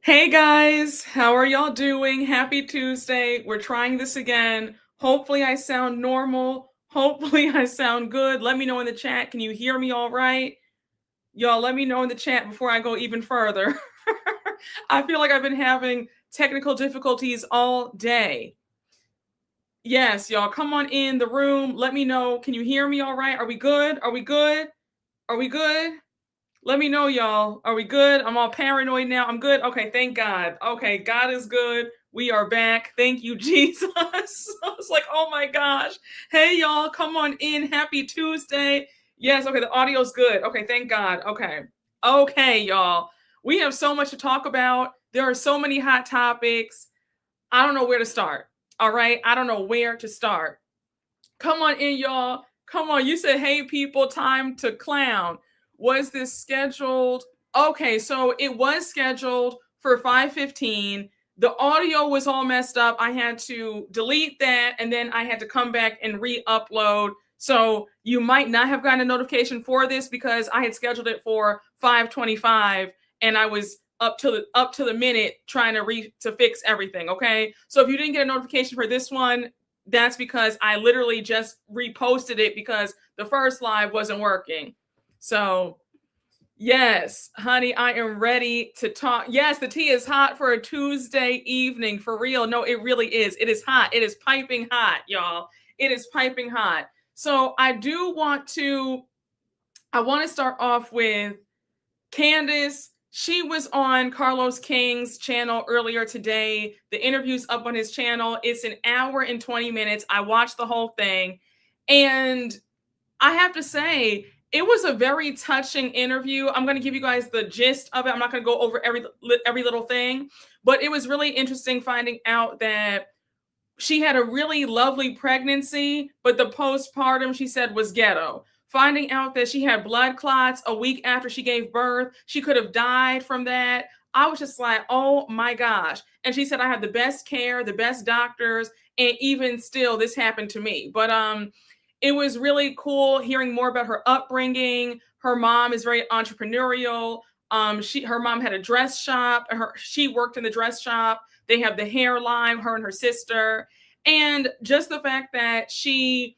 Hey guys, how are y'all doing? Happy Tuesday. We're trying this again. Hopefully I sound normal. Hopefully I sound good. Let me know in the chat. Can you hear me all right? Y'all, let me know in the chat before I go even further. I feel like I've been having technical difficulties all day. Yes, y'all, come on in the room. Let me know. Can you hear me all right? Are we good? Are we good? Are we good? Let me know, y'all. Are we good? I'm all paranoid now. I'm good. Okay, thank God. Okay, God is good. We are back. Thank you, Jesus. I was like, oh my gosh. Hey, y'all, come on in. Happy Tuesday. Yes, okay, the audio's good. Okay, thank God. Okay. Okay, y'all. We have so much to talk about. There are so many hot topics. I don't know where to start. All right. I don't know where to start. Come on in, y'all. Come on. You said, hey, people, time to clown. Was this scheduled? Okay, so it was scheduled for 5:15. The audio was all messed up. I had to delete that and then I had to come back and re-upload. So you might not have gotten a notification for this because I had scheduled it for 5:25 and I was up to the minute trying to fix everything. Okay, so if you didn't get a notification for this one, that's because I literally just reposted it because the first live wasn't working. So, yes, honey, I am ready to talk. Yes, the tea is hot for a Tuesday evening, for real. No, it really is. It is hot. It is piping hot, y'all. It is piping hot. So, I want to start off with Candiace. She was on Carlos King's channel earlier today. The interview's up on his channel. It's an hour and 20 minutes. I watched the whole thing. And I have to say, it was a very touching interview. I'm going to give you guys the gist of it. I'm not going to go over every little thing, but it was really interesting finding out that she had a really lovely pregnancy, but the postpartum, she said, was ghetto. Finding out that she had blood clots a week after she gave birth, she could have died from that. I was just like, oh my gosh. And she said, I had the best care, the best doctors, and even still, this happened to me. But it was really cool hearing more about her upbringing. Her mom is very entrepreneurial. Her mom had a dress shop. She worked in the dress shop. They have the hairline, her and her sister. And just the fact that she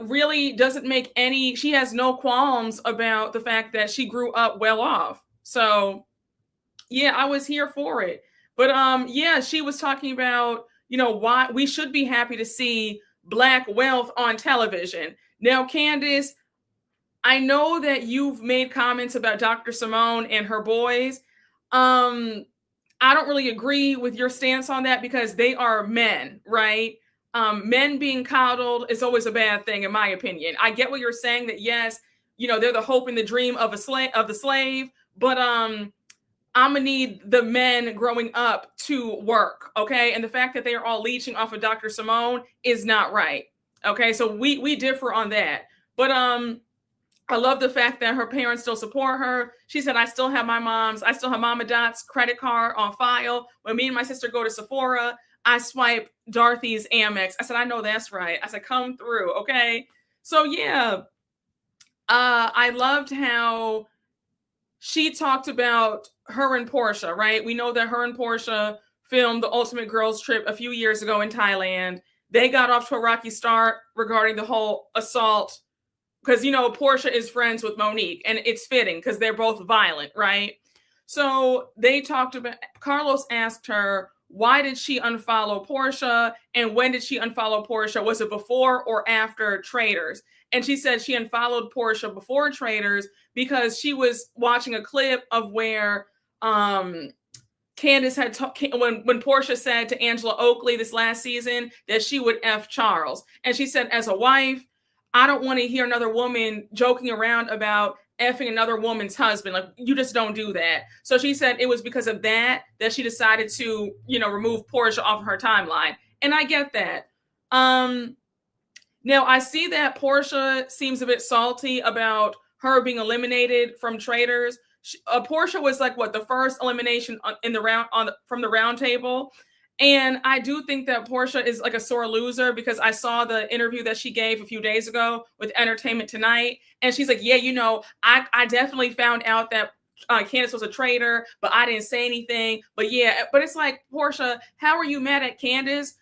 really doesn't make any, she has no qualms about the fact that she grew up well off. So yeah, I was here for it. But yeah, she was talking about, why we should be happy to see Black wealth on television. Now, Candiace, I know that you've made comments about Dr. Simone and her boys. I don't really agree with your stance on that because they are men, right? Men being coddled is always a bad thing, in my opinion. I get what you're saying that yes, they're the hope and the dream of the slave, but I'm gonna need the men growing up to work, okay? And the fact that they are all leeching off of Dr. Simone is not right, okay? So we differ on that, but I love the fact that her parents still support her. She said, I still have Mama Dot's credit card on file. When me and my sister go to Sephora, I swipe Dorothy's Amex. I said, I know that's right. I said, come through, okay? So yeah, I loved how she talked about her and Portia, right? We know that her and Portia filmed the Ultimate Girls Trip a few years ago in Thailand. They got off to a rocky start regarding the whole assault because Portia is friends with Monique, and it's fitting because they're both violent, right? So they talked about, Carlos asked her, why did she unfollow Portia, and when did she unfollow Portia? Was it before or after Traders? And she said she unfollowed Portia before Traders because she was watching a clip of where Candiace had when Portia said to Angela Oakley this last season that she would F Charles. And she said, as a wife, I don't want to hear another woman joking around about effing another woman's husband. Like, you just don't do that. So she said it was because of that she decided to, remove Portia off of her timeline. And I get that. Now I see that Portia seems a bit salty about her being eliminated from Traders. Portia was like the first elimination in the round from the round table. And I do think that Portia is like a sore loser because I saw the interview that she gave a few days ago with Entertainment Tonight. And she's like, yeah, I definitely found out that Candiace was a traitor, but I didn't say anything. But yeah, but it's like, Portia, how are you mad at Candiace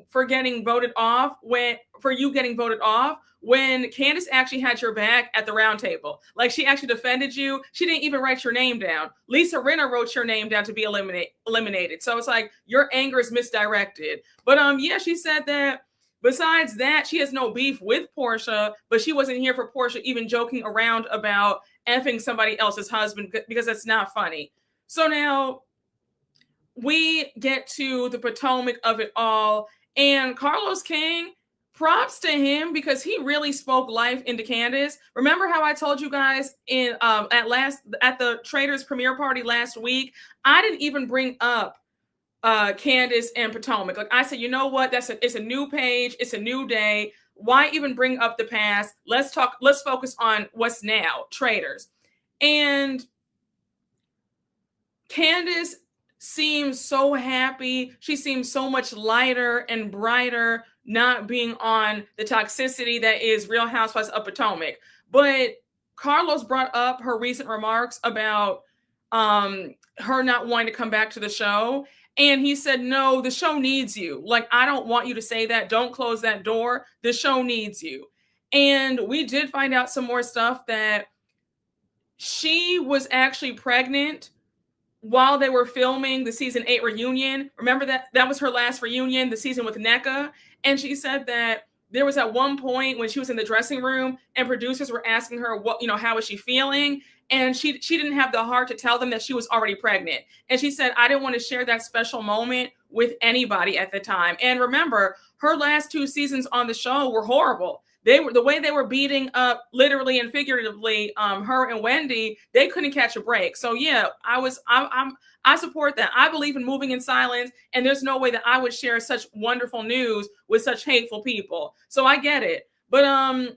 for getting voted off, for you getting voted off, when Candiace actually had your back at the round table? Like, she actually defended you. She didn't even write your name down. Lisa Rinna wrote your name down to be eliminated. So it's like, your anger is misdirected. But yeah, she said that besides that, she has no beef with Portia, but she wasn't here for Portia even joking around about effing somebody else's husband, because that's not funny. So now we get to the Potomac of it all, and Carlos King, props to him, because he really spoke life into Candiace. Remember how I told you guys at the Traders premiere party last week, I didn't even bring up Candiace and Potomac. Like, I said, you know what? It's a new page. It's a new day. Why even bring up the past? Let's focus on what's now, Traders. And Candiace seems so happy. She seems so much lighter and brighter, not being on the toxicity that is Real Housewives of Potomac. But Carlos brought up her recent remarks about her not wanting to come back to the show. And he said, no, the show needs you. Like, I don't want you to say that. Don't close that door. The show needs you. And we did find out some more stuff, that she was actually pregnant while they were filming the season 8 reunion. Remember that was her last reunion, the season with NECA. And she said that there was at one point when she was in the dressing room and producers were asking her, how is she feeling? And she didn't have the heart to tell them that she was already pregnant. And she said, I didn't want to share that special moment with anybody at the time. And remember, her last 2 seasons on the show were horrible. The way they were beating up, literally and figuratively, her and Wendy, they couldn't catch a break. So yeah, I support that. I believe in moving in silence, and there's no way that I would share such wonderful news with such hateful people. So I get it. But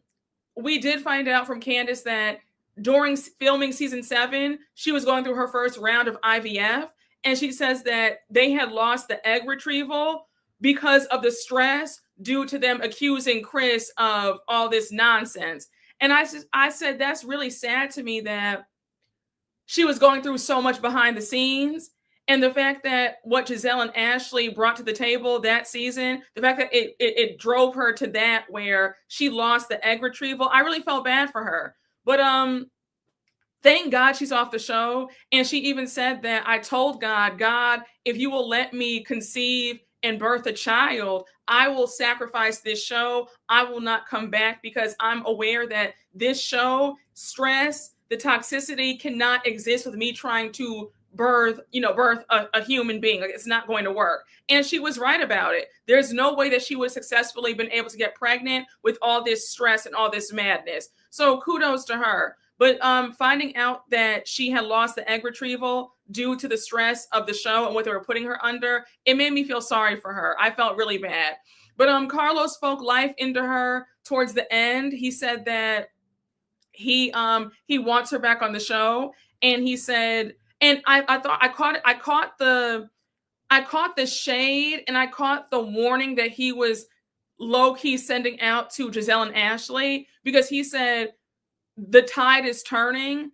we did find out from Candiace that during filming season 7, she was going through her first round of IVF, and she says that they had lost the egg retrieval because of the stress due to them accusing Chris of all this nonsense. And I said, that's really sad to me, that she was going through so much behind the scenes. And the fact that what Gizelle and Ashley brought to the table that season, the fact that it drove her to that, where she lost the egg retrieval, I really felt bad for her. But thank God she's off the show. And she even said that, I told God, if you will let me conceive and birth a child, I will sacrifice this show. I will not come back, because I'm aware that this show, stress, the toxicity cannot exist with me trying to birth a human being. Like, it's not going to work. And she was right about it. There's no way that she would have successfully been able to get pregnant with all this stress and all this madness. So kudos to her. But finding out that she had lost the egg retrieval due to the stress of the show and what they were putting her under, it made me feel sorry for her. I felt really bad. But Carlos spoke life into her towards the end. He said that he wants her back on the show. And he said, and I thought I caught the shade, and I caught the warning that he was low-key sending out to Gizelle and Ashley, because he said, the tide is turning.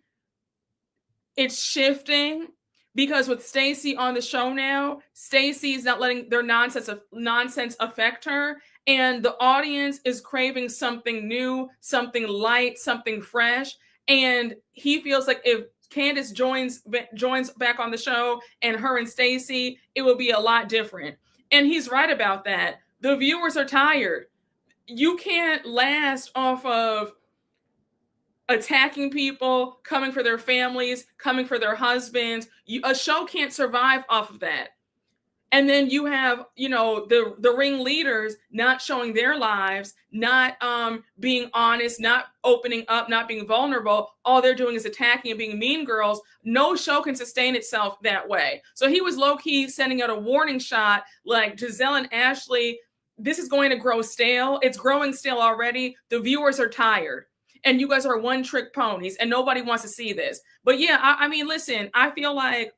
It's shifting, because with Stacey on the show now, Stacey's not letting their nonsense affect her. And the audience is craving something new, something light, something fresh. And he feels like if Candiace joins back on the show and her and Stacey, it will be a lot different. And he's right about that. The viewers are tired. You can't last off of attacking people, coming for their families, coming for their husbands. A show can't survive off of that. And then you have, the ringleaders not showing their lives, not being honest, not opening up, not being vulnerable. All they're doing is attacking and being mean girls. No show can sustain itself that way. So he was low-key sending out a warning shot, like, Gizelle and Ashley, this is going to grow stale. It's growing stale already. The viewers are tired. And you guys are one-trick ponies, and nobody wants to see this. But yeah, I mean, listen, I feel like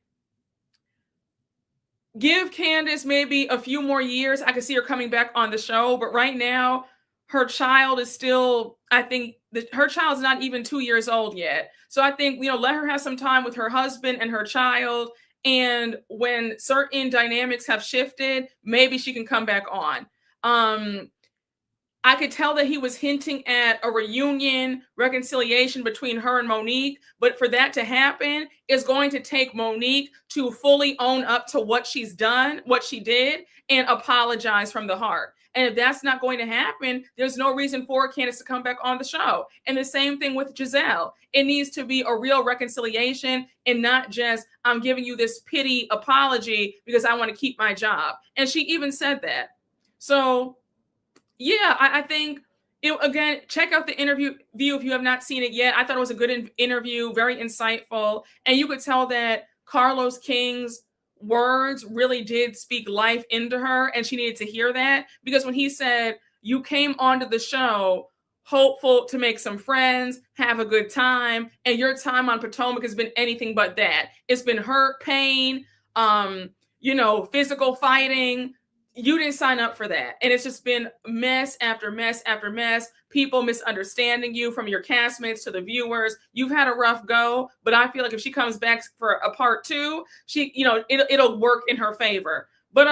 give Candiace maybe a few more years. I could see her coming back on the show. But right now, her child is still, I think, her child's not even 2 years old yet. So I think, let her have some time with her husband and her child. And when certain dynamics have shifted, maybe she can come back on. I could tell that he was hinting at a reunion, reconciliation between her and Monique. But for that to happen, is going to take Monique to fully own up to what she's done, what she did, and apologize from the heart. And if that's not going to happen, there's no reason for Candiace to come back on the show. And the same thing with Gizelle. It needs to be a real reconciliation and not just, I'm giving you this pity apology because I want to keep my job. And she even said that. So yeah, I think, again, check out the interview if you have not seen it yet. I thought it was a good interview, very insightful. And you could tell that Carlos King's words really did speak life into her, and she needed to hear that. Because when he said, you came onto the show hopeful to make some friends, have a good time, and your time on Potomac has been anything but that. It's been hurt, pain, physical fighting. You didn't sign up for that. And it's just been mess after mess after mess. People misunderstanding you, from your castmates to the viewers. You've had a rough go, but I feel like if she comes back for a part 2, it'll work in her favor. But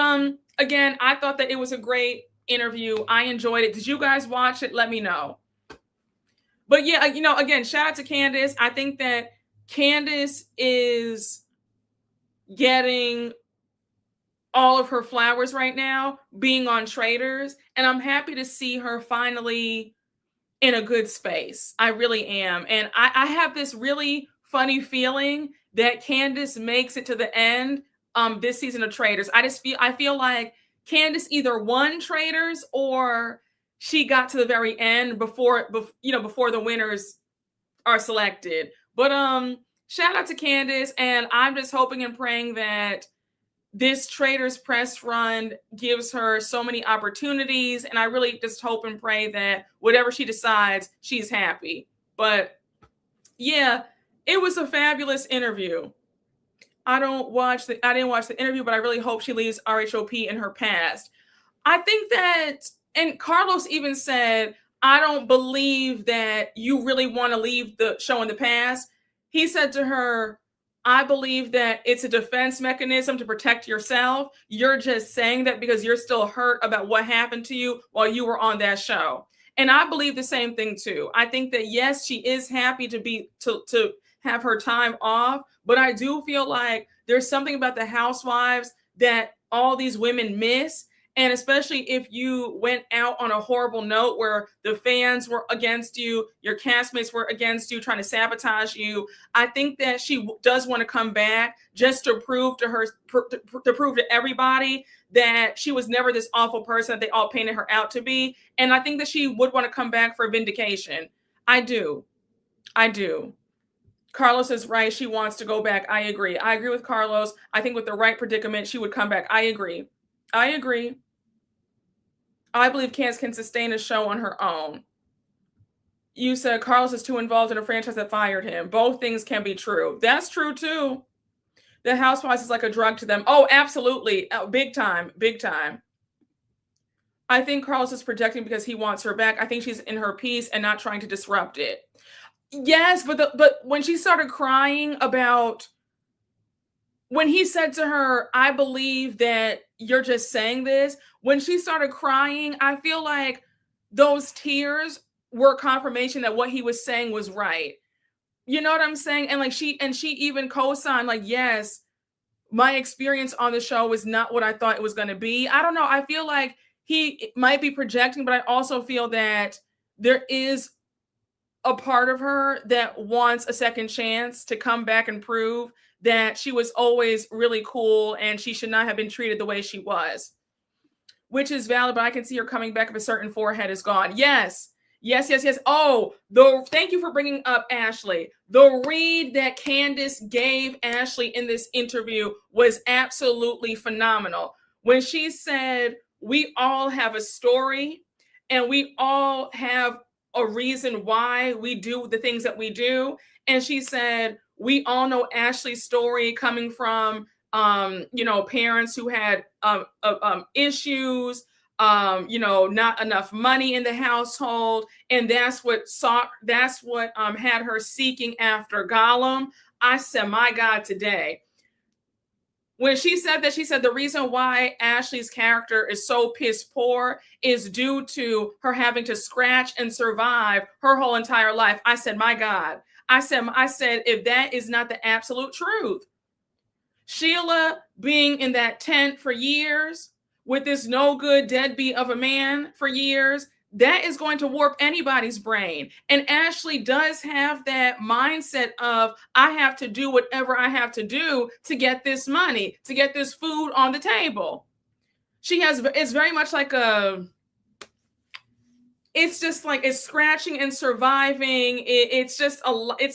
again, I thought that it was a great interview. I enjoyed it. Did you guys watch it? Let me know. But yeah, again, shout out to Candiace. I think that Candiace is getting all of her flowers right now, being on Traitors, and I'm happy to see her finally in a good space. I really am. And I have this really funny feeling that Candiace makes it to the end this season of Traitors. I feel like Candiace either won Traitors or she got to the very end before the winners are selected. But shout out to Candiace, and I'm just hoping and praying that this Traitors press run gives her so many opportunities, and I really just hope and pray that whatever she decides, she's happy. But yeah, it was a fabulous interview. I didn't watch the interview, but I really hope she leaves RHOP in her past. I think that, and Carlos even said, I don't believe that you really want to leave the show in the past. He said to her, I believe that it's a defense mechanism to protect yourself. You're just saying that because you're still hurt about what happened to you while you were on that show. And I believe the same thing too. I think that yes, she is happy to have her time off, but I do feel like there's something about the Housewives that all these women miss. And especially if you went out on a horrible note where the fans were against you, your castmates were against you, trying to sabotage you. I think that she does want to come back just to prove to everybody that she was never this awful person that they all painted her out to be. And I think that she would want to come back for vindication. I do. Carlos is right. She wants to go back. I agree with Carlos. I think with the right predicament, she would come back. I agree. I believe Candiace can sustain a show on her own. You said Carlos is too involved in a franchise that fired him. Both things can be true. That's true too. The Housewives is like a drug to them. Oh, absolutely. Oh, big time. I think Carlos is projecting because he wants her back. I think she's in her piece and not trying to disrupt it. Yes, but when she started crying about, when he said to her, I believe that you're just saying this, when she started crying, I feel like those tears were confirmation that what he was saying was right. You know what I'm saying? And she even co-signed, like, yes, my experience on the show was not what I thought it was going to be. I don't know. I feel like he might be projecting, but I also feel that there is a part of her that wants a second chance to come back and prove that she was always really cool and she should not have been treated the way she was, which is valid, but I can see her coming back if a certain forehead is gone. Yes. Oh, thank you for bringing up Ashley. The read that Candiace gave Ashley in this interview was absolutely phenomenal. When she said, we all have a story and we all have a reason why we do the things that we do. And she said, we all know Ashley's story coming from, parents who had issues, not enough money in the household, and that's what had her seeking after Gollum. I said, my God, today. When she said that, she said the reason why Ashley's character is so piss poor is due to her having to scratch and survive her whole entire life. I said, my God. I said, if that is not the absolute truth. Sheila being in that tent for years with this no good deadbeat of a man for years, that is going to warp anybody's brain. And Ashley does have that mindset of, I have to do whatever I have to do to get this money, to get this food on the table. It's very much like it's just like, it's scratching and surviving. It's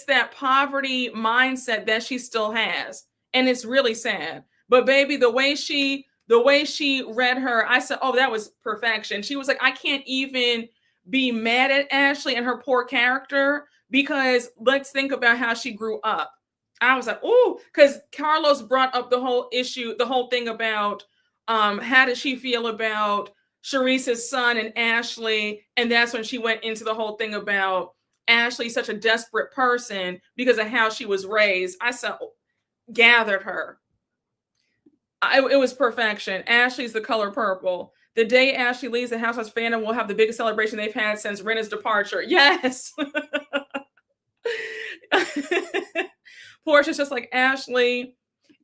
that poverty mindset that she still has. And it's really sad. But baby, the way she read her, I said, oh, that was perfection. She was like, I can't even be mad at Ashley and her poor character, because let's think about how she grew up. I was like, oh, because Carlos brought up the whole issue, the whole thing about how did she feel about Sharice's son and Ashley. And that's when she went into the whole thing about Ashley, such a desperate person because of how she was raised. I said, gathered her. It was perfection. Ashley's the color purple. The day Ashley leaves the Housewives fandom, we'll have the biggest celebration they've had since Rena's departure. Yes. Portia's just like Ashley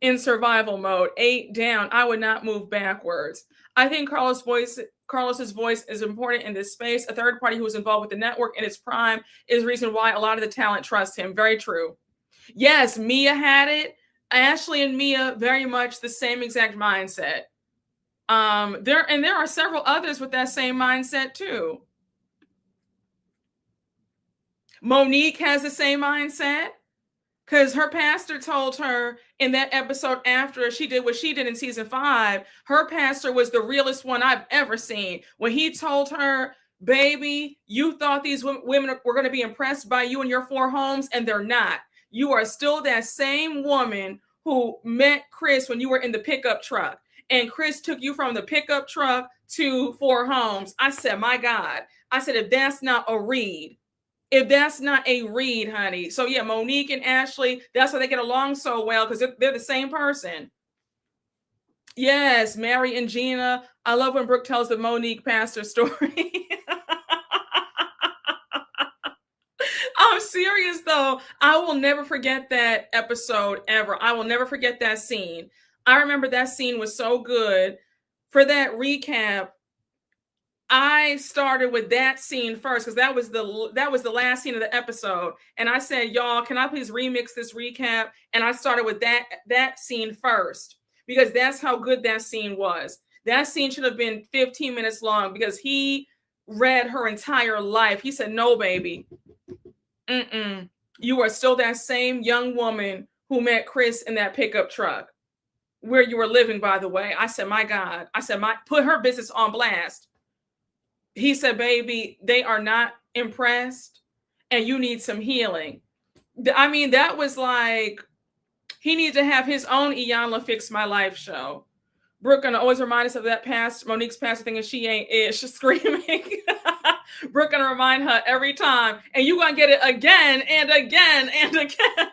in survival mode. 8 down. I would not move backwards. I think Carlos's voice is important in this space. A third party who was involved with the network in its prime is the reason why a lot of the talent trusts him. Very true. Yes, Mia had it. Ashley and Mia, very much the same exact mindset. There are several others with that same mindset too. Monique has the same mindset because her pastor told her in that episode after she did what she did in season 5, her pastor was the realest one I've ever seen. When he told her, baby, you thought these women were going to be impressed by you and your 4 homes, and they're not. You are still that same woman who met Chris when you were in the pickup truck. And Chris took you from the pickup truck to 4 homes. I said, my God. I said, if that's not a read, honey. So yeah, Monique and Ashley, that's why they get along so well, because they're the same person. Yes, Mary and Gina. I love when Brooke tells the Monique pastor story. I'm serious though. I will never forget that episode ever. I will never forget that scene. I remember that scene was so good. For that recap, I started with that scene first because that was the last scene of the episode. And I said, y'all, can I please remix this recap? And I started with that scene first because that's how good that scene was. That scene should have been 15 minutes long because he read her entire life. He said, no, baby. You are still that same young woman who met Chris in that pickup truck where you were living, by the way. I said, my God. I said, put her business on blast. He said, baby, they are not impressed and you need some healing. I mean, that was like, he needed to have his own Iyanla Fix My Life show. Brooke gonna always remind us of that past, Monique's past thing, and she ain't it. She's screaming. Brooke gonna remind her every time, and you gonna get it again and again and again.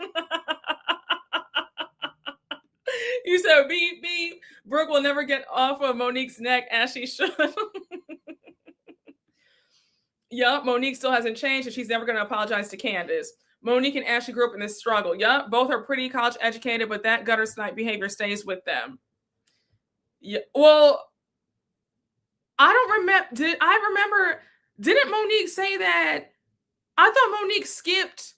You said beep beep. Brooke will never get off of Monique's neck as she should. Yup, Monique still hasn't changed, and she's never gonna apologize to Candiace. Monique and Ashley grew up in this struggle. Yup, both are pretty college educated, but that gutter snipe behavior stays with them. Yeah, well, I don't remember. Didn't Monique say that? I thought Monique skipped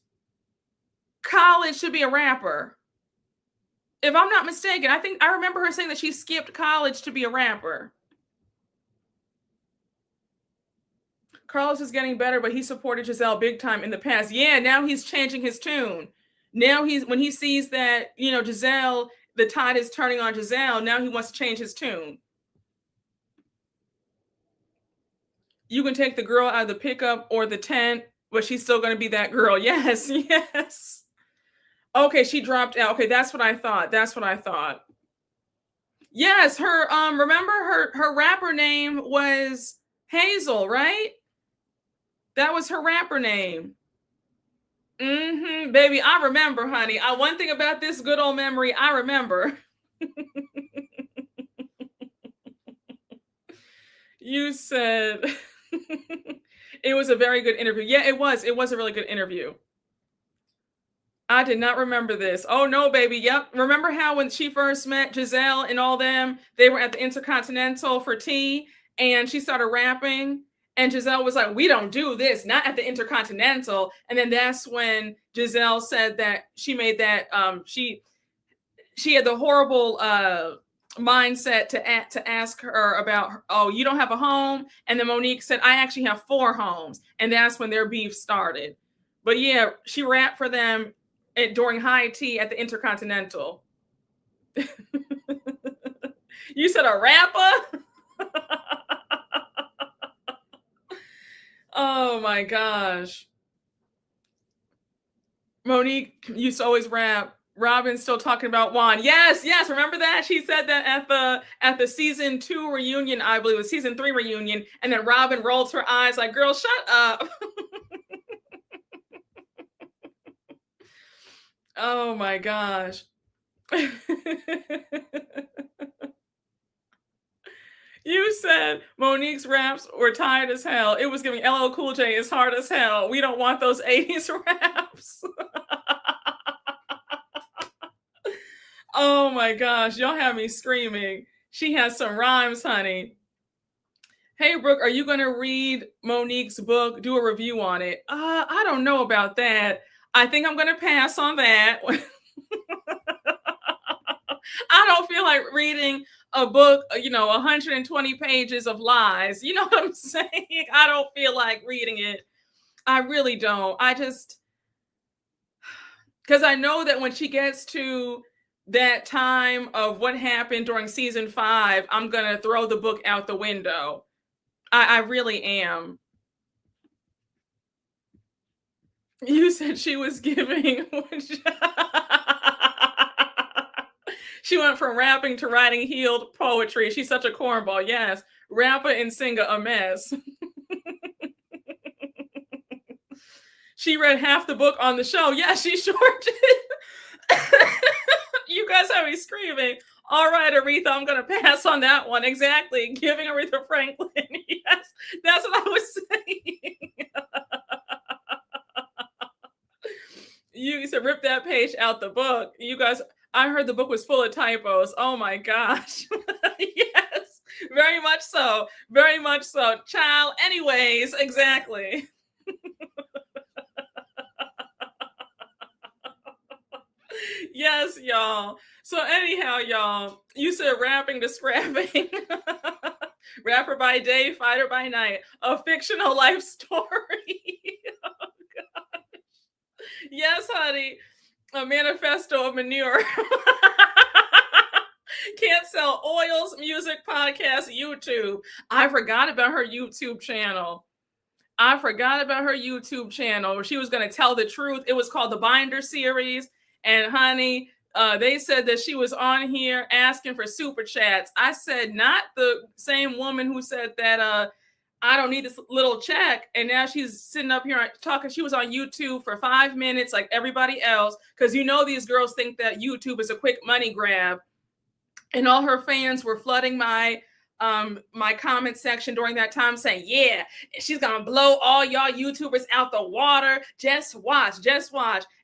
college to be a rapper. If I'm not mistaken, I remember her saying that she skipped college to be a rapper. Carlos is getting better, but he supported Gizelle big time in the past. Yeah, now he's changing his tune. Now when he sees that, Gizelle, the tide is turning on Gizelle, now he wants to change his tune. You can take the girl out of the pickup or the tent, but she's still going to be that girl. Yes, yes. Okay, she dropped out. Okay, that's what I thought. Yes, her remember her rapper name was Hazel, right? That was her rapper name. Baby, I remember, honey. One thing about this good old memory, I remember. You said it was a very good interview. Yeah, it was. It was a really good interview. I did not remember this. Oh no, baby. Yep. Remember how when she first met Gizelle and all them, they were at the Intercontinental for tea and she started rapping and Gizelle was like, "We don't do this, not at the Intercontinental." And then that's when Gizelle said that she made that she had the horrible mindset to ask her about, oh, you don't have a home? And then Monique said, "I actually have 4 homes." And that's when their beef started. But yeah, she rapped for them during high tea at the Intercontinental. You said a rapper? Oh my gosh. Monique used to always rap. Robin's still talking about Juan. Yes, yes. Remember that? She said that at the season 2 reunion, I believe it was season 3 reunion, and then Robin rolls her eyes like, "Girl, shut up." Oh my gosh. You said Monique's raps were tired as hell. It was giving LL Cool J is hard as hell. We don't want those 80s raps. Oh my gosh, y'all have me screaming. She has some rhymes, honey. Hey, Brooke, are you going to read Monique's book, do a review on it? I don't know about that. I think I'm going to pass on that. I don't feel like reading a book, 120 pages of lies. You know what I'm saying? I don't feel like reading it. I really don't. Because I know that when she gets to that time of what happened during season 5, I'm going to throw the book out the window. I really am. You said she was giving. She went from rapping to writing healed poetry. She's such a cornball. Yes. Rapper and singer a mess. She read half the book on the show. Yeah, she sure did. You guys have me screaming. All right, Aretha, I'm going to pass on that one. Exactly. Giving Aretha Franklin. Yes, that's what I was saying. You said rip that page out the book. You guys, I heard the book was full of typos. Oh my gosh. Yes, very much so. Very much so. Child, anyways, exactly. Yes, y'all. So anyhow, y'all, you said rapping to scrapping. Rapper by day, fighter by night. A fictional life story. Oh, gosh. Yes, honey. A manifesto of manure. Can't sell oils, music, podcast, YouTube. I forgot about her YouTube channel. She was going to tell the truth. It was called the Binder series. And honey, they said that she was on here asking for super chats. I said, not the same woman who said that I don't need this little check. And now she's sitting up here talking. She was on YouTube for 5 minutes like everybody else. Because these girls think that YouTube is a quick money grab. And all her fans were flooding my comment section during that time saying, yeah, she's gonna blow all y'all YouTubers out the water. Just watch.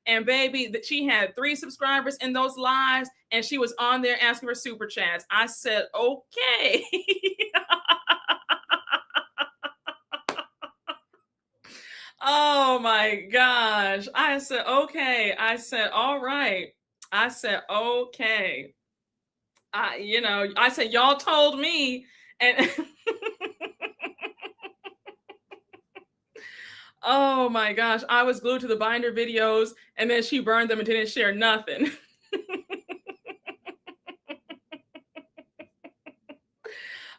And baby, that she had 3 subscribers in those lives, and she was on there asking for super chats. I said, okay. Oh my gosh. I said, okay. I said, all right. I said, okay. I said, y'all told me. And oh my gosh, I was glued to the Binder videos, and then she burned them and didn't share nothing.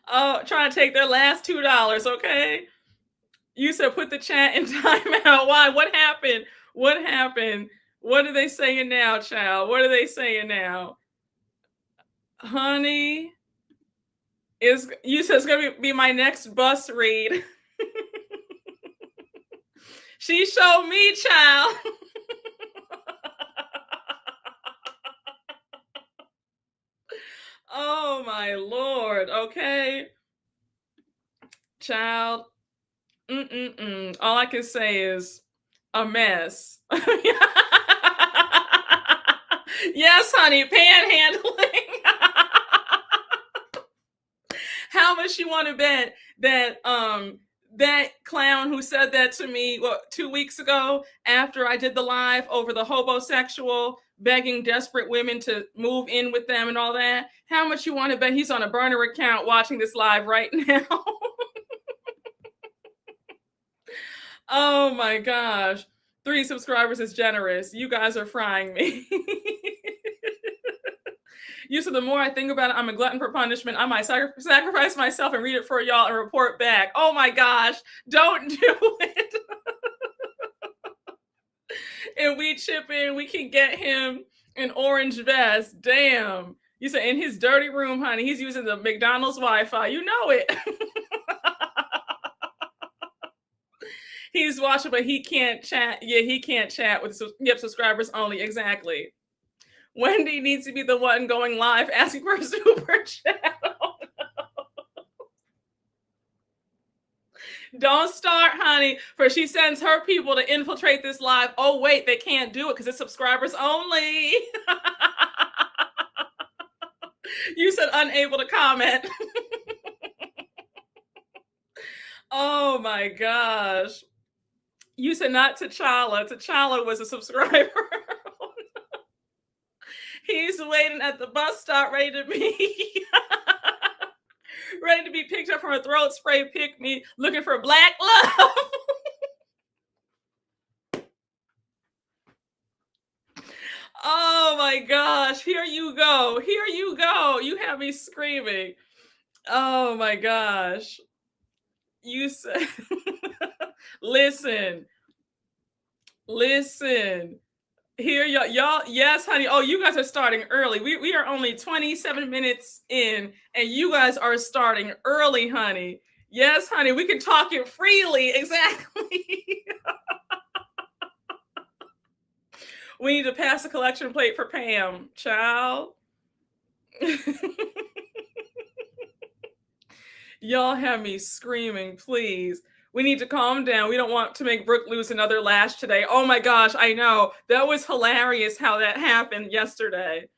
Oh, trying to take their last $2, okay? You said put the chat in timeout. Why? What happened? What happened? What are they saying now, child? What are they saying now? Honey, You said it's gonna be my next bus read. She showed me, child. Oh my Lord. Okay. Child. All I can say is a mess. Yes, honey, panhandling. How much you want to bet that that clown who said that to me 2 weeks ago after I did the live over the hobosexual begging desperate women to move in with them and all that? How much you want to bet he's on a burner account watching this live right now? Oh my gosh. 3 subscribers is generous. You guys are frying me. You said the more I think about it, I'm a glutton for punishment. I might sacrifice myself and read it for y'all and report back. Oh my gosh, don't do it. If we chip in, we can get him an orange vest. Damn. You said in his dirty room, honey, he's using the McDonald's Wi-Fi. You know it. He's watching, but he can't chat. Yeah, he can't chat with subscribers only. Exactly. Wendy needs to be the one going live asking for a super chat. Oh, no. Don't start, honey, for she sends her people to infiltrate this live. Oh, wait, they can't do it because it's subscribers only. You said unable to comment. Oh my gosh. You said not T'Challa. T'Challa was a subscriber. He's waiting at the bus stop, ready to be picked up from a throat spray pick me, looking for black love. Oh my gosh, here you go. Here you go. You have me screaming. Oh my gosh. You said, listen. Here, y'all, yes, honey. Oh, you guys are starting early. We are only 27 minutes in, and you guys are starting early, honey. Yes, honey, we can talk it freely. Exactly. We need to pass a collection plate for Pam, child. Y'all have me screaming, please. We need to calm down. We don't want to make Brooke lose another lash today. Oh my gosh, I know. That was hilarious how that happened yesterday.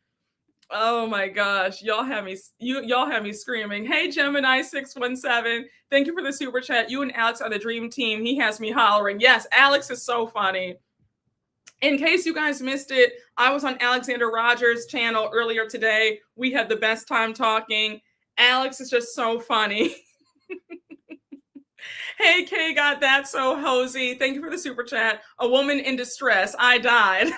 Oh my gosh, y'all have me screaming. Hey Gemini 617, thank you for the super chat. You and Alex are the dream team. He has me hollering. Yes, Alex is so funny. In case you guys missed it, I was on Alexander Rogers' channel earlier today. We had the best time talking. Alex is just so funny. Hey, Kay, got that so hosey. Thank you for the super chat. A woman in distress. I died.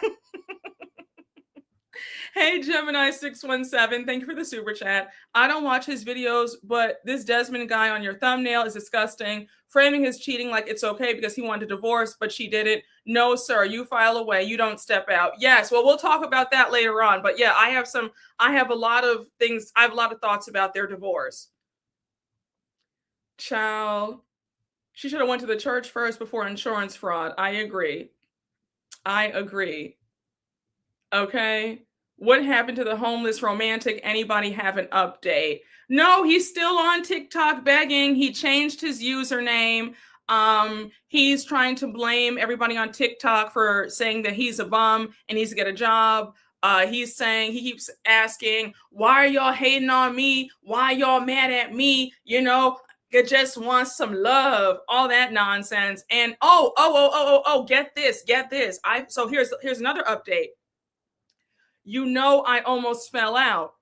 Hey, Gemini 617. Thank you for the super chat. I don't watch his videos, but this Desmond guy on your thumbnail is disgusting. Framing his cheating like it's okay because he wanted a divorce, but she didn't. No, sir. You file away. You don't step out. Yes. Well, we'll talk about that later on. But yeah, I have a lot of things. I have a lot of thoughts about their divorce. Child. She should have went to the church first before insurance fraud. I agree. Okay. What happened to the homeless romantic? Anybody have an update? No, he's still on TikTok begging. He changed his username. He's trying to blame everybody on TikTok for saying that he's a bum and needs to get a job. He keeps asking, why are y'all hating on me? Why y'all mad at me? You know, it just wants some love, all that nonsense. And get this. So here's another update. You know, I almost fell out.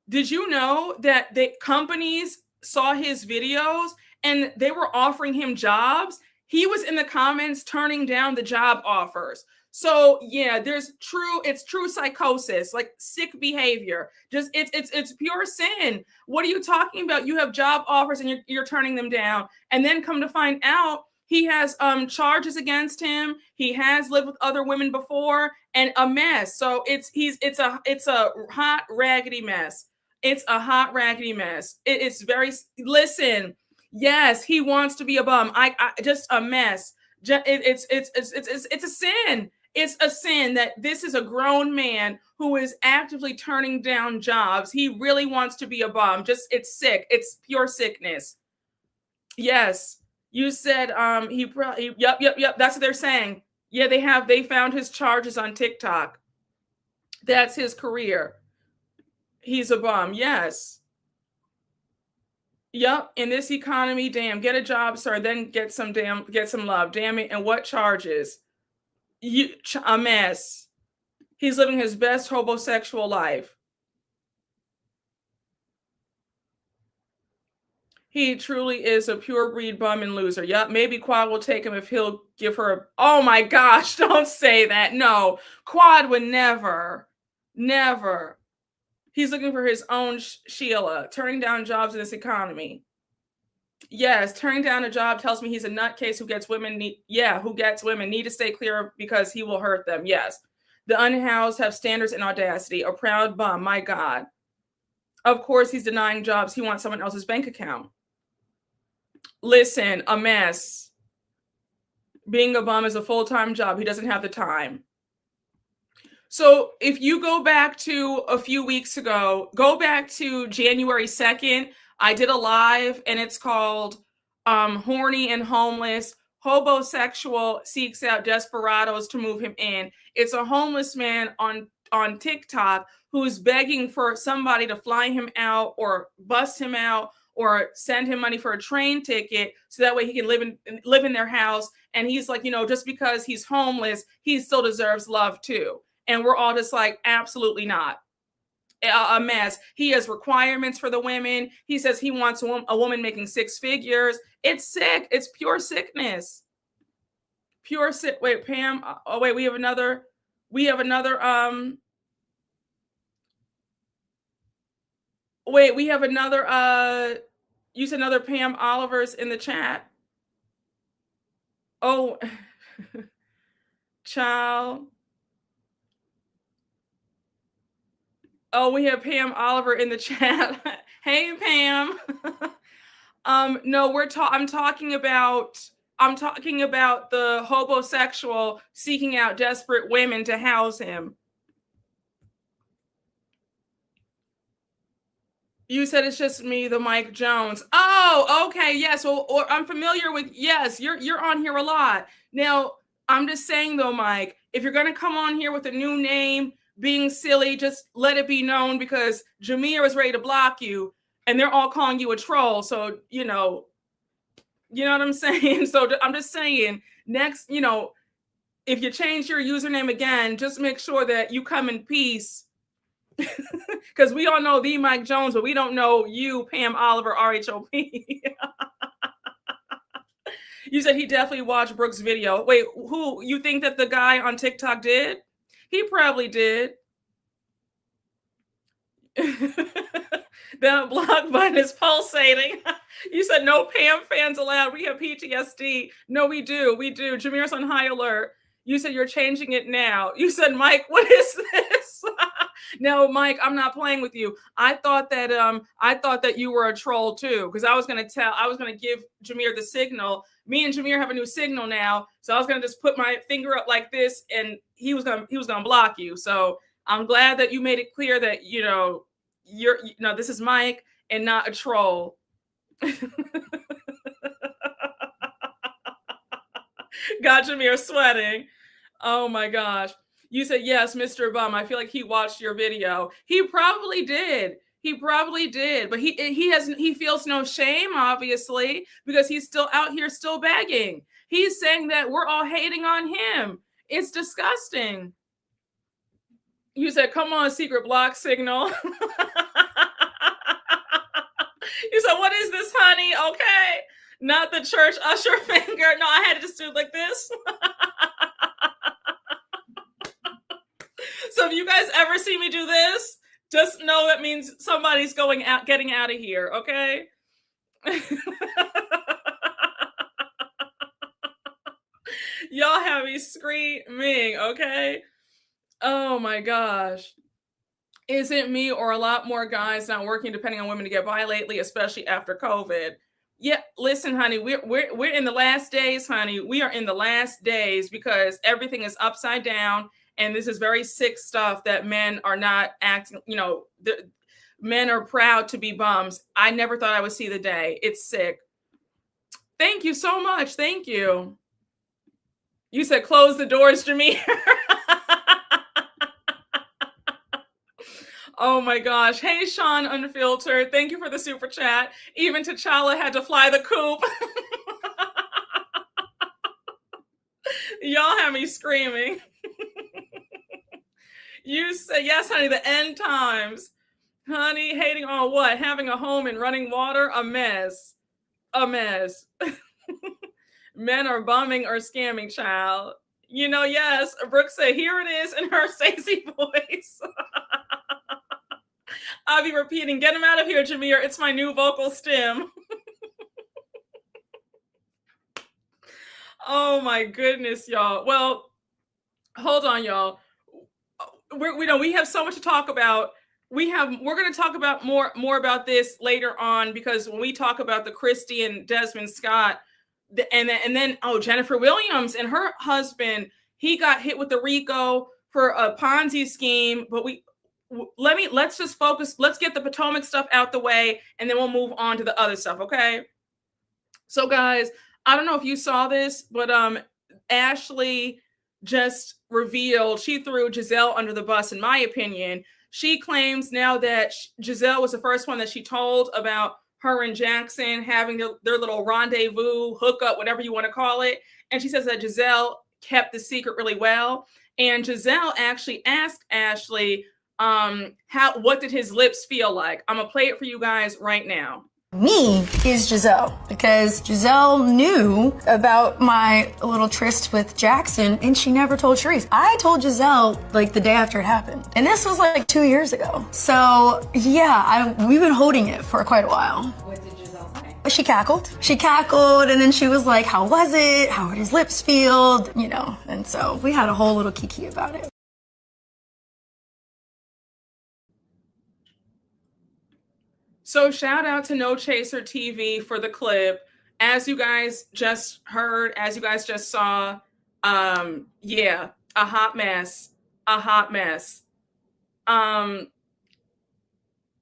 Did you know that the companies saw his videos and they were offering him jobs? He was in the comments turning down the job offers. So yeah, it's true psychosis, like sick behavior. Just it's pure sin. What are you talking about? You have job offers and you're turning them down. And then come to find out, he has charges against him. He has lived with other women before, and a mess. So it's a hot raggedy mess. It's a hot raggedy mess. It's very, listen, yes, he wants to be a bum. I just a mess. It's a sin. It's a sin that this is a grown man who is actively turning down jobs. He really wants to be a bum. Just, it's sick. It's pure sickness. Yes. You said he probably, yep. That's what they're saying. Yeah, they found his charges on TikTok. That's his career. He's a bum. Yes. Yep. In this economy, damn, get a job, sir, then get some love. Damn it. And what charges? A mess. He's living his best homosexual life. He truly is a pure breed bum and loser. Yep, maybe Quad will take him if he'll give her oh my gosh, don't say that. No, Quad would never. Never. He's looking for his own Sheila, turning down jobs in this economy. Yes, turning down a job tells me he's a nutcase who gets women, need to stay clear because he will hurt them. Yes. The unhoused have standards and audacity. A proud bum, my God. Of course, he's denying jobs. He wants someone else's bank account. Listen, a mess. Being a bum is a full-time job. He doesn't have the time. So if you go back to a few weeks ago, go back to January 2nd, I did a live and it's called Horny and Homeless. Hobosexual seeks out desperados to move him in. It's a homeless man on TikTok who's begging for somebody to fly him out or bust him out or send him money for a train ticket so that way he can live in their house. And he's like, just because he's homeless, he still deserves love too. And we're all just like, absolutely not. A mess. He has requirements for the women. He says he wants a woman making 6 figures. It's sick. It's pure sickness. Pure sick. Wait, Pam. Oh, wait, we have another. Wait, we have another. You said another Pam Oliver's in the chat. Oh, child. Oh, we have Pam Oliver in the chat. Hey, Pam. No, I'm talking about the hobosexual seeking out desperate women to house him. You said it's just me, the Mike Jones. Oh, okay. Yes. Well, or I'm familiar with, yes, you're on here a lot. Now, I'm just saying though, Mike, if you're going to come on here with a new name, being silly, just let it be known because Jameer is ready to block you and they're all calling you a troll. So, you know what I'm saying? So I'm just saying next, if you change your username again, just make sure that you come in peace. Because we all know the Mike Jones, but we don't know you, Pam Oliver, RHOP. You said he definitely watched Brooke's video. Wait, who? You think that the guy on TikTok did? He probably did. The block button is pulsating. You said no Pam fans allowed. We have PTSD. No, we do. Jameer's on high alert. You said you're changing it now. You said, Mike, what is this? No, Mike, I'm not playing with you. I thought that you were a troll too, because I was gonna give Jameer the signal. Me and Jameer have a new signal now, so I was gonna just put my finger up like this, and he was gonna block you. So I'm glad that you made it clear that this is Mike and not a troll. Got Jameer sweating. Oh my gosh. You said, yes, Mr. Bum. I feel like he watched your video. He probably did. But he feels no shame, obviously, because he's still out here still begging. He's saying that we're all hating on him. It's disgusting. You said, come on, secret block signal. You said, what is this, honey? Okay. Not the church usher finger. No, I had to just do like this. So if you guys ever see me do this, just know that means somebody's getting out of here, okay? Y'all have me screaming, okay? Oh my gosh. Is it me or a lot more guys not working depending on women to get by lately, especially after COVID? Yeah, listen, honey, we're in the last days, honey. We are in the last days because everything is upside down, and this is very sick stuff that men are not acting. Men are proud to be bums. I never thought I would see the day. It's sick. Thank you so much. Thank you. You said close the doors, Jameer. Oh my gosh. Hey, Sean Unfiltered. Thank you for the super chat. Even T'Challa had to fly the coop. Y'all have me screaming. You say, yes, honey, the end times. Honey, hating on what? Having a home and running water? A mess. A mess. Men are bumming or scamming, child. Yes. Brooke said, here it is in her Stacey voice. I'll be repeating, get him out of here, Jameer. It's my new vocal stem. Oh my goodness, y'all. Well, hold on, y'all. We have so much to talk about. We're going to talk about more about this later on, because when we talk about the Kristy and Desmond Scott, and then Jennifer Williams and her husband, he got hit with the RICO for a Ponzi scheme. But let's just focus. Let's get the Potomac stuff out the way, and then we'll move on to the other stuff. Okay. So guys, I don't know if you saw this, but Ashley just revealed she threw Gizelle under the bus, in my opinion. She claims now that Gizelle was the first one that she told about her and Jackson having their little rendezvous, hookup, whatever you want to call it. And she says that Gizelle kept the secret really well. And Gizelle actually asked Ashley, what did his lips feel like? I'm going to play it for you guys right now. Me is Gizelle, because Gizelle knew about my little tryst with Jackson and she never told Sharice. I told Gizelle like the day after it happened, and this was like 2 years ago. So yeah, we've been holding it for quite a while. What did Gizelle say? She cackled, and then she was like, how was it? How did his lips feel? And so we had a whole little kiki about it. So shout out to No Chaser TV for the clip. As you guys just heard, as you guys just saw, a hot mess. I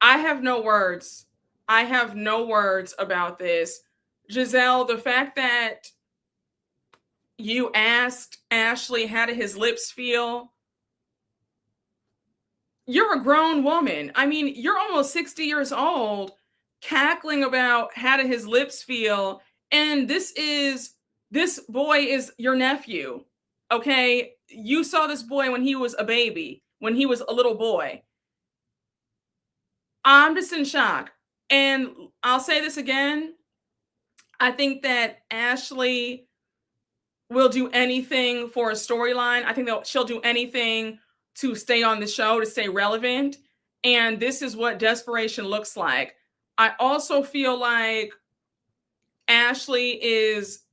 have no words. I have no words about this. Gizelle, the fact that you asked Ashley how did his lips feel, you're a grown woman. I mean, you're almost 60 years old, cackling about how did his lips feel. And this boy is your nephew. Okay. You saw this boy when he was a baby, when he was a little boy. I'm just in shock. And I'll say this again. I think that Ashley will do anything for a storyline. I think that she'll do anything to stay on the show, to stay relevant. And this is what desperation looks like. I also feel like Ashley is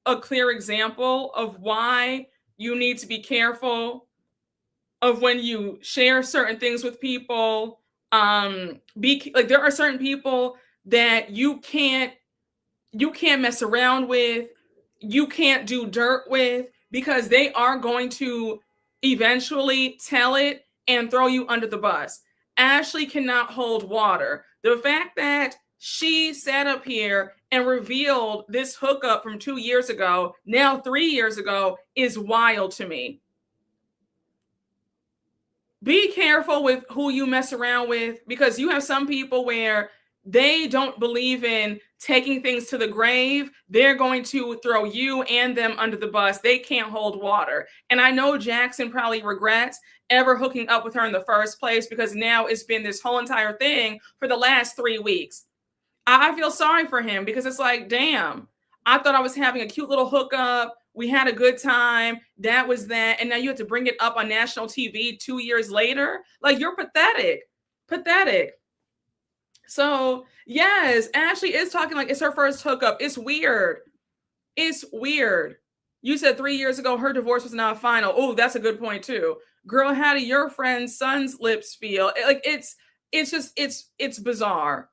a clear example of why you need to be careful of when you share certain things with people. There are certain people that you can't mess around with, you can't do dirt with, because they are going to eventually tell it and throw you under the bus. Ashley cannot hold water. The fact that she sat up here and revealed this hookup from 2 years ago, now 3 years ago, is wild to me. Be careful with who you mess around with, because you have some people where they don't believe in taking things to the grave. They're going to throw you and them under the bus. They can't hold water. And I know Jackson probably regrets ever hooking up with her in the first place, because now it's been this whole entire thing for the last 3 weeks. I feel sorry for him, because it's like, damn, I thought I was having a cute little hookup. We had a good time. That was that. And now you have to bring it up on national TV 2 years later. Like, you're pathetic. Pathetic. So, yes, Ashley is talking like it's her first hookup. It's weird. It's weird. You said 3 years ago her divorce was not final. Oh, that's a good point too. Girl, how do your friend's son's lips feel? Like it's bizarre.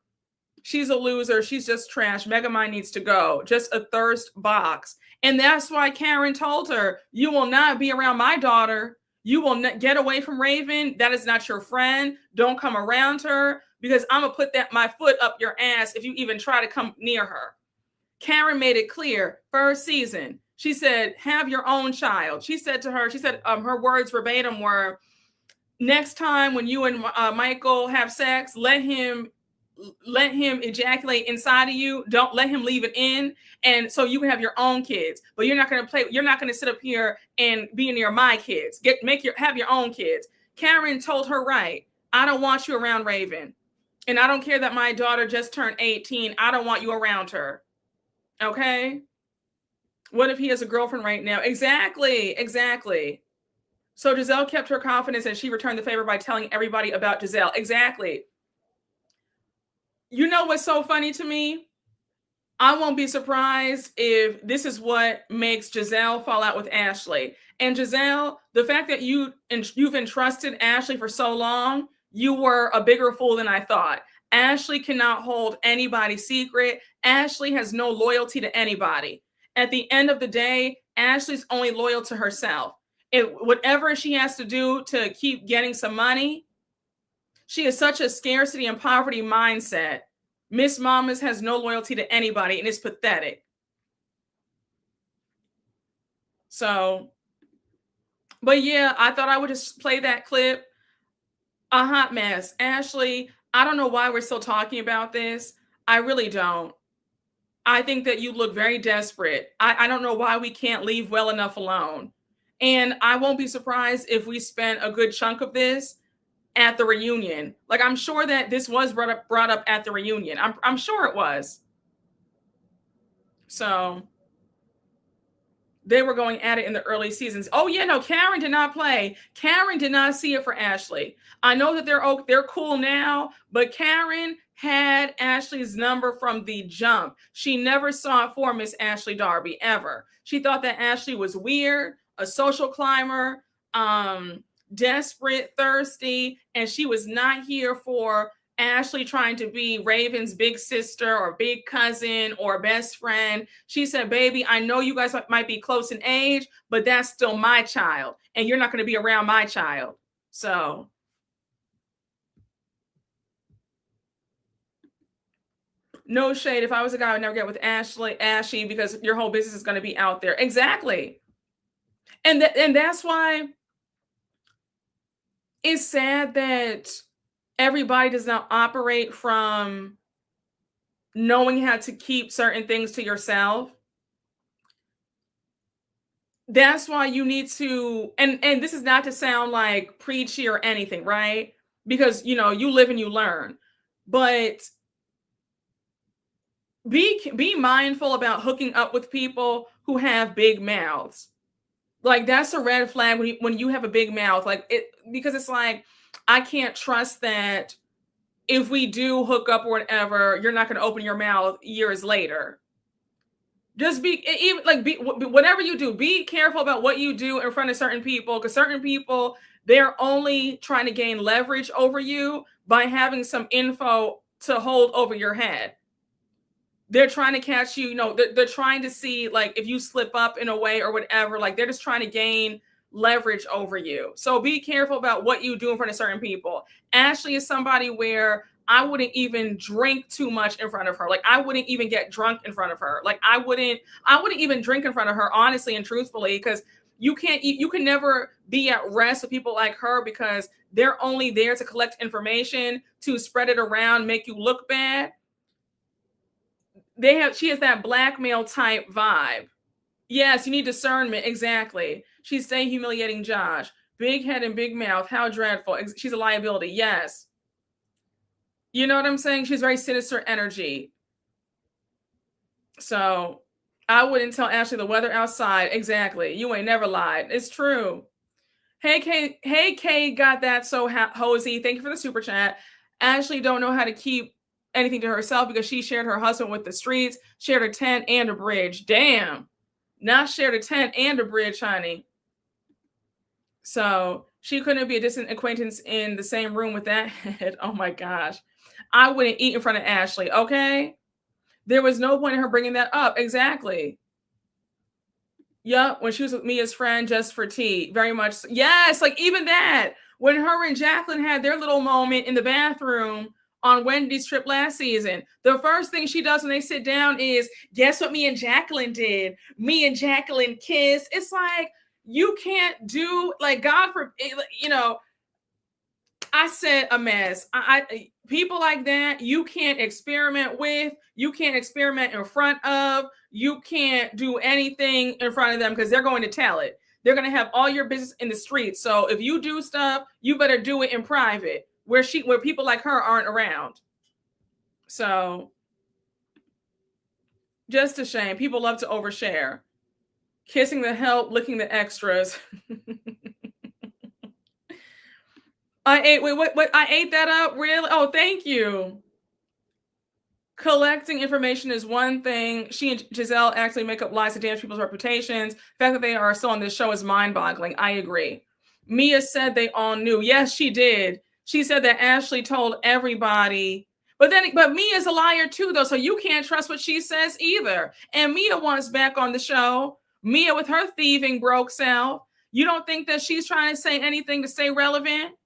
She's a loser. She's just trash. Megamind needs to go. Just a thirst box. And that's why Karen told her, you will not be around my daughter. You will not get away from Raven. That is not your friend. Don't come around her because I'm going to put my foot up your ass if you even try to come near her. Karen made it clear first season. She said, have your own child. She said to her, her words verbatim were, next time when you and Michael have sex, let him ejaculate inside of you. Don't let him leave it in. And so you can have your own kids, but you're not going to sit up here and be near my kids. Have your own kids. Karen told her, right, I don't want you around Raven. And I don't care that my daughter just turned 18. I don't want you around her. Okay. What if he has a girlfriend right now? Exactly. So Gizelle kept her confidence and she returned the favor by telling everybody about Gizelle. Exactly. You know what's so funny to me? I won't be surprised if this is what makes Gizelle fall out with Ashley. And Gizelle, the fact that you've entrusted Ashley for so long, you were a bigger fool than I thought. Ashley cannot hold anybody's secret. Ashley has no loyalty to anybody. At the end of the day, Ashley's only loyal to herself. Whatever she has to do to keep getting some money, she has such a scarcity and poverty mindset. Miss Mamas has no loyalty to anybody, and it's pathetic. So, but yeah, I thought I would just play that clip. A hot mess. Ashley, I don't know why we're still talking about this. I really don't. I think that you look very desperate. I don't know why we can't leave well enough alone. And I won't be surprised if we spent a good chunk of this at the reunion. Like, I'm sure that this was brought up at the reunion. I'm sure it was. So they were going at it in the early seasons. Oh yeah, no, Karen did not play. Karen did not see it for Ashley. I know that they're cool now, but Karen had Ashley's number from the jump. She never saw it for Miss Ashley Darby ever. She thought that Ashley was weird, a social climber, desperate, thirsty, and she was not here for Ashley trying to be Raven's big sister or big cousin or best friend. She said, baby, I know you guys might be close in age, but that's still my child, and you're not going to be around my child. So no shade. If I was a guy, I would never get with Ashy, because your whole business is going to be out there. Exactly. And that's why it's sad that everybody does not operate from knowing how to keep certain things to yourself. That's why you need to, and this is not to sound like preachy or anything, right? Because, you live and you learn, but be mindful about hooking up with people who have big mouths. Like, that's a red flag when you have a big mouth, because it's like, I can't trust that if we do hook up or whatever, you're not going to open your mouth years later. Just whatever you do, be careful about what you do in front of certain people, because certain people, they're only trying to gain leverage over you by having some info to hold over your head. They're trying to catch you, they're trying to see, like, if you slip up in a way or whatever, like, they're just trying to gain leverage over you. So be careful about what you do in front of certain people. Ashley is somebody where I wouldn't even drink too much in front of her. Like, I wouldn't even get drunk in front of her. Like, I wouldn't even drink in front of her, honestly and truthfully, because you can never be at rest with people like her, because they're only there to collect information, to spread it around, make you look bad. She has that blackmail type vibe. Yes, you need discernment. Exactly. She's staying humiliating Josh. Big head and big mouth. How dreadful. She's a liability. Yes. You know what I'm saying? She's very sinister energy. So I wouldn't tell Ashley the weather outside. Exactly. You ain't never lied. It's true. Hey, Kay, got that so hosey. Thank you for the super chat. Ashley don't know how to keep anything to herself because she shared her husband with the streets, shared a tent and a bridge. Damn. Not shared a tent and a bridge, honey. So She couldn't be a distant acquaintance in the same room with that head. Oh my gosh. I wouldn't eat in front of Ashley, okay? There was no point in her bringing that up. Exactly. Yup, when she was with me as friend just for tea. Very much. Yes, like even that. When her and Jacqueline had their little moment in the bathroom on Wendy's trip last season, the first thing she does when they sit down is, guess what me and Jacqueline did? Me and Jacqueline kiss. It's like, you can't do, like, God for, you know, I said a mess. People like that, you can't experiment with, you can't experiment in front of, you can't do anything in front of them because they're going to tell it. They're going to have all your business in the streets. So if you do stuff, you better do it in private where people like her aren't around. So just a shame. People love to overshare. Kissing the help, licking the extras. I ate that up, really? Oh, thank you. Collecting information is one thing. She and Gizelle actually make up lies to damage people's reputations. The fact that they are still on this show is mind-boggling. I agree. Mia said they all knew. Yes, she did. She said that Ashley told everybody. But Mia's a liar too, though, so you can't trust what she says either. And Mia wants back on the show. Mia with her thieving broke self. You don't think that she's trying to say anything to stay relevant?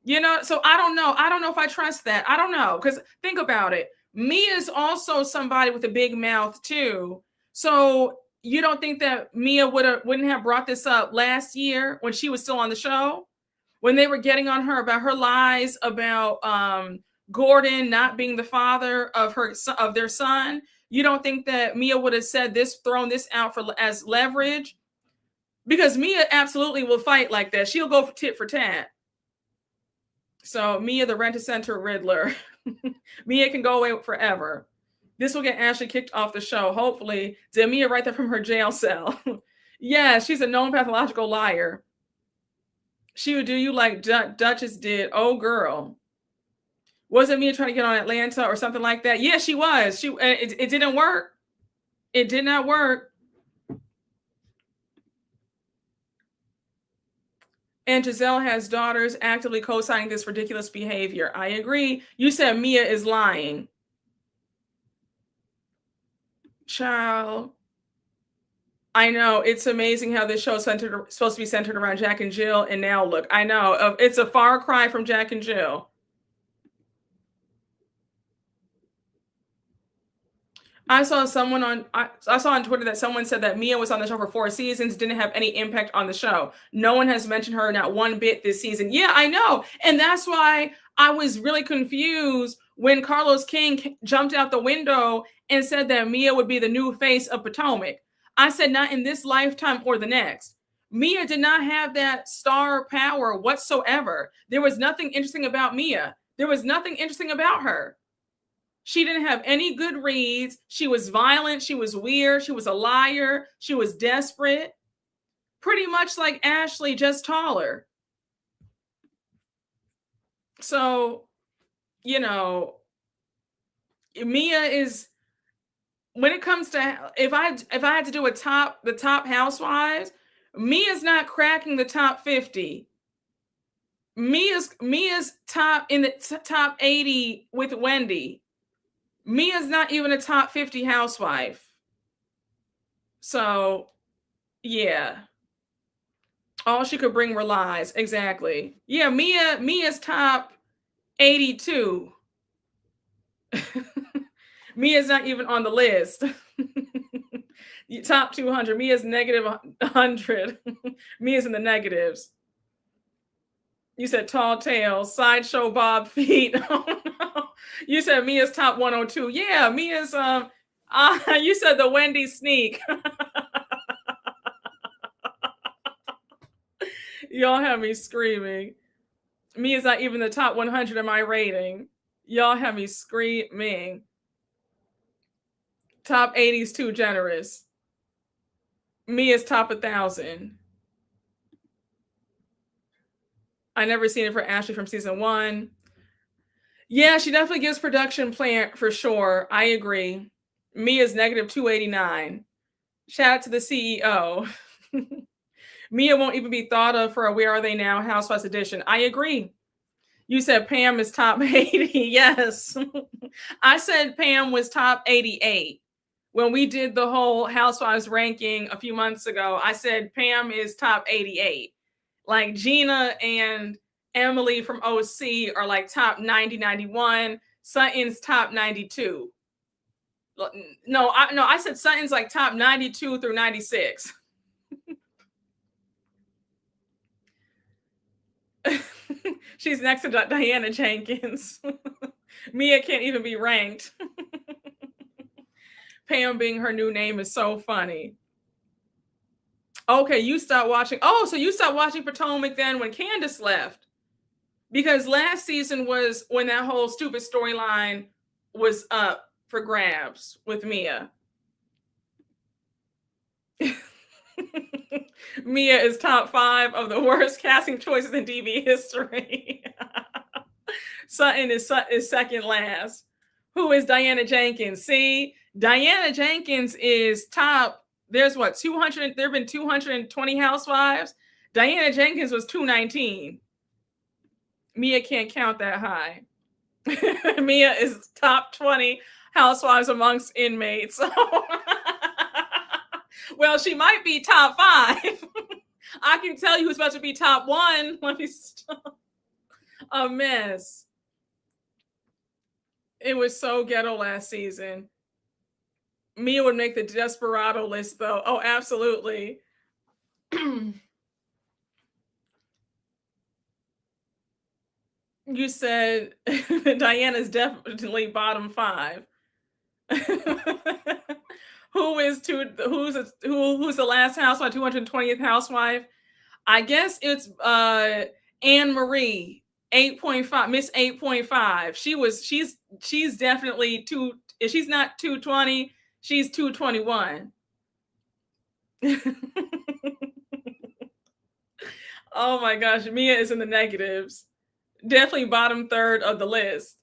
You know, so I don't know. I don't know if I trust that. I don't know. Because think about it. Mia is also somebody with a big mouth too. So you don't think that Mia wouldn't have brought this up last year when she was still on the show? When they were getting on her about her lies about Gordon not being the father of their son? You don't think that Mia would have said this, thrown this out as leverage? Because Mia absolutely will fight like that. She'll go for tit for tat. So Mia, the Rent-A-Center Riddler. Mia can go away forever. This will get Ashley kicked off the show. Hopefully. Did Mia write that from her jail cell? Yeah, she's a known pathological liar. She would do you like Duchess did. Oh, girl. Wasn't Mia trying to get on Atlanta or something like that? Yeah, she was. It didn't work. It did not work. And Gizelle has daughters actively co-signing this ridiculous behavior. I agree. You said Mia is lying. Child. I know. It's amazing how this show is supposed to be centered around Jack and Jill. And now look, I know. It's a far cry from Jack and Jill. I saw on Twitter that someone said that Mia was on the show for 4 seasons, didn't have any impact on the show. No one has mentioned her, not one bit this season. Yeah, I know. And that's why I was really confused when Carlos King jumped out the window and said that Mia would be the new face of Potomac. I said, not in this lifetime or the next. Mia did not have that star power whatsoever. There was nothing interesting about Mia. There was nothing interesting about her. She didn't have any good reads. She was violent. She was weird. She was a liar. She was desperate. Pretty much like Ashley, just taller. So, you know, Mia is, when it comes to, if I had to do the top housewives, Mia's not cracking the top 50. Mia's top in the top 80 with Wendy. Mia's not even a top 50 housewife. So, yeah. All she could bring were lies. Exactly. Yeah, Mia's top 82. Mia's not even on the list. Top 200. Mia's negative 100. Mia's in the negatives. You said tall tails, sideshow bob feet. Oh no. You said Mia's top 102. Yeah, Mia's you said the Wendy sneak. Y'all have me screaming. Mia's not even the top 100 in my rating. Y'all have me screaming. Top 80's too generous. Mia's top 1,000. I never seen it for Ashley from season 1. Yeah, she definitely gives production plan for sure. I agree. Mia's negative 289. Shout out to the CEO. Mia won't even be thought of for a Where Are They Now Housewives edition. I agree. You said Pam is top 80. Yes. I said Pam was top 88. When we did the whole Housewives ranking a few months ago, I said Pam is top 88. Like Gina and Emily from OC are like top 90, 91. Sutton's top 92. No, I said Sutton's like top 92 through 96. She's next to Diana Jenkins. Mia can't even be ranked. Pam being her new name is so funny. Okay, you stopped watching. Oh, so you stopped watching Potomac then when Candiace left. Because last season was when that whole stupid storyline was up for grabs with Mia. Mia is top 5 of the worst casting choices in TV history. Sutton is second last. Who is Diana Jenkins? See, Diana Jenkins is top. There's what, 200? There have been 220 housewives. Diana Jenkins was 219. Mia can't count that high. Mia is top 20 housewives amongst inmates. Well, she might be top 5. I can tell you who's about to be top 1. Let me stop. A mess. It was so ghetto last season. Mia would make the Desperado list, though. Oh, absolutely. You said Diana's definitely bottom 5. Who's the last housewife, 220th housewife? I guess it's Anne Marie, 8.5, Miss 8.5. She's definitely if she's not 220, she's 221. Oh my gosh, Mia is in the negatives. Definitely bottom 3rd of the list.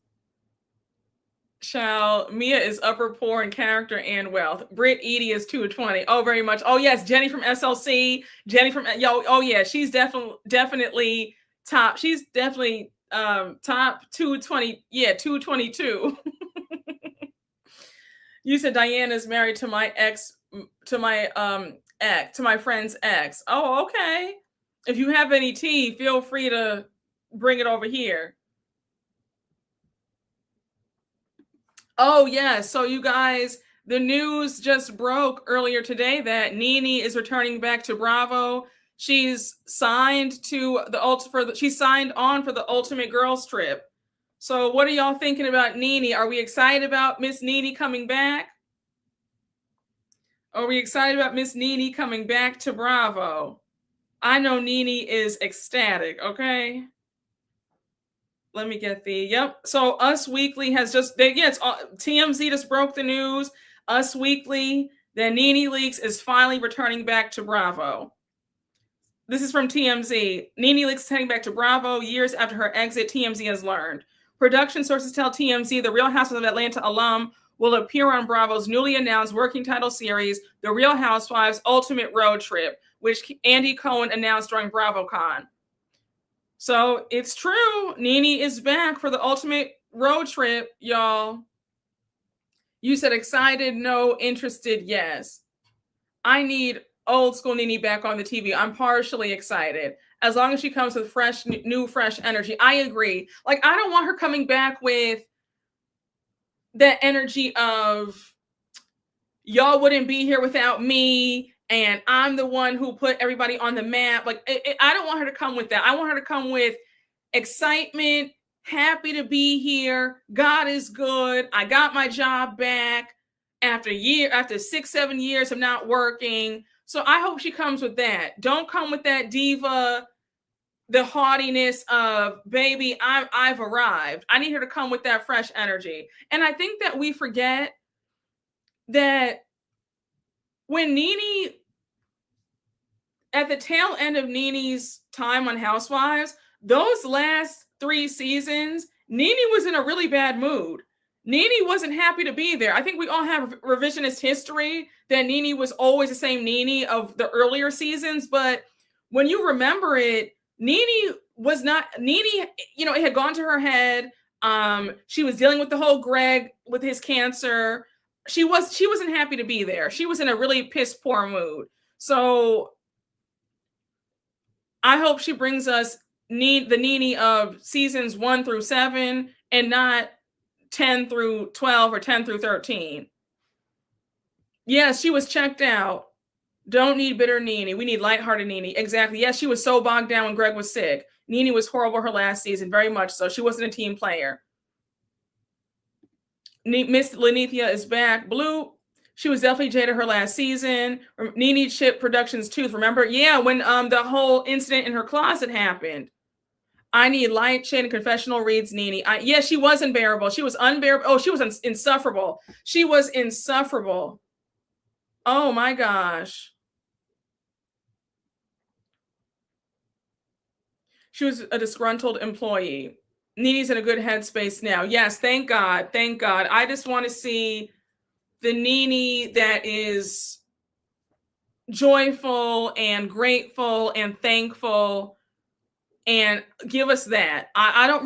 Mia is upper poor in character and wealth. Britt Edie is 220. Oh, very much. Oh yes, Jenny from SLC. Jenny from Oh yeah, she's definitely top. She's definitely top 220. Yeah, 222. You said Diana's married to my ex, to my friend's ex. Oh, okay. If you have any tea, feel free to bring it over here. Oh, yeah. So you guys, the news just broke earlier today that Nene is returning back to Bravo. She's signed she's signed on for the Ultimate Girls Trip. So what are y'all thinking about Nene? Are we excited about Miss Nene coming back? Are we excited about Miss Nene coming back to Bravo? I know Nene is ecstatic, okay? Let me get yep. So Us Weekly has TMZ just broke the news. Us Weekly, that Nene Leakes is finally returning back to Bravo. This is from TMZ. Nene Leakes is heading back to Bravo years after her exit, TMZ has learned. Production sources tell TMZ the Real Housewives of Atlanta alum will appear on Bravo's newly announced working title series, The Real Housewives Ultimate Road Trip, which Andy Cohen announced during BravoCon. So it's true. Nene is back for the Ultimate Road Trip, y'all. You said excited, no. Interested, yes. I need old school Nene back on the TV. I'm partially excited. As long as she comes with fresh energy. I agree. Like, I don't want her coming back with that energy of y'all wouldn't be here without me. And I'm the one who put everybody on the map. Like, I don't want her to come with that. I want her to come with excitement, happy to be here. God is good. I got my job back after 6-7 years of not working. So I hope she comes with that. Don't come with that diva, the haughtiness of, baby, I've arrived. I need her to come with that fresh energy. And I think that we forget that when Nene, at the tail end of Nene's time on Housewives, those last 3 seasons, Nene was in a really bad mood. Nene wasn't happy to be there. I think we all have revisionist history that Nene was always the same Nene of the earlier seasons, but when you remember it, Nene, it had gone to her head. She was dealing with the whole Greg with his cancer. She wasn't happy to be there. She was in a really piss poor mood. So I hope she brings us the Nene of seasons 1 through 7 and not 10 through 12 or 10 through 13. Yes, she was checked out. Don't need bitter Nene. We need lighthearted Nene. Exactly. Yes, she was so bogged down when Greg was sick. Nene was horrible her last season, very much so. She wasn't a team player. Miss Lenithia is back. Blue, she was definitely jaded her last season. Nene chipped Productions tooth. Remember? Yeah, when the whole incident in her closet happened. I need light shade and confessional reads, Nene. She was unbearable. She was unbearable. Oh, she was insufferable. She was insufferable. Oh my gosh. She was a disgruntled employee. Nene's in a good headspace now. Yes, thank God. Thank God. I just want to see the Nene that is joyful and grateful and thankful, and give us that. I don't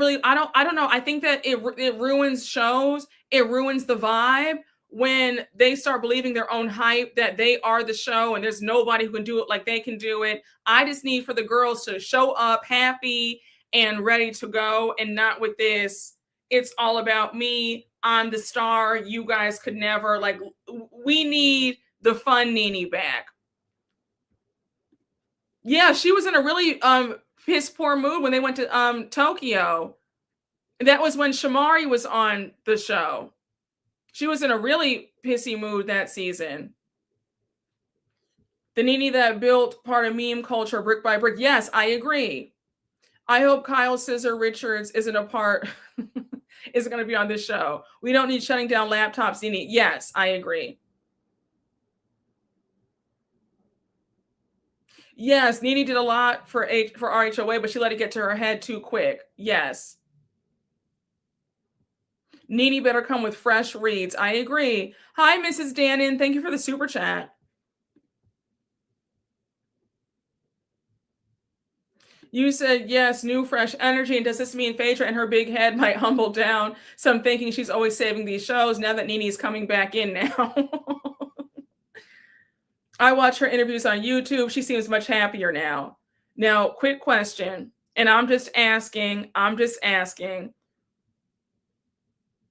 know. I think that it ruins shows. It ruins the vibe when they start believing their own hype that they are the show and there's nobody who can do it like they can do it. I just need for the girls to show up happy and ready to go, and not with this, it's all about me, I'm the star, you guys could never. Like, we need the fun Nene back. Yeah, she was in a really piss poor mood when they went to Tokyo. That was when Shamari was on the show. She was in a really pissy mood that season. The Nene that built part of meme culture brick by brick. Yes, I agree. I hope Kyle Scissor Richards isn't going to be on this show. We don't need shutting down laptops, Nene. Yes, I agree. Yes, Nene did a lot for RHOA, but she let it get to her head too quick. Yes. Nene better come with fresh reads. I agree. Hi, Mrs. Dannon. Thank you for the super chat. You said, yes, new fresh energy. And does this mean Phaedra and her big head might humble down? Some thinking she's always saving these shows now that Nene's coming back in now. I watch her interviews on YouTube. She seems much happier now. Now, quick question. And I'm just asking.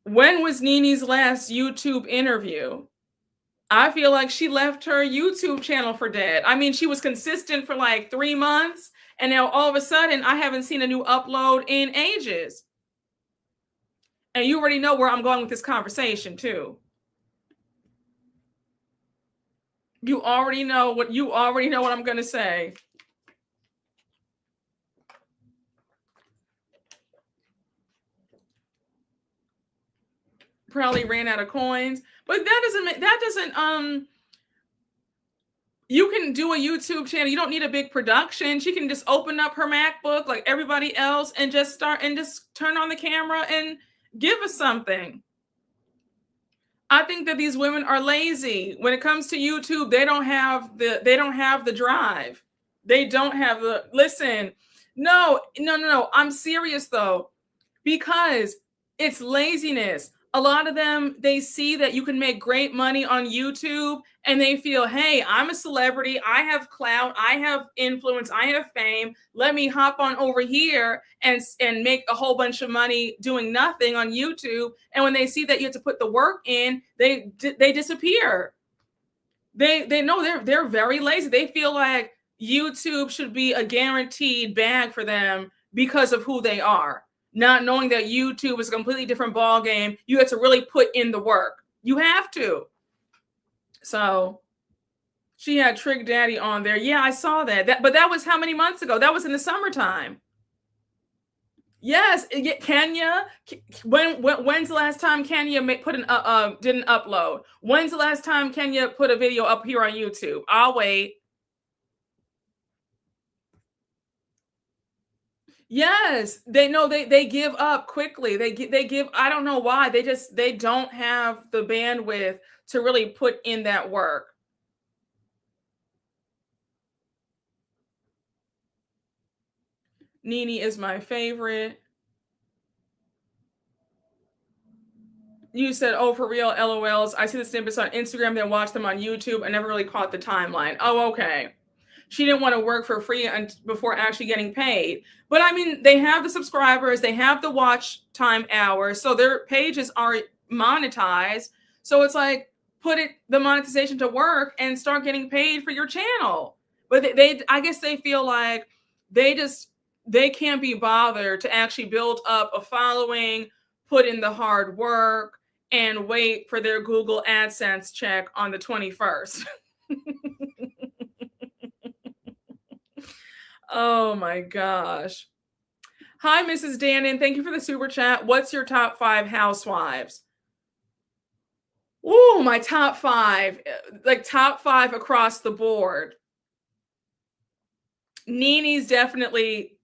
When was Nene's last YouTube interview? I feel like she left her YouTube channel for dead. I mean, she was consistent for like 3 months. And now all of a sudden, I haven't seen a new upload in ages. And you already know where I'm going with this conversation, too. You already know what I'm going to say. Probably ran out of coins. But that doesn't you can do a YouTube channel. You don't need a big production. She can just open up her MacBook like everybody else and just turn on the camera and give us something. I think that these women are lazy. When it comes to YouTube, they don't have the drive. They don't have the listen. No. I'm serious though, because it's laziness. A lot of them, they see that you can make great money on YouTube and they feel, hey, I'm a celebrity. I have clout. I have influence. I have fame. Let me hop on over here and make a whole bunch of money doing nothing on YouTube. And when they see that you have to put the work in, they disappear. They know they're very lazy. They feel like YouTube should be a guaranteed bag for them because of who they are. Not knowing that YouTube is a completely different ball game. You have to really put in the work. You have to. So she had Trick Daddy on there. Yeah, I saw that. But that was how many months ago? That was in the summertime. Yes, Kenya. When's the last time Kenya didn't upload? When's the last time Kenya put a video up here on YouTube? I'll wait. Yes, they know they give up quickly. They give. I don't know why. They don't have the bandwidth to really put in that work. Nene is my favorite. You said, oh, for real, LOLs. I see the snippets on Instagram, then watch them on YouTube. I never really caught the timeline. Oh, okay. She didn't want to work for free before actually getting paid. But I mean, they have the subscribers, they have the watch time hours, so their pages are monetized. So it's like, put the monetization to work and start getting paid for your channel. But they I guess they feel like they can't be bothered to actually build up a following, put in the hard work, and wait for their Google AdSense check on the 21st. Oh my gosh. Hi, Mrs. Dannon. Thank you for the super chat. What's your top 5 housewives? Ooh, my top 5. Like top 5 across the board. Nene's definitely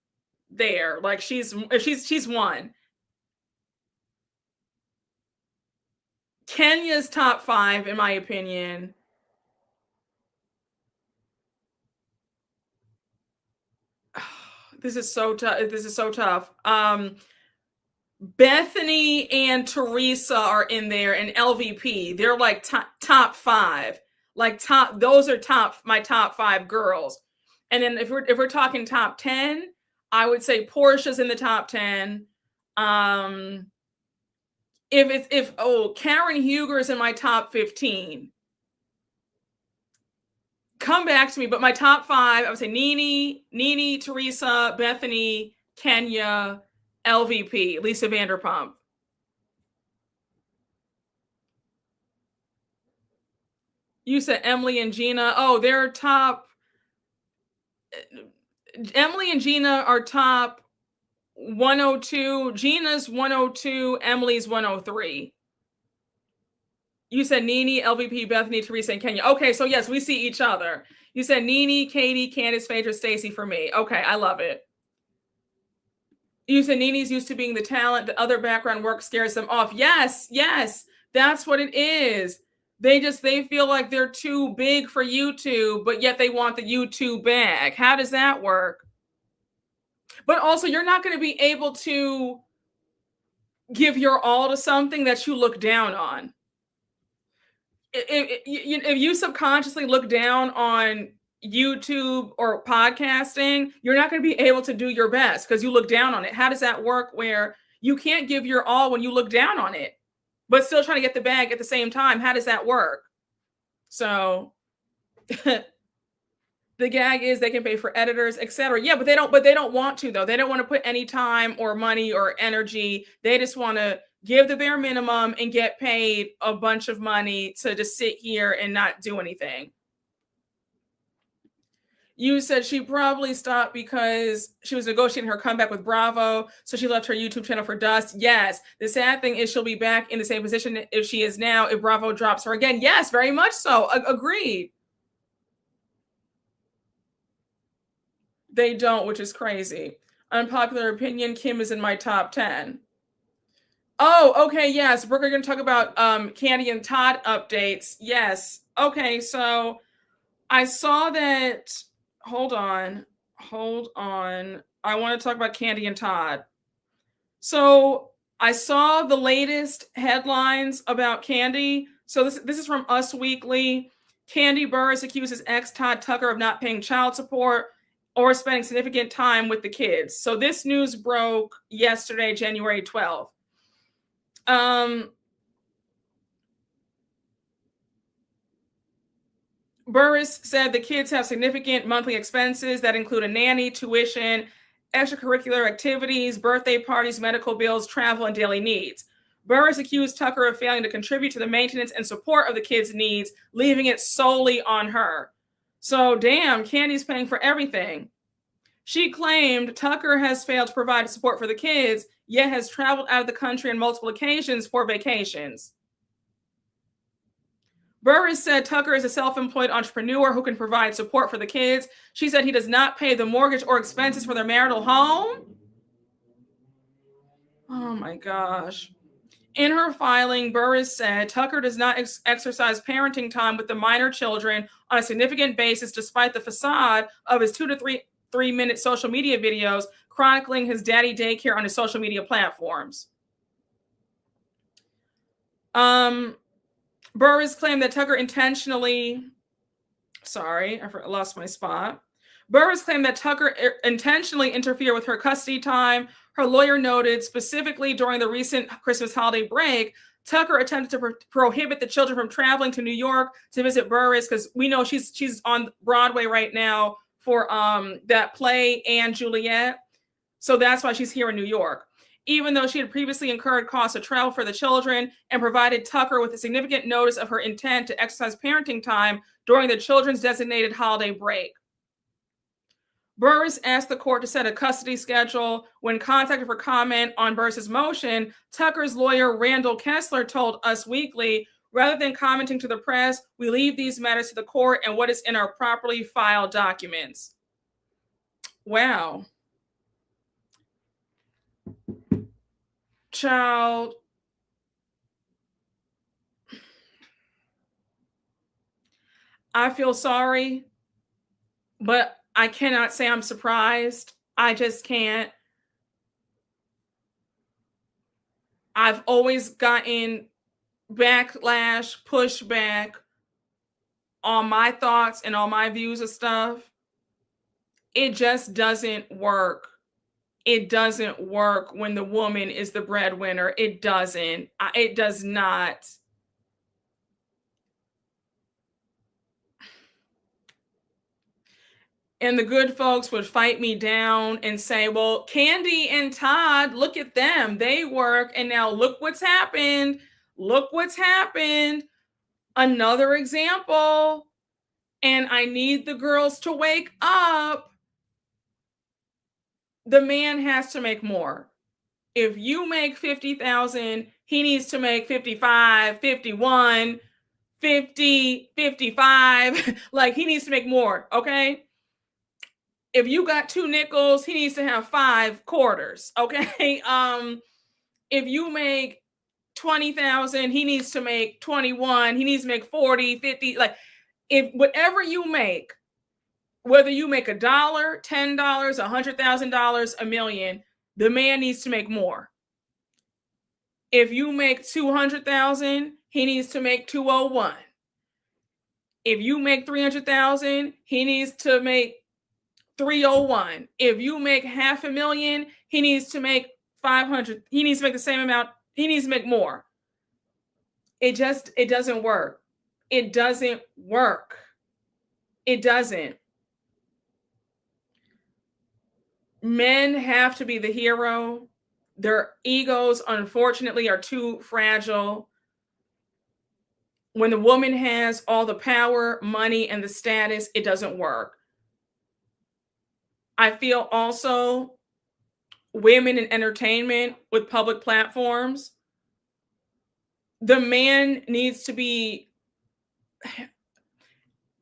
there. Like she's one. Kenya's top 5, in my opinion. This is so tough. Bethany and Teresa are in there, and LVP. They're like top 5. Like those are my top 5 girls. And then if we're talking top 10, I would say Portia's in the top 10. Karen Huger is in my top 15. Come back to me, but my top 5, I would say Nene, Teresa, Bethany, Kenya, LVP, Lisa Vanderpump. You said Emily and Gina. Oh, they're top. Emily and Gina are top 102. Gina's 102. Emily's 103. You said Nene, LVP, Bethany, Teresa, and Kenya. Okay, so yes, we see each other. You said Nene, Katie, Candiace, Phaedra, Stacy for me. Okay, I love it. You said Nene's used to being the talent. The other background work scares them off. Yes, that's what it is. They feel like they're too big for YouTube, but yet they want the YouTube bag. How does that work? But also, you're not going to be able to give your all to something that you look down on. If you subconsciously look down on YouTube or podcasting, you're not going to be able to do your best because you look down on it. How does that work where you can't give your all when you look down on it, but still trying to get the bag at the same time? How does that work? So the gag is they can pay for editors, etc. Yeah, but they don't want to, though. They don't want to put any time or money or energy. They just want to give the bare minimum and get paid a bunch of money to just sit here and not do anything. You said she probably stopped because she was negotiating her comeback with Bravo, so she left her YouTube channel for dust. Yes. The sad thing is she'll be back in the same position if she is now if Bravo drops her again. Yes, very much so. Agreed. They don't, which is crazy. Unpopular opinion, Kim is in my top 10. Oh, okay, yes. Brooke, are going to talk about Candy and Todd updates. Yes. Okay, so I saw that. Hold on. I want to talk about Candy and Todd. So I saw the latest headlines about Candy. So this is from Us Weekly. Candy Burris accuses ex Todd Tucker of not paying child support or spending significant time with the kids. So this news broke yesterday, January 12th. Burris said the kids have significant monthly expenses that include a nanny, tuition, extracurricular activities, birthday parties, medical bills, travel, and daily needs. Burris accused Tucker of failing to contribute to the maintenance and support of the kids' needs, leaving it solely on her. So, damn, Candy's paying for everything. She claimed Tucker has failed to provide support for the kids, yet has traveled out of the country on multiple occasions for vacations. Burris said Tucker is a self-employed entrepreneur who can provide support for the kids. She said he does not pay the mortgage or expenses for their marital home. Oh my gosh. In her filing, Burris said Tucker does not exercise parenting time with the minor children on a significant basis, despite the facade of his 2 to 3 minute social media videos chronicling his daddy daycare on his social media platforms. Burris claimed that Tucker intentionally, I lost my spot. Burris claimed that Tucker intentionally interfered with her custody time. Her lawyer noted specifically during the recent Christmas holiday break, Tucker attempted to prohibit the children from traveling to New York to visit Burris, because we know she's on Broadway right now for that play and Juliet. So that's why she's here in New York. Even though she had previously incurred costs of travel for the children and provided Tucker with a significant notice of her intent to exercise parenting time during the children's designated holiday break. Burris asked the court to set a custody schedule. When contacted for comment on Burris's motion, Tucker's lawyer, Randall Kessler, told Us Weekly, rather than commenting to the press, we leave these matters to the court and what is in our properly filed documents. Wow. Child. I feel sorry, but I cannot say I'm surprised. I just can't. I've always gotten backlash, pushback on my thoughts and on my views of stuff. It just doesn't work. It doesn't work when the woman is the breadwinner. It doesn't. It does not. And the good folks would fight me down and say, well, Candy and Todd, look at them. They work. And now look what's happened. Look what's happened. Another example. And I need the girls to wake up. The man has to make more. If you make $50,000, he needs to make 55, 51, 50, 55. Like, he needs to make more, okay? If you got 2 nickels, he needs to have 5 quarters, okay? If you make 20,000, he needs to make 21. He needs to make 40, 50. Like, if whatever you make, whether you make $1, $10, $100,000, $1 million, the man needs to make more. If you make 200,000, he needs to make 201. If you make 300,000, he needs to make 301. If you make $500,000, he needs to make 500. He needs to make the same amount. He needs to make more. It doesn't work. It doesn't work. It doesn't. Men have to be the hero. Their egos, unfortunately, are too fragile. When the woman has all the power, money, and the status, it doesn't work. I feel also women in entertainment with public platforms, the man needs to be,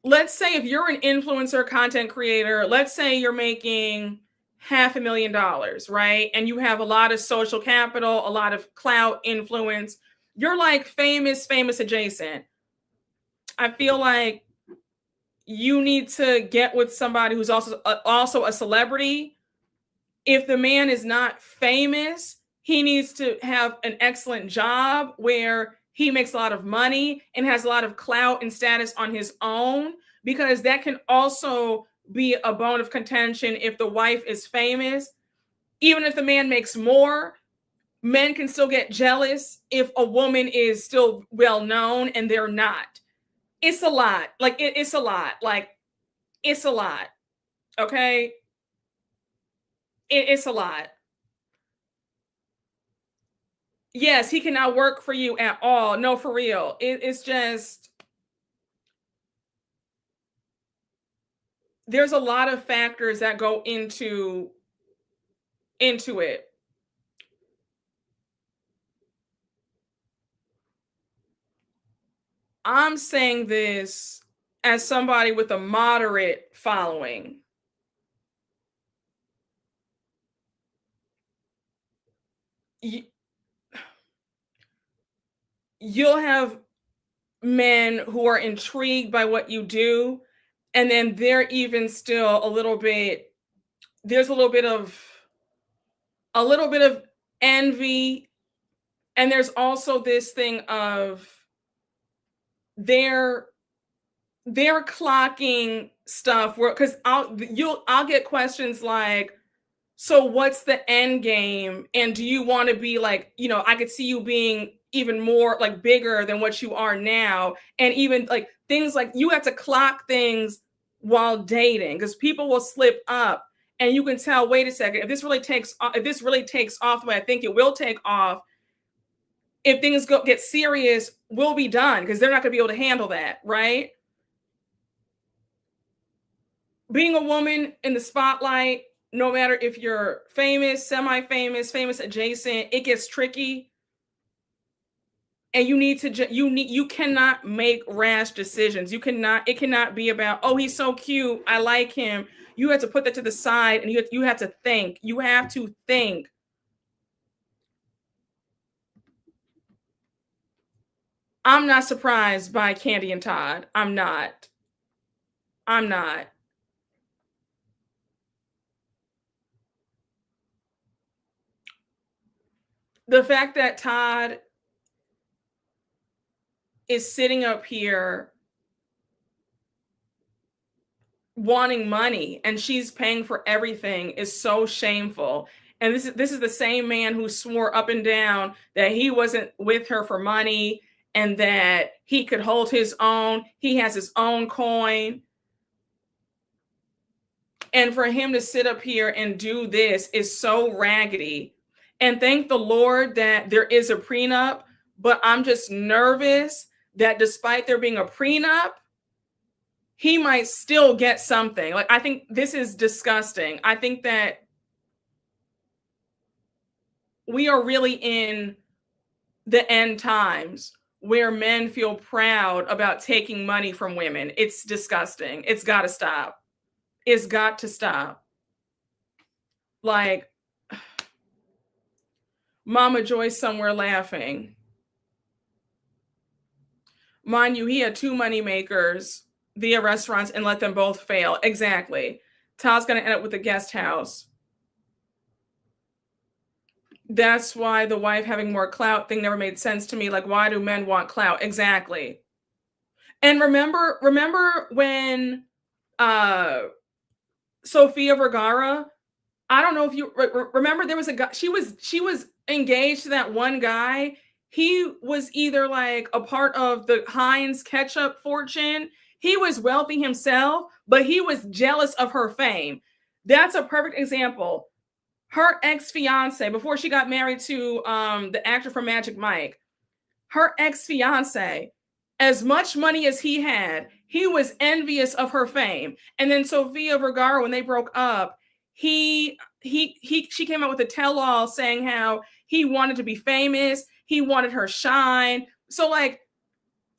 let's say if you're an influencer content creator, let's say you're making $500,000, right? And you have a lot of social capital, a lot of clout, influence. You're like famous adjacent. I feel like you need to get with somebody who's also a celebrity. If the man is not famous, he needs to have an excellent job where he makes a lot of money and has a lot of clout and status on his own, because that can also be a bone of contention if the wife is famous. Even if the man makes more, men can still get jealous if a woman is still well known and they're not. It's a lot. Like, it's a lot. Like, it's a lot. Okay? It's a lot. Yes, he cannot work for you at all. No, for real. It's just, there's a lot of factors that go into it. I'm saying this as somebody with a moderate following. You'll have men who are intrigued by what you do, and then they're even still there's a little bit of a little bit of envy, and there's also this thing of they're clocking stuff where, because I'll get questions like, so what's the end game? And do you want to be like, I could see you being even more like bigger than what you are now. And even like things like you have to clock things while dating, because people will slip up and you can tell, wait a second, if this really takes off the way I think it will take off, if things get serious, we'll be done, because they're not going to be able to handle that, right? Being a woman in the spotlight, no matter if you're famous, semi-famous, famous adjacent, it gets tricky. And you cannot make rash decisions. It cannot be about, oh, he's so cute, I like him. You have to put that to the side, and you have to think. You have to think. I'm not surprised by Kandi and Todd. I'm not. The fact that Todd is sitting up here wanting money and she's paying for everything is so shameful. And this is the same man who swore up and down that he wasn't with her for money and that he could hold his own. He has his own coin. And for him to sit up here and do this is so raggedy. And thank the Lord that there is a prenup, but I'm just nervous that despite there being a prenup, he might still get something. Like, I think this is disgusting. I think that we are really in the end times where men feel proud about taking money from women. It's disgusting. It's got to stop. It's got to stop. Like, Mama Joyce somewhere laughing. Mind you, he had 2 money makers via restaurants and let them both fail. Exactly. Todd's going to end up with a guest house. That's why the wife having more clout thing never made sense to me. Like, why do men want clout? Exactly. And remember when Sofia Vergara, I don't know if you remember, there was a guy, she was engaged to that one guy. He was either like a part of the Heinz ketchup fortune. He was wealthy himself, but he was jealous of her fame. That's a perfect example. Her ex-fiance, before she got married to the actor from Magic Mike, her ex-fiance, as much money as he had, he was envious of her fame. And then Sofia Vergara, when they broke up, she came out with a tell-all saying how he wanted to be famous, he wanted her shine. So like,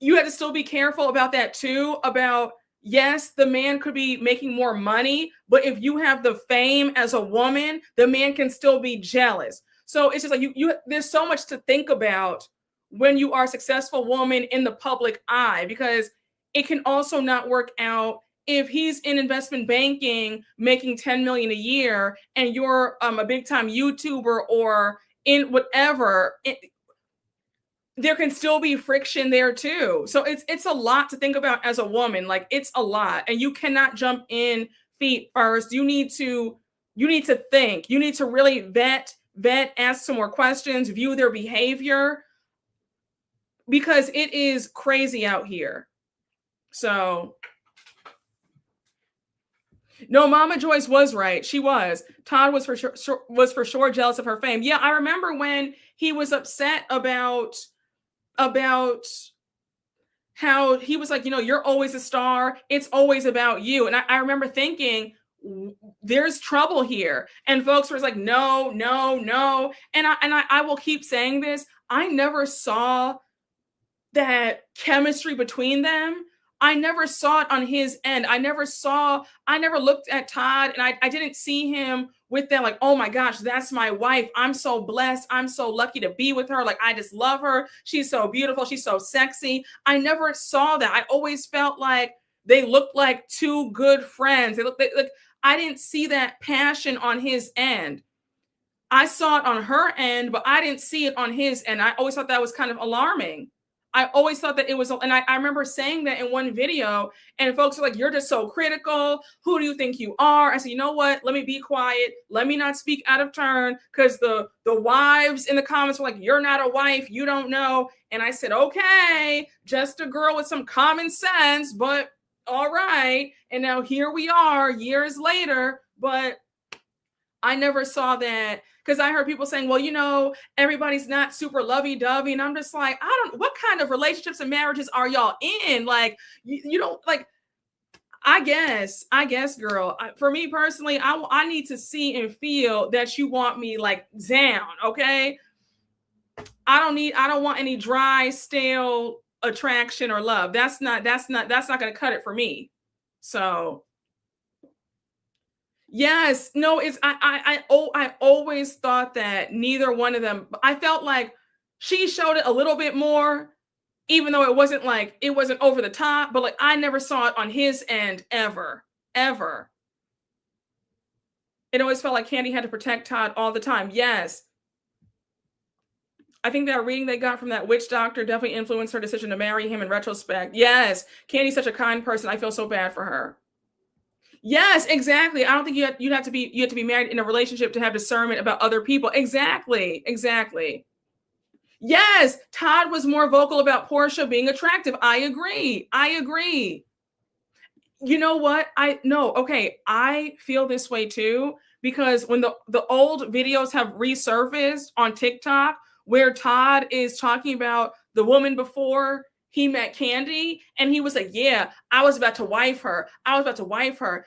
you had to still be careful about that too, about, yes, the man could be making more money, but if you have the fame as a woman, the man can still be jealous. So it's just like you there's so much to think about when you are a successful woman in the public eye, because it can also not work out if he's in investment banking making 10 million a year and you're a big time YouTuber or in whatever. There can still be friction there too. So it's a lot to think about as a woman. Like, it's a lot, and you cannot jump in feet first. You need to think. You need to really vet, ask some more questions, view their behavior, because it is crazy out here. So no, Mama Joyce was right. She was. Todd was for sure jealous of her fame. Yeah, I remember when he was upset about how he was like, you're always a star. It's always about you. And I remember thinking, there's trouble here. And folks were like, no. And I will keep saying this. I never saw that chemistry between them. I never saw it on his end. I never looked at Todd and I didn't see him with that, like, oh my gosh, that's my wife. I'm so blessed. I'm so lucky to be with her. Like, I just love her. She's so beautiful. She's so sexy. I never saw that. I always felt like they looked like 2 good friends. I didn't see that passion on his end. I saw it on her end, but I didn't see it on his end. I always thought that was kind of alarming. I always thought that it was, and I remember saying that in one video, and folks are like, you're just so critical. Who do you think you are? I said, you know what? Let me be quiet. Let me not speak out of turn, because the wives in the comments were like, you're not a wife. You don't know. And I said, okay, just a girl with some common sense, but all right. And now here we are years later, but I never saw that, because I heard people saying, well, you know, everybody's not super lovey-dovey. And I'm just like, what kind of relationships and marriages are y'all in? Like, you don't, like, I guess, girl, for me personally, I need to see and feel that you want me like down. Okay. I don't want any dry, stale attraction or love. That's not going to cut it for me. So yes, no, it's I always thought that neither one of them. I felt like she showed it a little bit more, even though it wasn't over the top, but like I never saw it on his end ever. It always felt like Candy had to protect Todd all the time. Yes. I think that reading they got from that witch doctor definitely influenced her decision to marry him in retrospect. Yes. Candy's such a kind person. I feel so bad for her. Yes, exactly. I don't think you have to be married in a relationship to have discernment about other people. Exactly. Yes, Todd was more vocal about Portia being attractive. I agree. You know what? I feel this way too, because when the old videos have resurfaced on TikTok where Todd is talking about the woman before he met Candy, and he was like, yeah, I was about to wife her.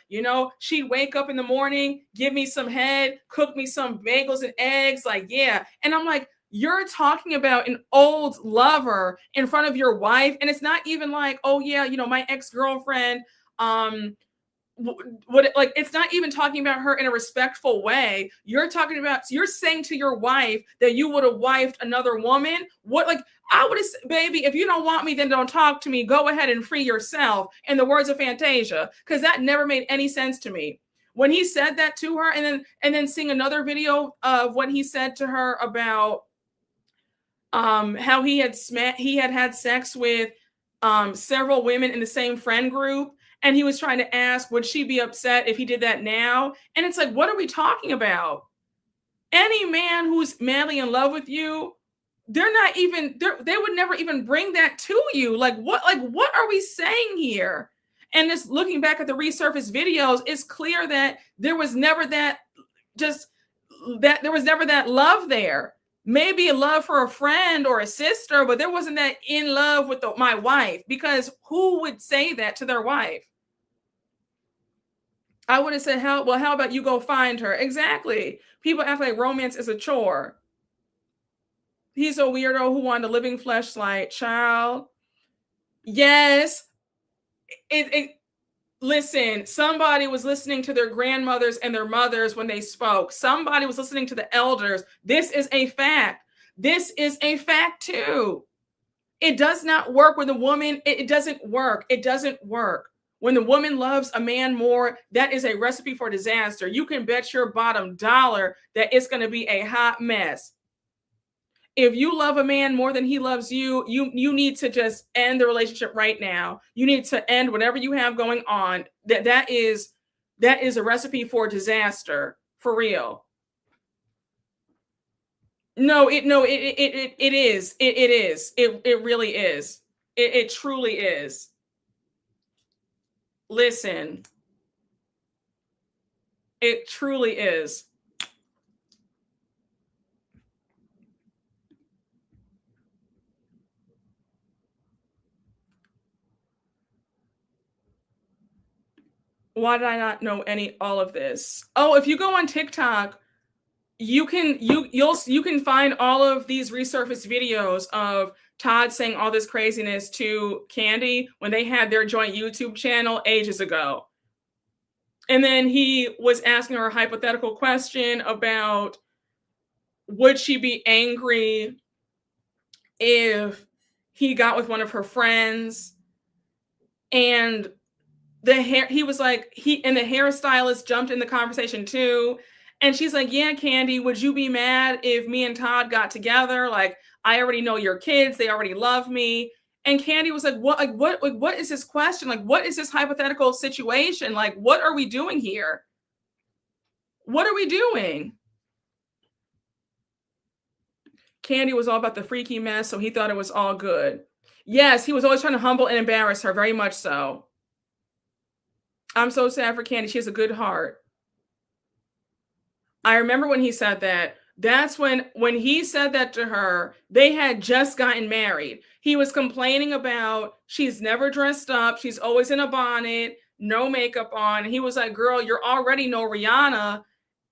You know, she'd wake up in the morning, give me some head, cook me some bagels and eggs. Like, yeah. And I'm like, you're talking about an old lover in front of your wife. And it's not even like, oh yeah, you know, my ex-girlfriend, it's not even talking about her in a respectful way. You're saying to your wife that you would have wifed another woman. I would have, baby, if you don't want me, then don't talk to me. Go ahead and free yourself, in the words of Fantasia, because that never made any sense to me. When he said that to her, and then seeing another video of what he said to her about how he had had sex with several women in the same friend group. And he was trying to ask, would she be upset if he did that now? And it's like, what are we talking about? Any man who's madly in love with you, they would never even bring that to you. Like what are we saying here? And just looking back at the resurfaced videos, it's clear that there was never that love there. Maybe a love for a friend or a sister, but there wasn't that in love with my wife, because who would say that to their wife? I would have said, how about you go find her? Exactly. People act like romance is a chore. He's a weirdo who wanted a living fleshlight, child. Yes. Listen, somebody was listening to their grandmothers and their mothers when they spoke. Somebody was listening to the elders. This is a fact. This is a fact too. It does not work when the woman, it doesn't work. It doesn't work. When the woman loves a man more, that is a recipe for disaster. You can bet your bottom dollar that it's going to be a hot mess. If you love a man more than he loves you, you need to just end the relationship right now. You need to end whatever you have going on. That is a recipe for disaster, for real. No, it is. It is. It really is. It truly is. Listen, it truly is. Why did I not know all of this? Oh, if you go on TikTok, you can find all of these resurfaced videos of Todd saying all this craziness to Candy when they had their joint YouTube channel ages ago. And then he was asking her a hypothetical question about, would she be angry if he got with one of her friends? And he was like, and the hairstylist jumped in the conversation too. And she's like, yeah, Candy, would you be mad if me and Todd got together? Like, I already know your kids. They already love me. And Candy was like, what is this question? Like, what is this hypothetical situation? Like, what are we doing here? What are we doing? Candy was all about the freaky mess, so he thought it was all good. Yes, he was always trying to humble and embarrass her, very much so. I'm so sad for Candy. She has a good heart. I remember when he said that. That's when he said that to her, they had just gotten married. He was complaining about she's never dressed up. She's always in a bonnet, no makeup on. He was like, girl, you're already no Rihanna.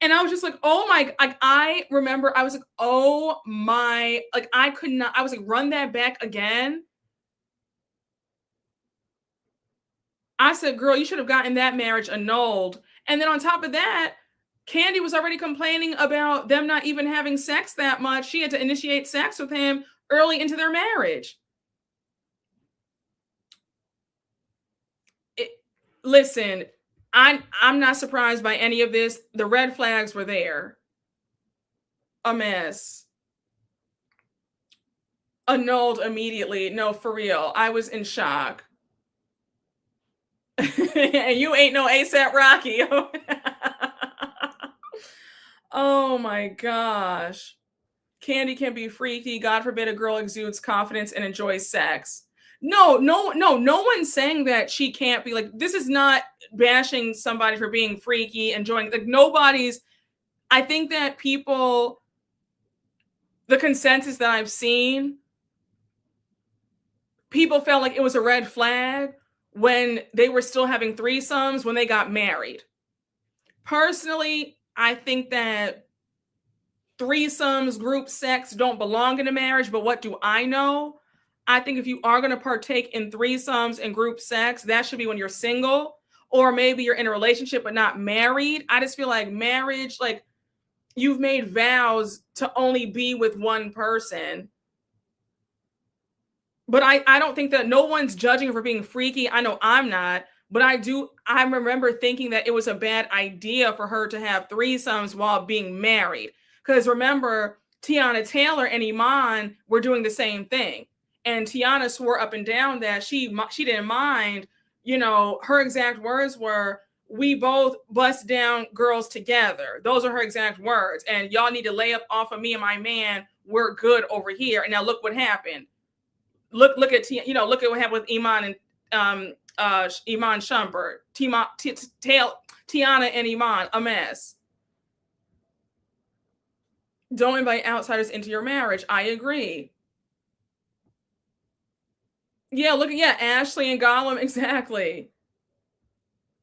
And I was just like, oh my, like, I remember I was like, oh my, like, I could not, I was like, run that back again. I said, girl, you should have gotten that marriage annulled. And then on top of that, Candy was already complaining about them not even having sex that much. She had to initiate sex with him early into their marriage. Listen, I'm not surprised by any of this. The red flags were there. A mess. Annulled immediately. No, for real. I was in shock. And you ain't no ASAP Rocky. Oh my gosh. Candy can be freaky. God forbid a girl exudes confidence and enjoys sex. No one's saying that she can't be. Like, this is not bashing somebody for being freaky, enjoying, like, nobody's. I think that people, the consensus that I've seen, people felt like it was a red flag when they were still having threesomes when they got married. Personally, I think that threesomes, group sex don't belong in a marriage, but what do I know? I think if you are going to partake in threesomes and group sex, that should be when you're single, or maybe you're in a relationship but not married. I just feel like marriage, like, you've made vows to only be with one person. But I don't think that, no one's judging her for being freaky. I know I'm not. But I remember thinking that it was a bad idea for her to have threesomes while being married. Because remember, Tiana Taylor and Iman were doing the same thing. And Tiana swore up and down that she didn't mind. You know, her exact words were, we both bust down girls together. Those are her exact words. And y'all need to lay up off of me and my man. We're good over here. And now look what happened. Look at look at what happened with Iman and Iman Shumpert, Tiana and Iman, a mess. Don't invite outsiders into your marriage. I agree. Yeah, Ashley and Gollum, exactly.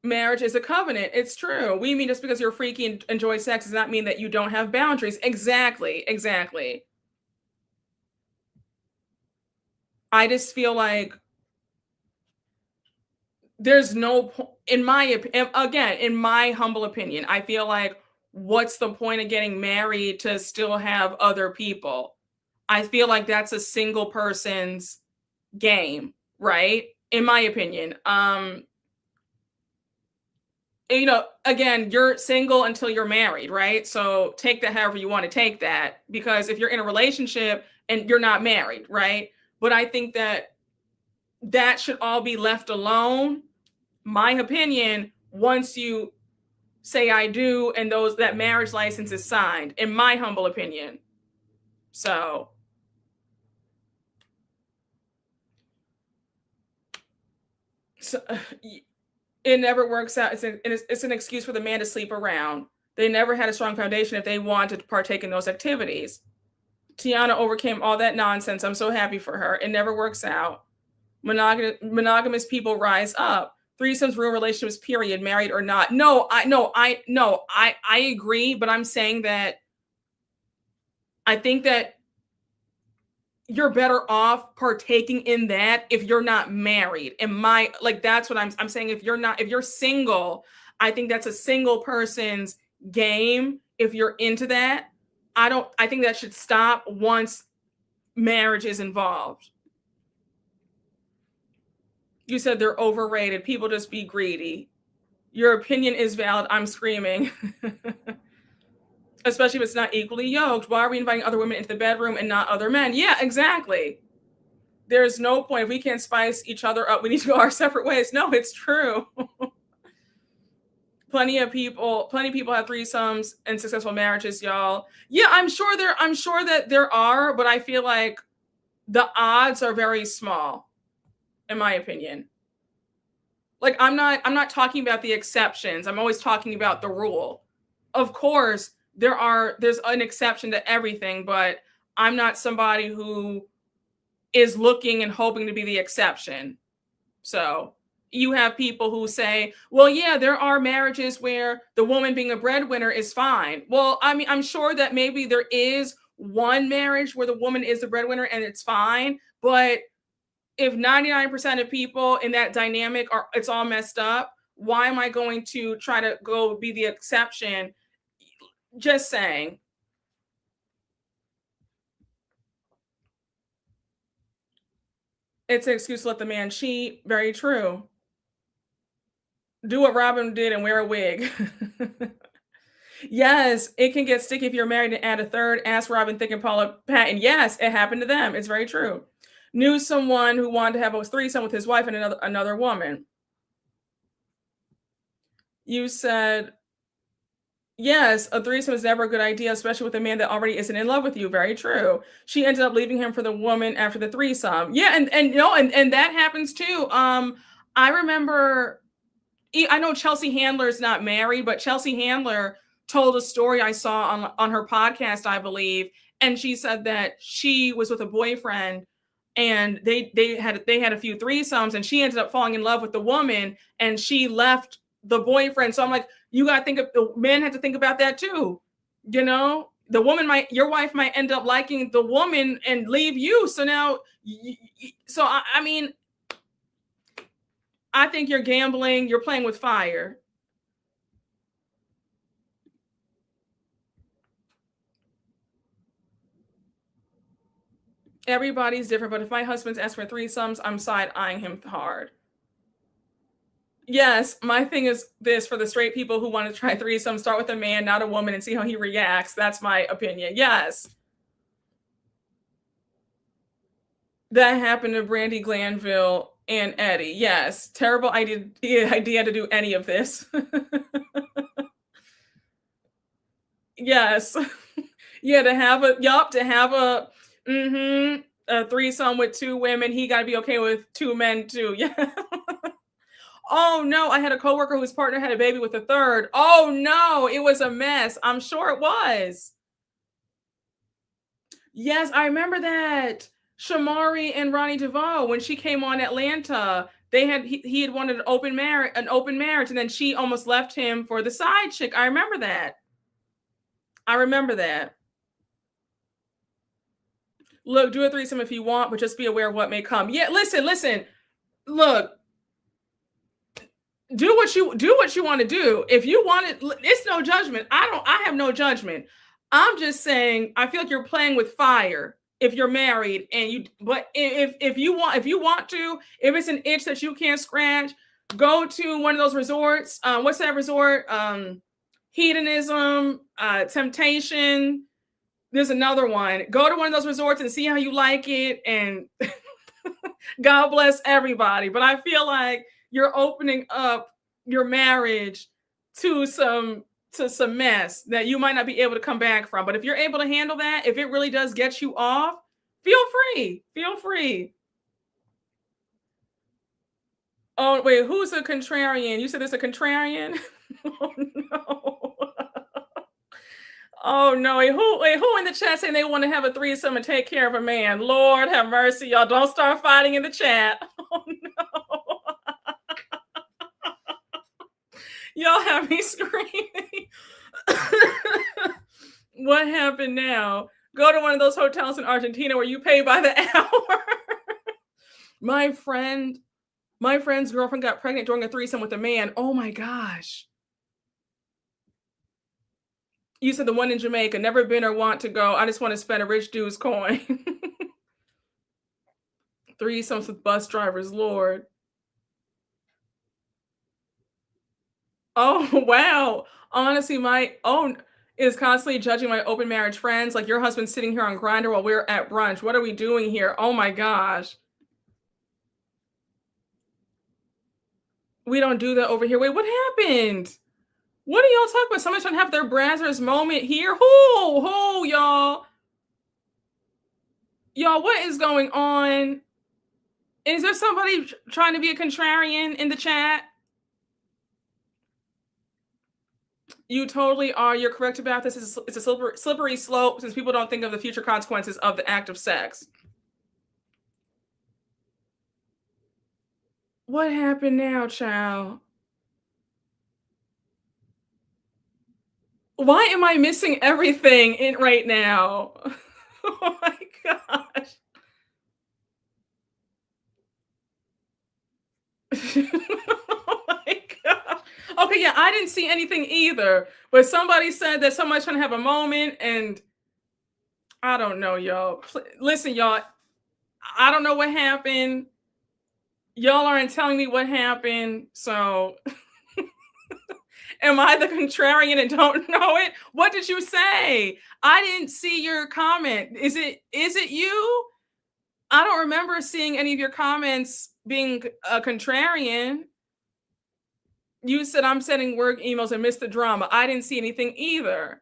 Marriage is a covenant. It's true. We mean just because you're freaky and enjoy sex does not mean that you don't have boundaries. Exactly. I just feel like there's no, in my humble opinion, I feel like, what's the point of getting married to still have other people? I feel like that's a single person's game, right? In my opinion. Again, you're single until you're married, right? So take that however you want to take that, because if you're in a relationship and you're not married, right? But I think that should all be left alone. My opinion, once you say I do and that marriage license is signed, in my humble opinion. So it never works out. It's an excuse for the man to sleep around. They never had a strong foundation if they wanted to partake in those activities. Tiana overcame all that nonsense. I'm so happy for her. It never works out. Monogamous people rise up. Threesomes ruin relationships, period, married or not. I agree, but I'm saying that I think that you're better off partaking in that if you're not married. That's what I'm saying. If you're single, I think that's a single person's game. If you're into that, I think that should stop once marriage is involved. You said they're overrated. People just be greedy. Your opinion is valid. I'm screaming. Especially if it's not equally yoked. Why are we inviting other women into the bedroom and not other men? Yeah, exactly. There's no point. If we can't spice each other up, we need to go our separate ways. No, it's true. Plenty of people have threesomes and successful marriages, y'all. Yeah, I'm sure that there are, but I feel like the odds are very small, in my opinion. Like I'm not talking about the exceptions. I'm always talking about the rule. Of course, there's an exception to everything, but I'm not somebody who is looking and hoping to be the exception. So you have people who say, well, yeah, there are marriages where the woman being a breadwinner is fine. Well, I mean, I'm sure that maybe there is one marriage where the woman is the breadwinner and it's fine. But if 99% of people in that dynamic it's all messed up, why am I going to try to go be the exception? Just saying. It's an excuse to let the man cheat. Very true. Do what Robin did and wear a wig. Yes, it can get sticky if you're married and add a third. Ask Robin Thicke and Paula Patton. Yes, it happened to them. It's very true. Knew someone who wanted to have a threesome with his wife and another woman. You said, yes, a threesome is never a good idea, especially with a man that already isn't in love with you. Very true. She ended up leaving him for the woman after the threesome. Yeah, and that happens too. I remember, I know Chelsea Handler is not married, but Chelsea Handler told a story I saw on her podcast, I believe, and she said that she was with a boyfriend and they had a few threesomes and she ended up falling in love with the woman and she left the boyfriend. So I'm like, you got to think of the men have to think about that too. You know, your wife might end up liking the woman and leave you. So now, I mean, I think you're gambling. You're playing with fire. Everybody's different, but if my husband's asked for threesomes, I'm side-eyeing him hard. Yes, my thing is this for the straight people who want to try threesomes, start with a man, not a woman, and see how he reacts. That's my opinion. Yes. That happened to Brandy Glanville and Eddie. Yes. Terrible idea to do any of this. Yes. Yeah, to have a threesome with two women, he got to be okay with two men too. Yeah. Oh no, I had a coworker whose partner had a baby with a third. Oh no, it was a mess. I'm sure it was. Yes, I remember that. Shamari and Ronnie DeVoe, when she came on Atlanta, he had wanted an open marriage, and then she almost left him for the side chick. I remember that. Look, do a threesome if you want, but just be aware of what may come. Yeah, listen. Look, do what you want to do. If you want it, it's no judgment. I have no judgment. I'm just saying I feel like you're playing with fire if you're married but if you want to, if it's an itch that you can't scratch, go to one of those resorts. What's that resort? Hedonism, Temptation. There's another one. Go to one of those resorts and see how you like it, and God bless everybody. But I feel like you're opening up your marriage to some mess that you might not be able to come back from. But if you're able to handle that, if it really does get you off, feel free. Oh, wait, who's a contrarian? You said it's a contrarian? Oh, no. Oh, no. Who in the chat saying they want to have a threesome and take care of a man? Lord have mercy, y'all. Don't start fighting in the chat. Oh, no. Y'all have me screaming. What happened now? Go to one of those hotels in Argentina where you pay by the hour. My friend's girlfriend got pregnant during a threesome with a man. Oh my gosh. You said the one in Jamaica. Never been or want to go. I just want to spend a rich dude's coin. Threesomes with bus drivers, Lord. Oh, wow. Honestly, is constantly judging my open marriage friends. Like, your husband's sitting here on Grindr while we're at brunch. What are we doing here? Oh my gosh. We don't do that over here. Wait, what happened? What are y'all talking about? Somebody's trying to have their Brazzers moment here. Who, y'all? Y'all, what is going on? Is there somebody trying to be a contrarian in the chat? You totally are. You're correct about this. It's a slippery slope since people don't think of the future consequences of the act of sex. What happened now, child? Why am I missing everything in right now? Oh my gosh. Oh my gosh. Okay, yeah, I didn't see anything either. But somebody said that somebody's trying to have a moment, and I don't know, y'all. Listen, y'all, I don't know what happened. Y'all aren't telling me what happened, so am I the contrarian and don't know it? What did you say? I didn't see your comment. Is it you? I don't remember seeing any of your comments being a contrarian. You said I'm sending work emails and missed the drama. I didn't see anything either.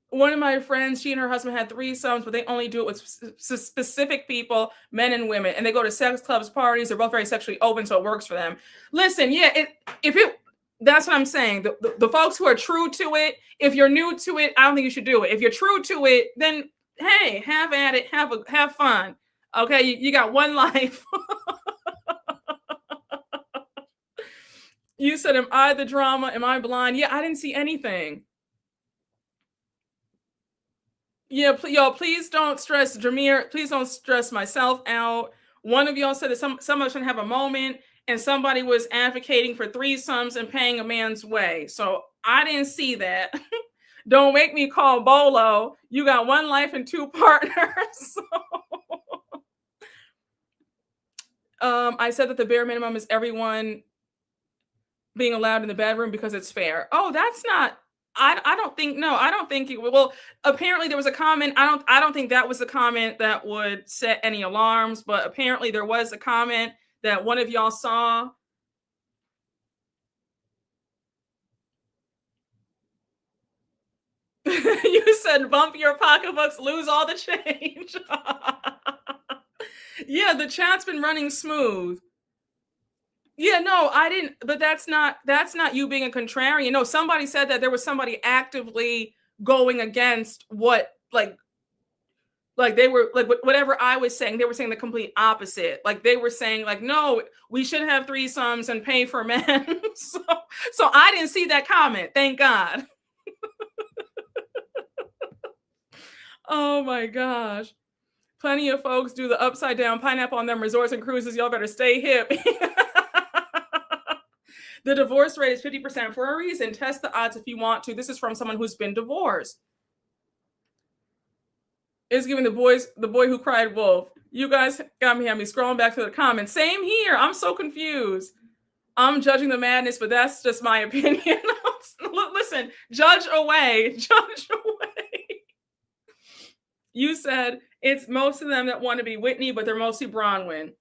One of my friends, she and her husband had threesomes, but they only do it with specific people, men and women, and they go to sex clubs, parties. They're both very sexually open, so it works for them. Listen, yeah, that's what I'm saying. The folks who are true to it, if you're new to it, I don't think you should do it. If you're true to it, then hey, have at it, have fun. Okay, you got one life. You said, am I the drama? Am I blind? Yeah, I didn't see anything. Yeah, y'all, please don't stress Jameer. Please don't stress myself out. One of y'all said that somebody should have a moment, and somebody was advocating for threesomes and paying a man's way. So I didn't see that. Don't make me call Bolo. You got one life and two partners. I said that the bare minimum is everyone being allowed in the bedroom because it's fair. Oh, that's not. I don't think. No, I don't think it. Well, apparently there was a comment. I don't think that was a comment that would set any alarms. But apparently there was a comment that one of y'all saw. You said bump your pocketbooks, lose all the change. Yeah, the chat's been running smooth. Yeah, no, I didn't, but that's not you being a contrarian. No, somebody said that there was somebody actively going against what like they were like whatever I was saying, they were saying the complete opposite. Like they were saying like, no, we should have threesomes and pay for men. So I didn't see that comment. Thank God. Oh my gosh. Plenty of folks do the upside down pineapple on them resorts and cruises. Y'all better stay hip. The divorce rate is 50% for a reason. Test the odds if you want to. This is from someone who's been divorced. It's giving the boy who cried wolf. You guys got me scrolling back to the comments. Same here. I'm so confused. I'm judging the madness, but that's just my opinion. Listen, judge away. Judge away. You said it's most of them that want to be Whitney, but they're mostly Bronwyn.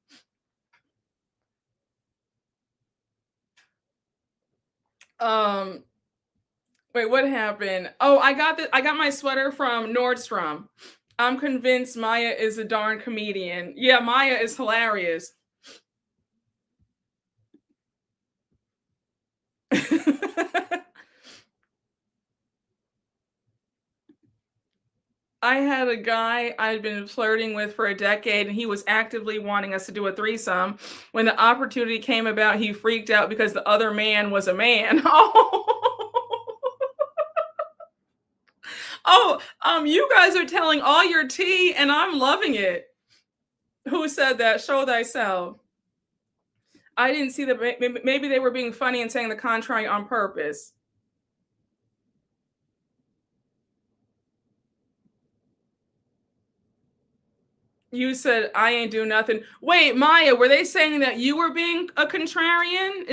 Wait, what happened? Oh, I got my sweater from Nordstrom. I'm convinced Maya is a darn comedian. Yeah, Maya is hilarious. I had a guy I'd been flirting with for a decade, and he was actively wanting us to do a threesome. When the opportunity came about, he freaked out because the other man was a man. You guys are telling all your tea, and I'm loving it. Who said that? Show thyself. I didn't see that. Maybe they were being funny and saying the contrary on purpose. You said I ain't do nothing. Wait, Maya, were they saying that you were being a contrarian?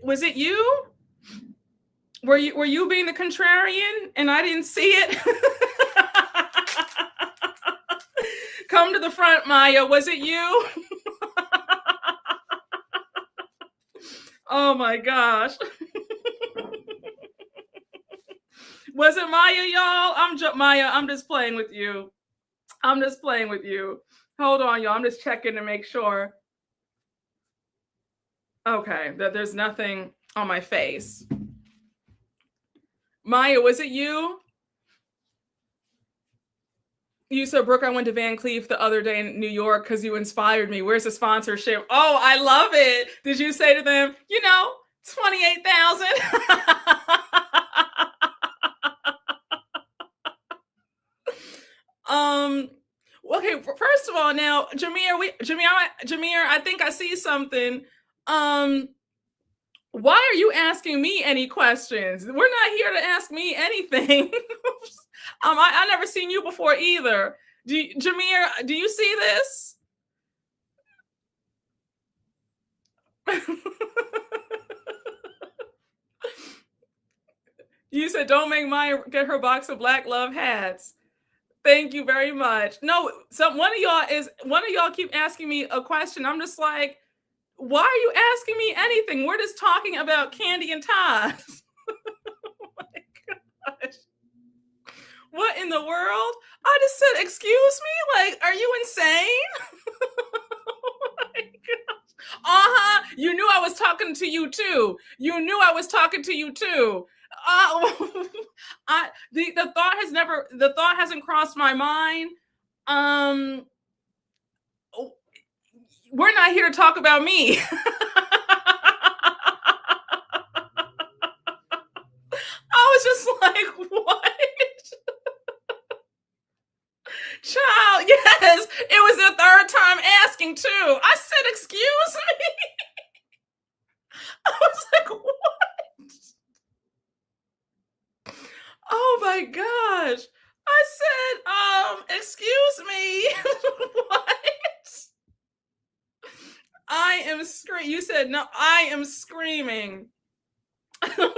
Was it you? Were you being the contrarian and I didn't see it? Come to the front, Maya. Was it you? Oh my gosh. Was it Maya, y'all? Maya, I'm just playing with you. I'm just playing with you. Hold on, y'all. I'm just checking to make sure. Okay, that there's nothing on my face. Maya, was it you? You said, Brooke, I went to Van Cleef the other day in New York because you inspired me. Where's the sponsorship? Oh, I love it. Did you say to them, 28,000? Okay, first of all, now, Jameer, I think I see something. Why are you asking me any questions? We're not here to ask me anything. I never seen you before either. Jameer, do you see this? You said don't make Maya get her box of Black Love hats. Thank you very much. No, so one of y'all keep asking me a question. I'm just like, why are you asking me anything? We're just talking about Candy and Todd. Oh my gosh. What in the world? I just said, excuse me? Like, are you insane? Oh my gosh. You knew I was talking to you too. The thought hasn't crossed my mind. We're not here to talk about me. I was just like, what? Child, yes, it was the third time asking too. I said, excuse me. I was like, what? Oh my gosh. I said, excuse me. What? I am screaming. You said, no, I am screaming. What?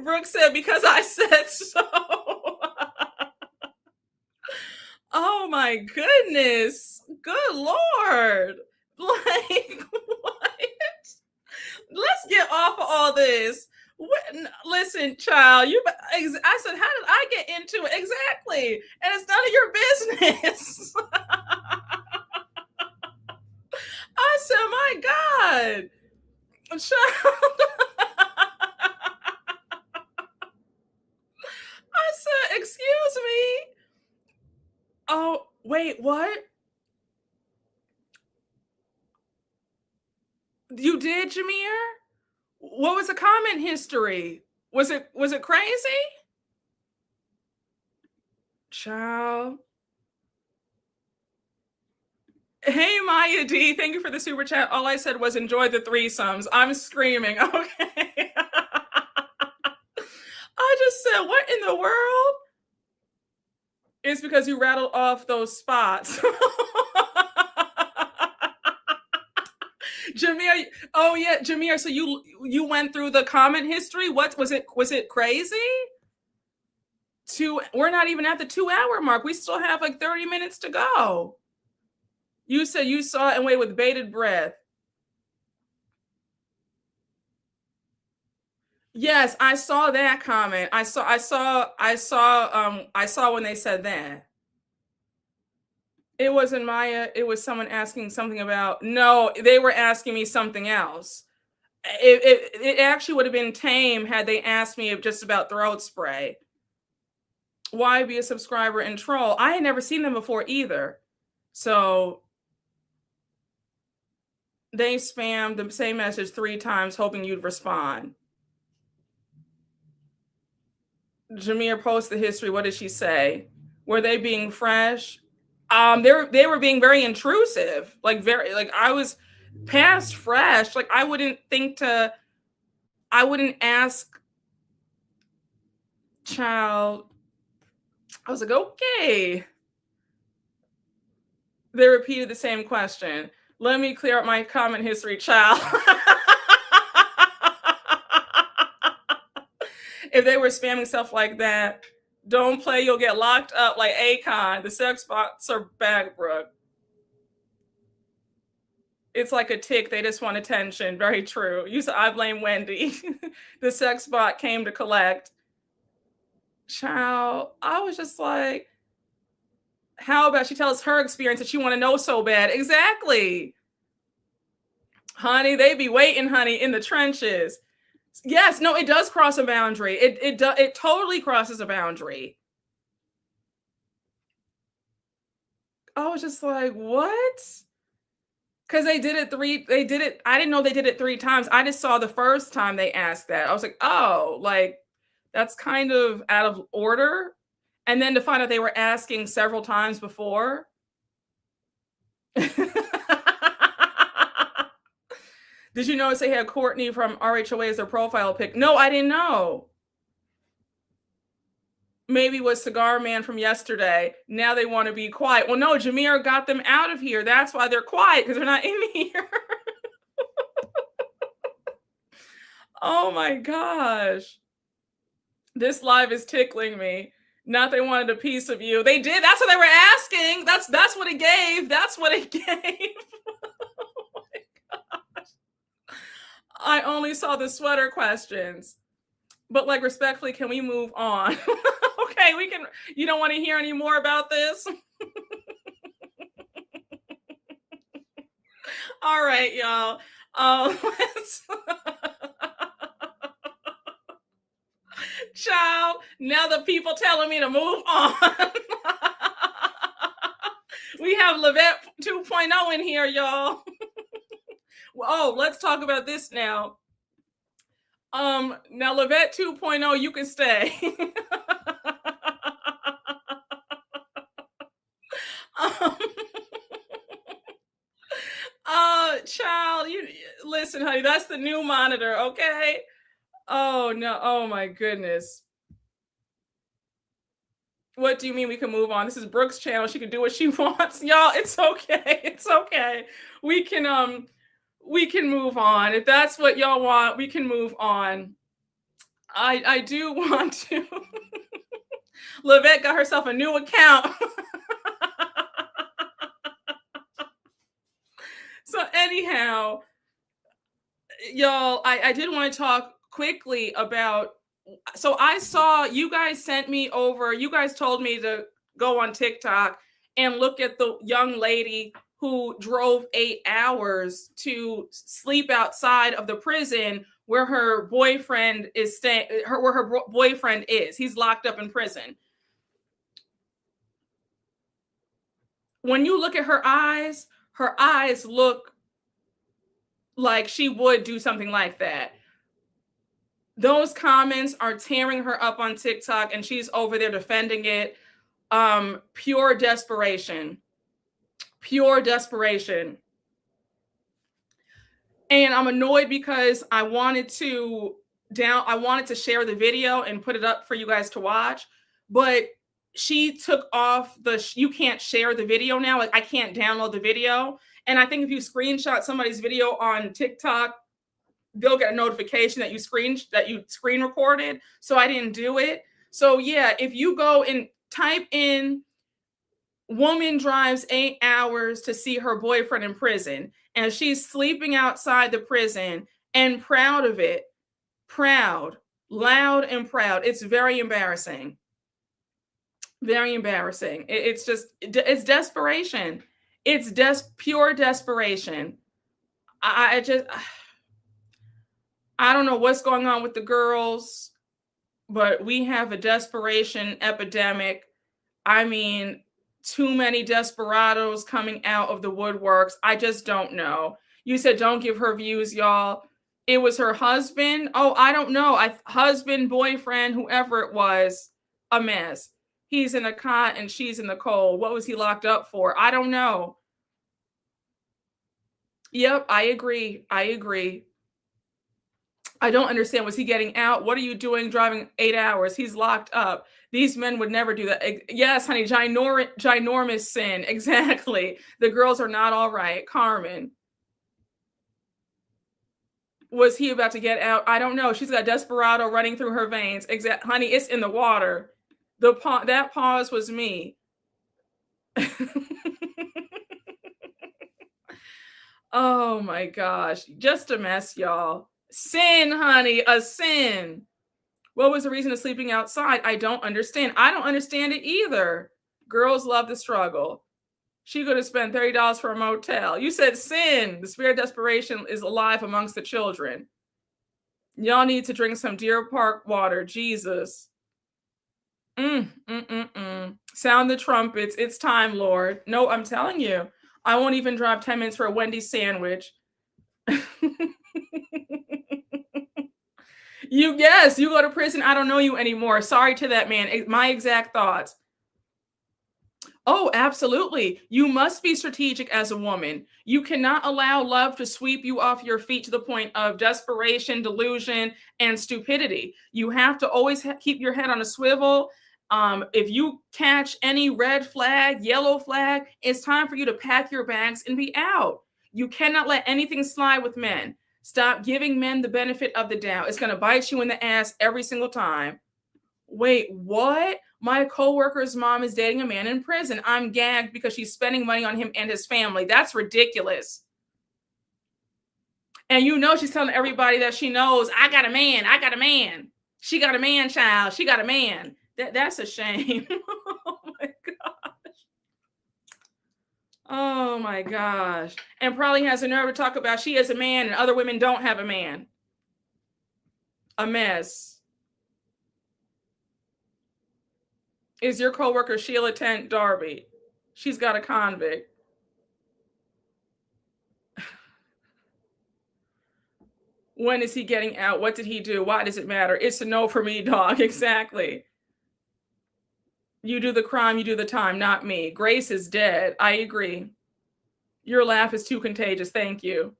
Brooke said, because I said so. Oh my goodness. Good Lord. Like, what? Let's get off of all this. Listen, child, I said, how did I get into it? Exactly. And it's none of your business. I said, my God. Child. I said, excuse me. Oh, wait, what? You did, Jameer? What was the comment history? Was it crazy? Child. Hey, Maya D, thank you for the super chat. All I said was enjoy the threesomes. I'm screaming. Okay. I just said, what in the world? It's because you rattled off those spots. Jameer, oh yeah, Jameer, so you went through the comment history. What was it crazy? We're not even at the 2-hour mark. We still have like 30 minutes to go. You said you saw it and waited with bated breath. Yes, I saw that comment. I saw when they said that. It wasn't Maya. It was someone asking something about, no, they were asking me something else. It actually would have been tame had they asked me just about throat spray. Why be a subscriber and troll? I had never seen them before either. So they spammed the same message 3 times hoping you'd respond. Jameer posted the history. What did she say? Were they being fresh? They were being very intrusive. I was past fresh. Like I wouldn't ask child. I was like, okay. They repeated the same question. Let me clear up my comment history, child. If they were spamming stuff like that, don't play, you'll get locked up like Akon. The sex bots are back, Brooke. It's like a tick, they just want attention. Very true. You said, I blame Wendy. The sex bot came to collect. Child, I was just like, how about she tells her experience that you want to know so bad? Exactly. Honey, they be waiting, honey, in the trenches. Yes, no, it does cross a boundary. It totally crosses a boundary. I was just like, what? Because I didn't know they did it 3 times. I just saw the first time they asked that. I was like, oh, like, that's kind of out of order. And then to find out they were asking several times before. Did you notice they had Courtney from RHOA as their profile pic? No, I didn't know. Maybe it was Cigar Man from yesterday. Now they want to be quiet. Well, no, Jameer got them out of here. That's why they're quiet, because they're not in here. Oh my gosh. This live is tickling me. Not they wanted a piece of you. They did. That's what they were asking. That's what it gave. That's what it gave. Oh my gosh. I only saw the sweater questions. But like, respectfully, can we move on? Okay, we can. You don't want to hear any more about this? All right, y'all. Child, now the people telling me to move on. We have Levette 2.0 in here, y'all. Oh, let's talk about this now. Now Levette 2.0, you can stay. Child, you listen, honey, that's the new monitor, okay? Oh no, oh my goodness. What do you mean we can move on? This is Brooke's channel. She can do what she wants. Y'all, it's okay. It's okay. We can move on. If that's what y'all want, we can move on. I do want to. Levette got herself a new account. So anyhow, y'all, I did want to talk quickly about, so I saw you guys sent me over, you guys told me to go on TikTok and look at the young lady who drove 8 hours to sleep outside of the prison where her boyfriend is staying, where her boyfriend is. He's locked up in prison. When you look at her eyes look like she would do something like that. Those comments are tearing her up on TikTok, and she's over there defending it. Pure desperation. Pure desperation. And I'm annoyed because I wanted to share the video and put it up for you guys to watch, but she took off you can't share the video now. Like, I can't download the video. And I think if you screenshot somebody's video on TikTok, they'll get a notification that you screen recorded. So I didn't do it. So yeah, if you go and type in woman drives 8 hours to see her boyfriend in prison, and she's sleeping outside the prison and proud of it, proud, loud and proud. It's very embarrassing. Very embarrassing. It's desperation. It's pure desperation. I don't know what's going on with the girls, but we have a desperation epidemic. I mean, too many desperados coming out of the woodworks. I just don't know. You said don't give her views, y'all. It was her husband. Oh, I don't know. Husband, boyfriend, whoever it was, a mess. He's in a cot and she's in the cold. What was he locked up for? I don't know. Yep, I agree. I don't understand. Was he getting out? What are you doing driving 8 hours? He's locked up. These men would never do that. Yes, honey, ginormous sin. Exactly. The girls are not all right. Carmen. Was he about to get out? I don't know. She's got desperado running through her veins. Honey, it's in the water. That pause was me. Oh my gosh. Just a mess, y'all. Sin, honey, a sin. What was the reason of sleeping outside? I don't understand. I don't understand it either. Girls love the struggle. She could have spent $30 for a motel. You said sin. The spirit of desperation is alive amongst the children. Y'all need to drink some Deer Park water. Jesus. Sound the trumpets. It's time, Lord. No, I'm telling you. I won't even drive 10 minutes for a Wendy's sandwich. You go to prison. I don't know you anymore. Sorry to that man. My exact thoughts. Oh, absolutely. You must be strategic as a woman. You cannot allow love to sweep you off your feet to the point of desperation, delusion, and stupidity. You have to always keep your head on a swivel. If you catch any red flag, yellow flag, it's time for you to pack your bags and be out. You cannot let anything slide with men. Stop giving men the benefit of the doubt. It's going to bite you in the ass every single time. Wait, what? My coworker's mom is dating a man in prison. I'm gagged because she's spending money on him and his family. That's ridiculous. And you know she's telling everybody that she knows, I got a man. She got a man, child. She got a man. That's a shame. Oh my gosh. Oh my gosh. And probably has a nerve to talk about she has a man and other women don't have a man. A mess. Is your coworker Sheila Tent Darby? She's got a convict. When is he getting out? What did he do? Why does it matter? It's a no for me, dog. Exactly. You do the crime, you do the time, not me. Grace is dead. I agree. Your laugh is too contagious. Thank you.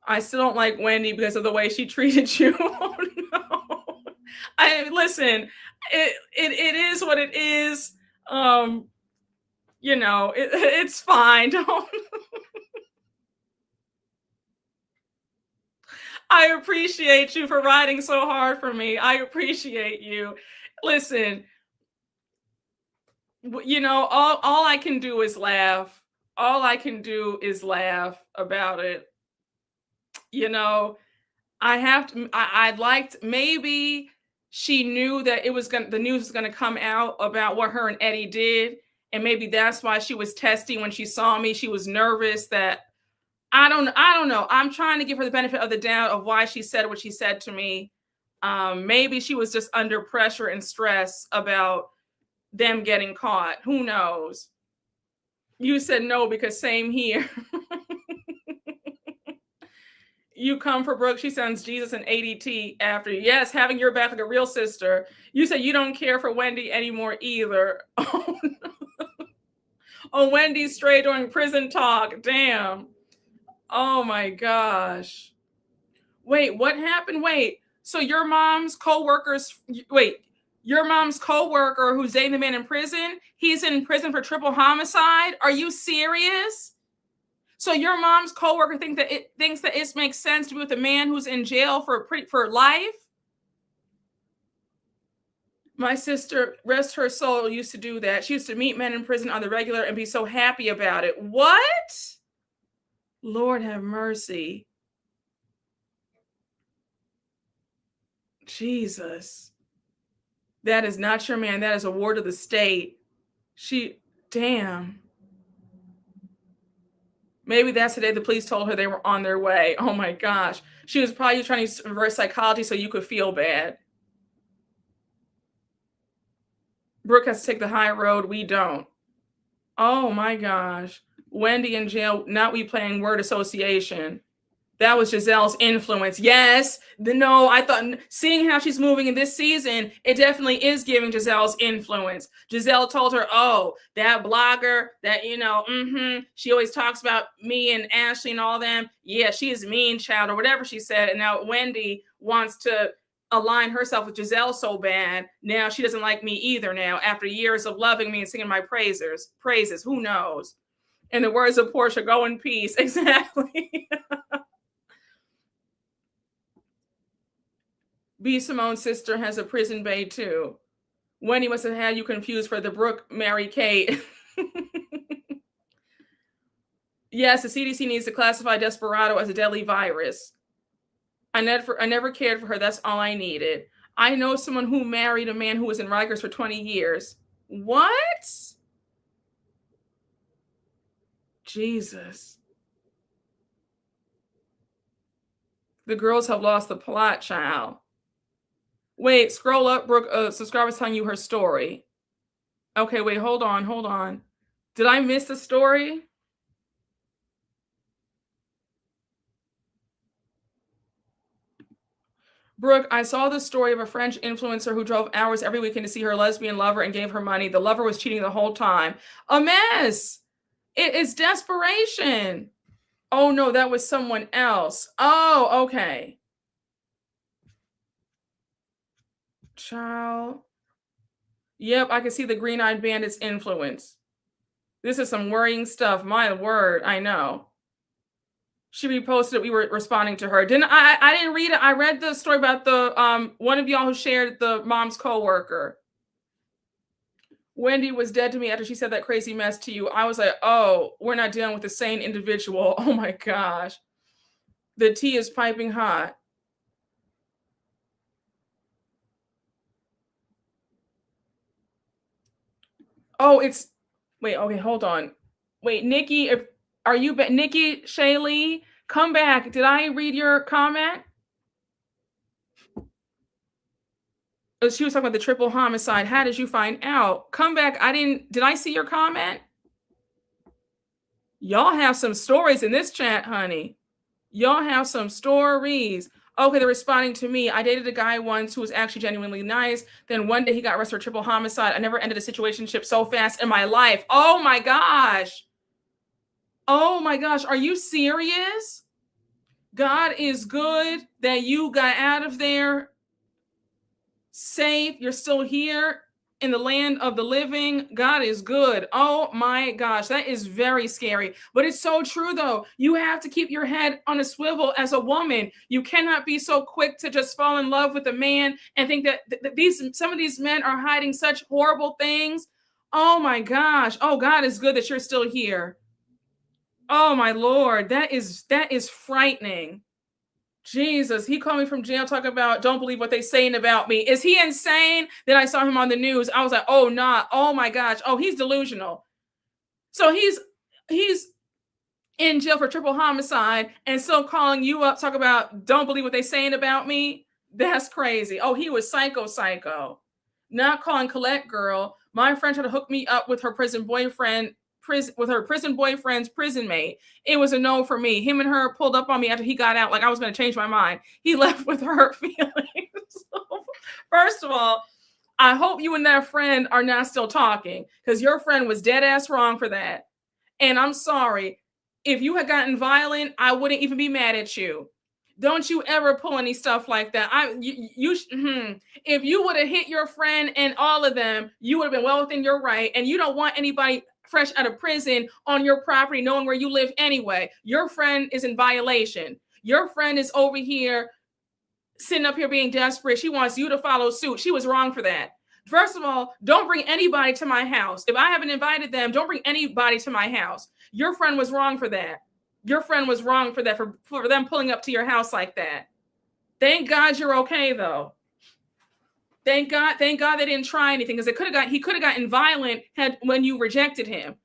I still don't like Wendy because of the way she treated you. Oh no. Listen, it is what it is. It's fine. Don't. I appreciate you for riding so hard for me. I appreciate you. Listen, all I can do is laugh. All I can do is laugh about it. I'd liked, maybe she knew that the news was gonna come out about what her and Eddie did, and maybe that's why she was testy when she saw me. She was nervous that I don't know. I'm trying to give her the benefit of the doubt of why she said what she said to me. Maybe she was just under pressure and stress about them getting caught. Who knows? You said no because same here. You come for Brooke. She sends Jesus and ADT after you. Yes, having your back like a real sister. You said you don't care for Wendy anymore either. Oh, no. Oh, Wendy's straight during prison talk. Damn. Oh my gosh. Wait, what happened? Wait, so your mom's coworker who's dating the man in prison, he's in prison for triple homicide? Are you serious? So your mom's coworker thinks that it makes sense to be with a man who's in jail for life? My sister, rest her soul, used to do that. She used to meet men in prison on the regular and be so happy about it. What? Lord have mercy. Jesus. That is not your man. That is a ward of the state. Damn. Maybe that's the day the police told her they were on their way. Oh my gosh. She was probably trying to reverse psychology so you could feel bad. Brooke has to take the high road. We don't. Oh my gosh. Wendy in jail. Not we playing word association. That was Gizelle's influence. Yes. No, I thought seeing how she's moving in this season, it definitely is giving Gizelle's influence. Gizelle told her, oh, that blogger that, she always talks about me and Ashley and all them. Yeah, she is mean, child, or whatever she said. And now Wendy wants to align herself with Gizelle so bad. Now she doesn't like me either now, after years of loving me and singing my praises. Who knows? In the words of Portia, go in peace. Exactly. B. Simone's sister has a prison bae too. Wendy must have had you confused for the Brooke Mary Kate. Yes, the CDC needs to classify Desperado as a deadly virus. I never cared for her. That's all I needed. I know someone who married a man who was in Rikers for 20 years. What? Jesus. The girls have lost the plot, child. Wait, scroll up, Brooke. Subscriber's telling you her story. Okay, wait, hold on. Did I miss the story? Brooke, I saw the story of a French influencer who drove hours every weekend to see her lesbian lover and gave her money. The lover was cheating the whole time. A mess. It is desperation. Oh, no, that was someone else. Oh, okay. Child. Yep, I can see the Green-Eyed Bandit's influence. This is some worrying stuff. My word, I know. She reposted it. We were responding to her. I didn't read it. I read the story about the one of y'all who shared the mom's coworker. Wendy was dead to me after she said that crazy mess to you. I was like, oh, we're not dealing with the sane individual. Oh my gosh. The tea is piping hot. Oh, wait, okay, hold on. Wait, Nikki, are you Nikki Shaylee? Come back. Did I read your comment? She was talking about the triple homicide. How did you find out? Come back. Did I see your comment? Y'all have some stories in this chat, honey. Y'all have some stories. Okay, they're responding to me. I dated a guy once who was actually genuinely nice. Then one day he got arrested for triple homicide. I never ended a situationship so fast in my life. Oh my gosh. Oh my gosh. Are you serious? God is good that you got out of there safe. You're still here in the land of the living. God is good. Oh my gosh, that is very scary. But it's so true though. You have to keep your head on a swivel as a woman. You cannot be so quick to just fall in love with a man and think that some of these men are hiding such horrible things. Oh my gosh. Oh, God is good that you're still here. Oh my Lord, that is frightening. Jesus, he called me from jail talking about don't believe what they saying about me. Is he insane? Then I saw him on the news. I was like, oh, nah. Oh my gosh. Oh, he's delusional. So he's in jail for triple homicide and still calling you up, talk about don't believe what they saying about me. That's crazy. Oh, he was psycho. Not calling Colette girl. My friend tried to hook me up with her prison boyfriend's prison mate. It was a no for me. Him and her pulled up on me after he got out like I was going to change my mind. He left with hurt feelings. First of all, I hope you and that friend are not still talking because your friend was dead ass wrong for that. And I'm sorry. If you had gotten violent, I wouldn't even be mad at you. Don't you ever pull any stuff like that. If you would have hit your friend and all of them, you would have been well within your right. And you don't want anybody fresh out of prison on your property, knowing where you live anyway. Your friend is in violation. Your friend is over here, sitting up here being desperate. She wants you to follow suit. She was wrong for that. First of all, don't bring anybody to my house. If I haven't invited them, don't bring anybody to my house. Your friend was wrong for that. Your friend was wrong for that, for them pulling up to your house like that. Thank God you're okay, though. Thank God they didn't try anything because he could have gotten violent when you rejected him.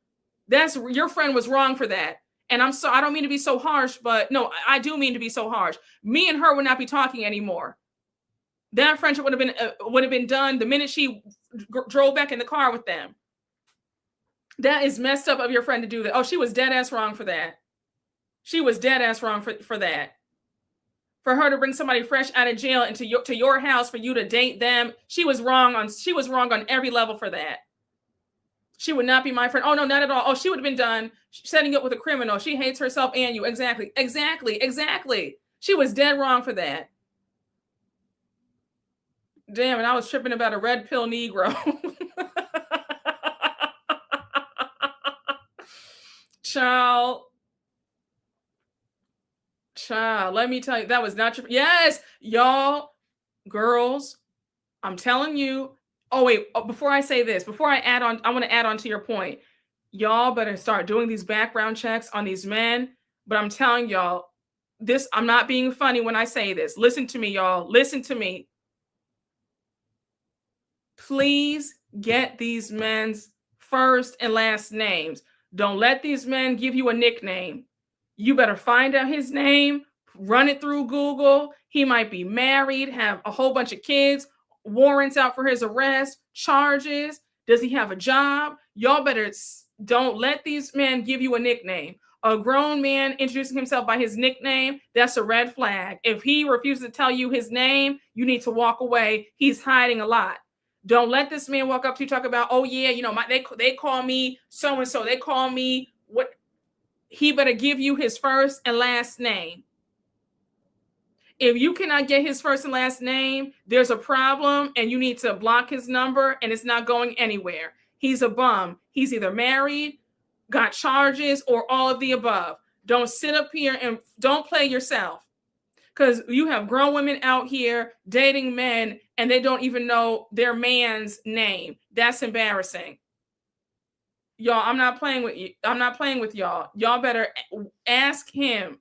Your friend was wrong for that. And I'm sorry, I don't mean to be so harsh, but no, I do mean to be so harsh. Me and her would not be talking anymore. That friendship would have been done the minute she drove back in the car with them. That is messed up of your friend to do that. Oh, she was dead ass wrong for that. She was dead ass wrong for that. for her to bring somebody fresh out of jail into your house for you to date them. She was wrong on every level for that. She would not be my friend. Oh, no, not at all. Oh, she would have been done setting up with a criminal. She hates herself and you. Exactly. She was dead wrong for that. Damn, and I was tripping about a red pill Negro. Child, let me tell you, that was not true. Yes, y'all, girls, I'm telling you. Oh, wait, before I say this, before I add on, I want to add on to your point. Y'all better start doing these background checks on these men. But I'm telling y'all, I'm not being funny when I say this. Listen to me, y'all. Listen to me. Please get these men's first and last names. Don't let these men give you a nickname. You better find out his name, run it through Google. He might be married, have a whole bunch of kids, warrants out for his arrest, charges. Does he have a job? Y'all better don't let these men give you a nickname. A grown man introducing himself by his nickname, that's a red flag. If he refuses to tell you his name, you need to walk away. He's hiding a lot. Don't let this man walk up to you, talk about, oh yeah, they call me so-and-so. They call me what? He better give you his first and last name. If you cannot get his first and last name, there's a problem and you need to block his number and it's not going anywhere. He's a bum. He's either married, got charges, or all of the above. Don't sit up here and don't play yourself. Because you have grown women out here dating men and they don't even know their man's name. That's embarrassing. Y'all, I'm not playing with you. I'm not playing with y'all. Y'all better ask him,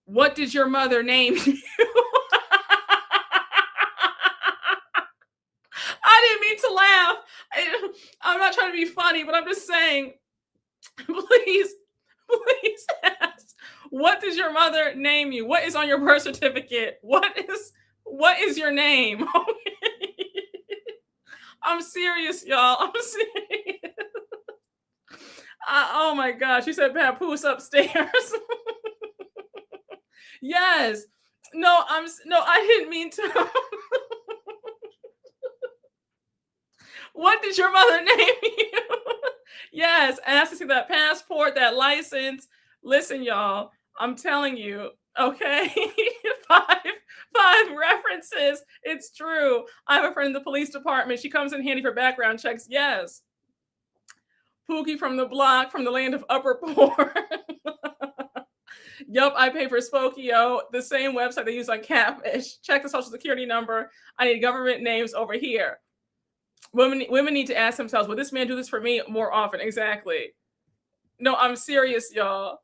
what did your mother name you? I didn't mean to laugh. I'm not trying to be funny, but I'm just saying, please ask. What does your mother name you? What is on your birth certificate? What is your name? I'm serious, y'all. I'm serious. Oh my gosh, you said Papoose upstairs. Yes. No, I didn't mean to. What did your mother name you? Yes, ask to see that passport, that license. Listen, y'all, I'm telling you, okay? five references. It's true. I have a friend in the police department. She comes in handy for background checks. Yes. Pookie from the block, from the land of upper poor. Yup, I pay for Spokio, the same website they use on Catfish. Check the social security number. I need government names over here. Women need to ask themselves, will this man do this for me more often? Exactly. No, I'm serious, y'all.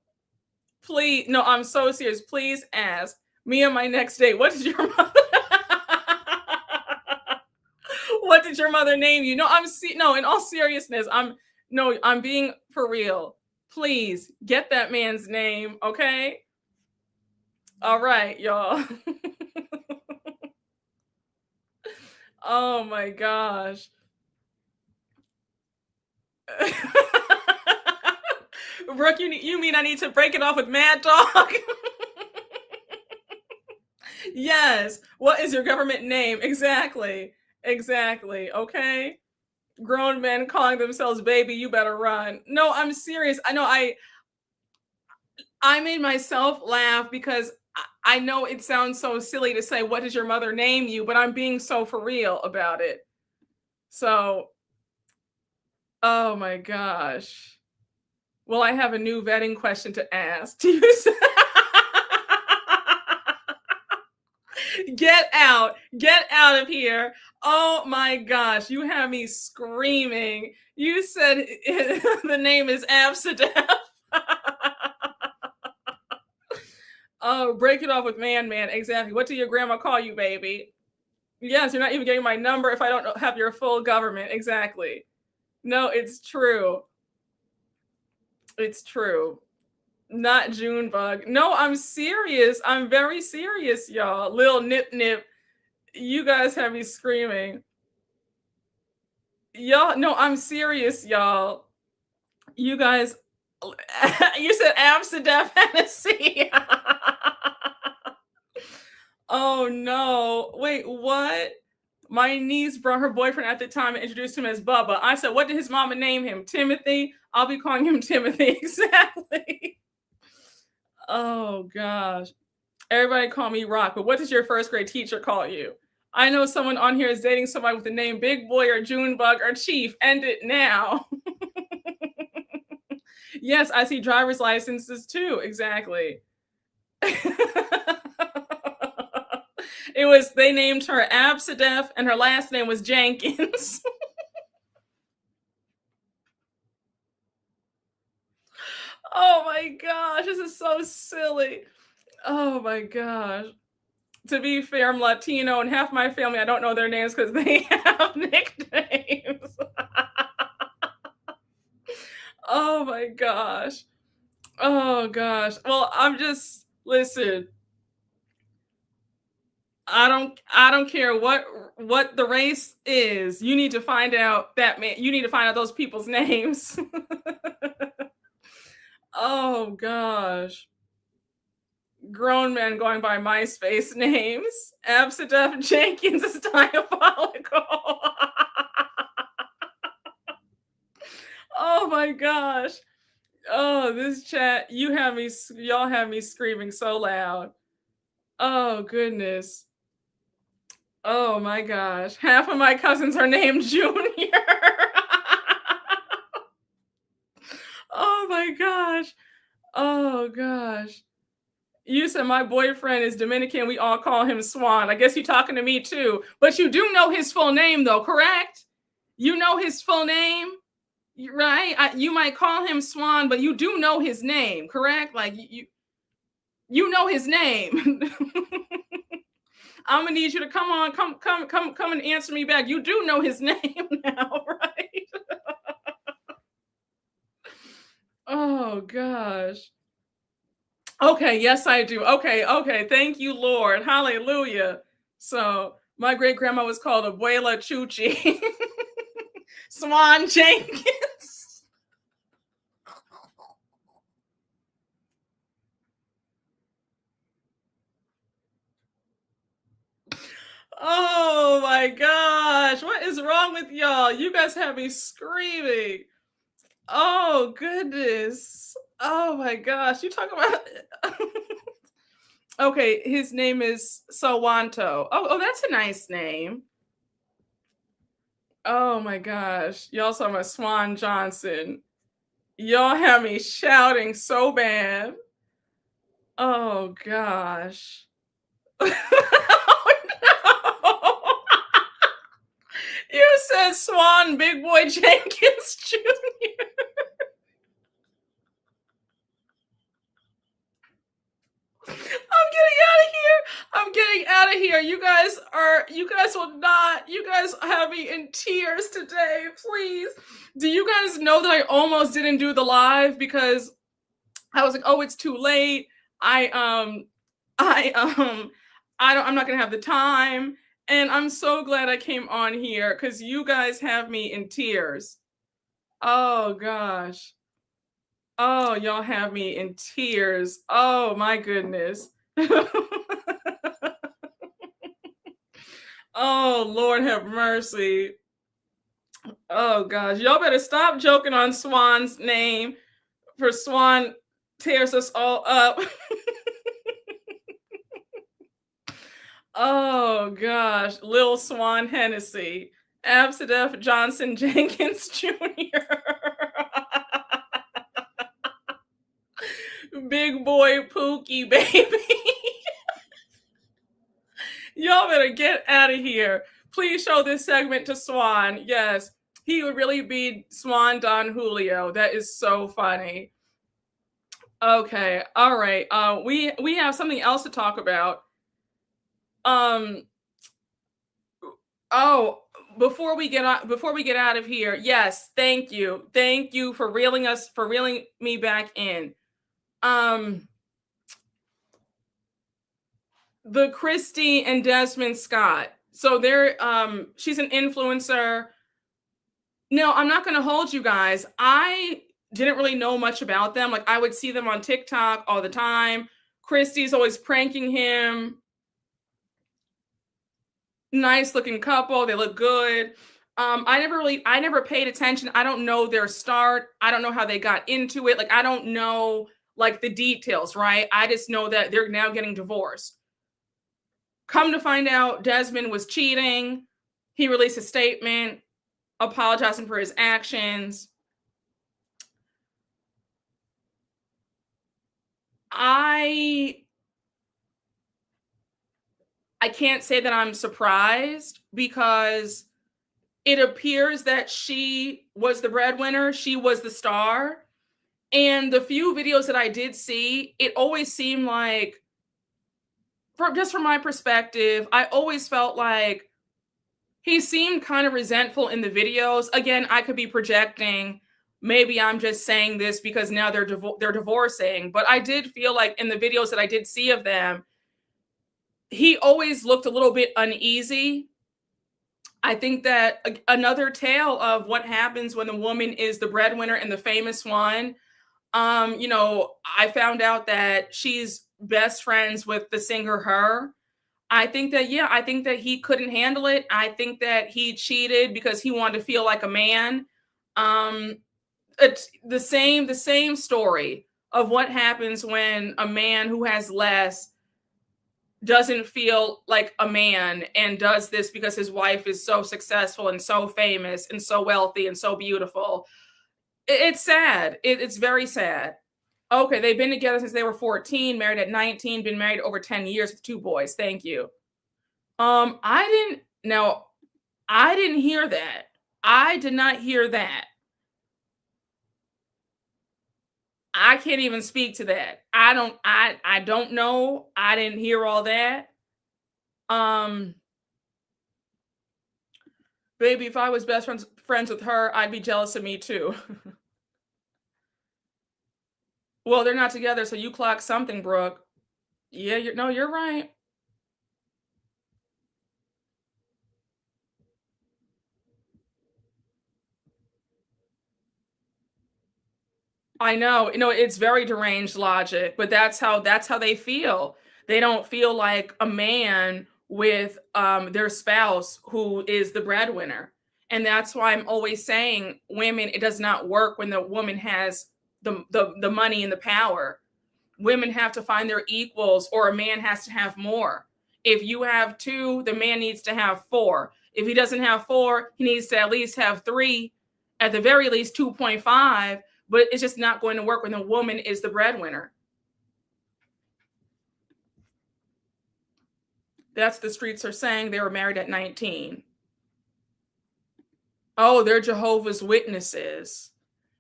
Please, no, I'm so serious. Please ask me on my next date, what did your mother what did your mother name you? No, in all seriousness, I'm being for real. Please get that man's name, okay? All right, y'all. Oh my gosh. Brooke, you mean I need to break it off with Mad Dog? Yes. What is your government name? Exactly. Okay. Grown men calling themselves baby, you better run. No, I'm serious. I know I made myself laugh because I know it sounds so silly to say, what does your mother name you? But I'm being so for real about it. So, oh my gosh. Well, I have a new vetting question to ask. Do you say Get out of here. Oh my gosh, you have me screaming. You said the name is Amsterdam. Oh, break it off with man. Exactly. What do your grandma call you, baby? Yes, you're not even getting my number if I don't have your full government. Exactly. No, it's true. It's true. Not Junebug. No, I'm serious. I'm very serious, y'all. Lil Nip Nip. You guys have me screaming. Y'all, no, I'm serious, y'all. You guys, you said Amsterdam, Tennessee. Oh no. Wait, what? My niece brought her boyfriend at the time and introduced him as Bubba. I said, what did his mama name him? Timothy? I'll be calling him Timothy. Exactly. Oh gosh. Everybody call me Rock, but what does your first grade teacher call you? I know someone on here is dating somebody with the name Big Boy or Junebug or Chief. End it now. Yes, I see driver's licenses too. Exactly. They named her Absidef and her last name was Jenkins. Oh my gosh, this is so silly. Oh my gosh. To be fair, I'm Latino and half my family, I don't know their names because they have nicknames. Oh my gosh. Oh gosh. Well, listen. I don't care what the race is. You need to find out you need to find out those people's names. Oh gosh. Grown men going by MySpace names. Absidef Jenkins is diabolical. Oh my gosh. Oh, this chat, y'all have me screaming so loud. Oh goodness. Oh my gosh. Half of my cousins are named Junior. Oh my gosh. Oh gosh. You said my boyfriend is Dominican. We all call him Swan. I guess you're talking to me too. But you do know his full name though, correct? You know his full name, right? You might call him Swan, but you do know his name, correct? Like you know his name. I'm gonna need you to come and answer me back. You do know his name now, right? Oh gosh. Okay, yes, I do. Okay. Thank you, Lord. Hallelujah. So my great grandma was called Abuela Chuchi. Swan Jenkins. Oh my gosh. What is wrong with y'all? You guys have me screaming. Oh goodness. Oh my gosh. You talk about Okay, his name is Sawanto. Oh, that's a nice name. Oh my gosh. Y'all saw my Swan Johnson. Y'all have me shouting so bad. Oh gosh. Oh, no. You said Swan Big Boy Jenkins Jr. I'm getting out of here. You guys have me in tears today. Please. Do you guys know that I almost didn't do the live because I was like, oh, it's too late. I'm not gonna have the time. And I'm so glad I came on here because you guys have me in tears. Oh gosh. Oh, y'all have me in tears. Oh my goodness. Oh, Lord have mercy. Oh gosh. Y'all better stop joking on Swan's name, for Swan tears us all up. Oh gosh. Lil Swan Hennessy. Absidef Johnson Jenkins Jr. Big boy Pookie baby. Y'all better get out of here. Please show this segment to Swan. Yes, he would really be Swan Don Julio. That is so funny. Okay, all right. We have something else to talk about. Oh, before we get out of here, yes, thank you for reeling me back in. The Kristy and Desmond Scott. So she's an influencer. No, I'm not going to hold you guys. I didn't really know much about them. Like I would see them on TikTok all the time. Kristy's always pranking him. Nice looking couple. They look good. I never paid attention. I don't know their start. I don't know how they got into it. Like, I don't know like the details, right? I just know that they're now getting divorced. Come to find out, Desmond was cheating. He released a statement apologizing for his actions. I can't say that I'm surprised because it appears that she was the breadwinner, she was the star. And the few videos that I did see, it always seemed like, from my perspective, I always felt like he seemed kind of resentful in the videos. Again, I could be projecting. Maybe I'm just saying this because now they're divorcing. But I did feel like in the videos that I did see of them, he always looked a little bit uneasy. I think that another tale of what happens when the woman is the breadwinner and the famous one. I found out that she's best friends with the singer Her. I think that he couldn't handle it. I think that he cheated because he wanted to feel like a man. It's the same story of what happens when a man who has less doesn't feel like a man and does this because his wife is so successful and so famous and so wealthy and so beautiful. It's sad. It's very sad. Okay, they've been together since they were 14, married at 19, been married over 10 years with 2 boys. Thank you. I didn't hear that. I did not hear that. I can't even speak to that. I don't know. I didn't hear all that. Baby, if I was best friends with her, I'd be jealous of me too. Well, they're not together, so you clock something, Brooke. Yeah, you're right. I know. It's very deranged logic, but that's how they feel. They don't feel like a man with their spouse who is the breadwinner. And that's why I'm always saying, women, it does not work when the woman has the money and the power. Women have to find their equals, or a man has to have more. If you have 2, the man needs to have 4. If he doesn't have 4, he needs to at least have 3, at the very least 2.5. But it's just not going to work when the woman is the breadwinner. That's what the streets are saying. They were married at 19. Oh, they're Jehovah's Witnesses.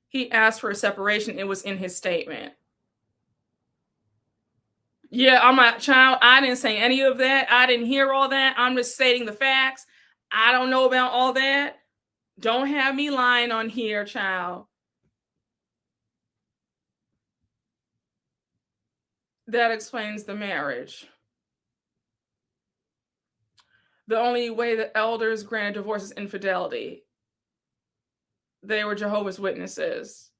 He asked for a separation. It was in his statement. Yeah, I'm a child. I didn't say any of that. I didn't hear all that. I'm just stating the facts. I don't know about all that. Don't have me lying on here, child. That explains the marriage. The only way that elders granted divorce is infidelity. They were Jehovah's Witnesses.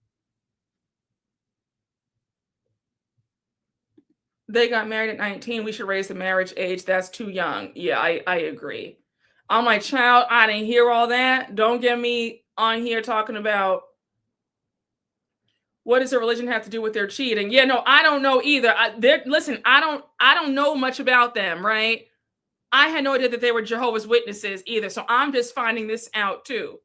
They got married at 19. We should raise the marriage age. That's too young. Yeah, I agree. I'm like, child, I didn't hear all that. Don't get me on here talking about what does a religion have to do with their cheating. Yeah, no, I don't know either. Listen, I don't know much about them, right? I had no idea that they were Jehovah's Witnesses either. So I'm just finding this out too.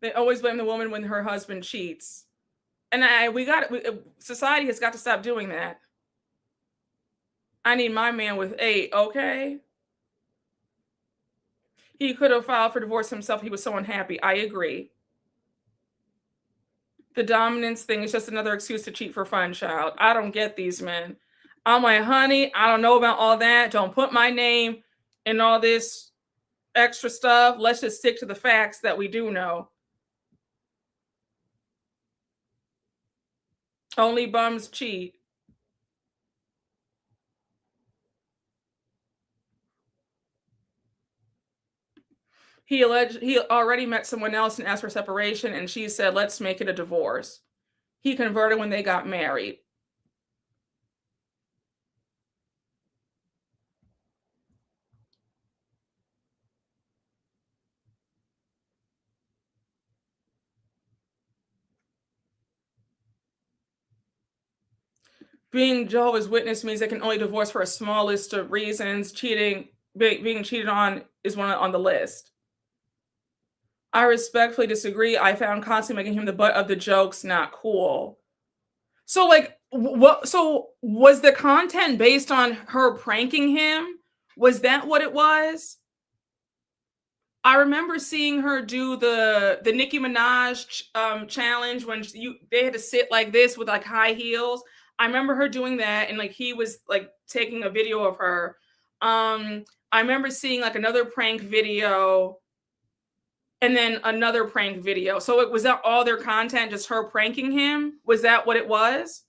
They always blame the woman when her husband cheats. And society has got to stop doing that. I need my man with 8, okay? He could have filed for divorce himself. He was so unhappy. I agree. The dominance thing is just another excuse to cheat for fun, child. I don't get these men. I'm like, honey, I don't know about all that. Don't put my name in all this extra stuff. Let's just stick to the facts that we do know. Only bums cheat. He already met someone else and asked for separation, and she said, let's make it a divorce. He converted when they got married. Being Jehovah's Witness means they can only divorce for a small list of reasons. Being cheated on is one on the list. I respectfully disagree. I found constantly making him the butt of the jokes not cool. So like what so was the content based on her pranking him? Was that what it was? I remember seeing her do the Nicki Minaj challenge when they had to sit like this with like high heels. I remember her doing that, and like he was like taking a video of her. I remember seeing like another prank video and then another prank video. So was that all their content, just her pranking him? Was that what it was?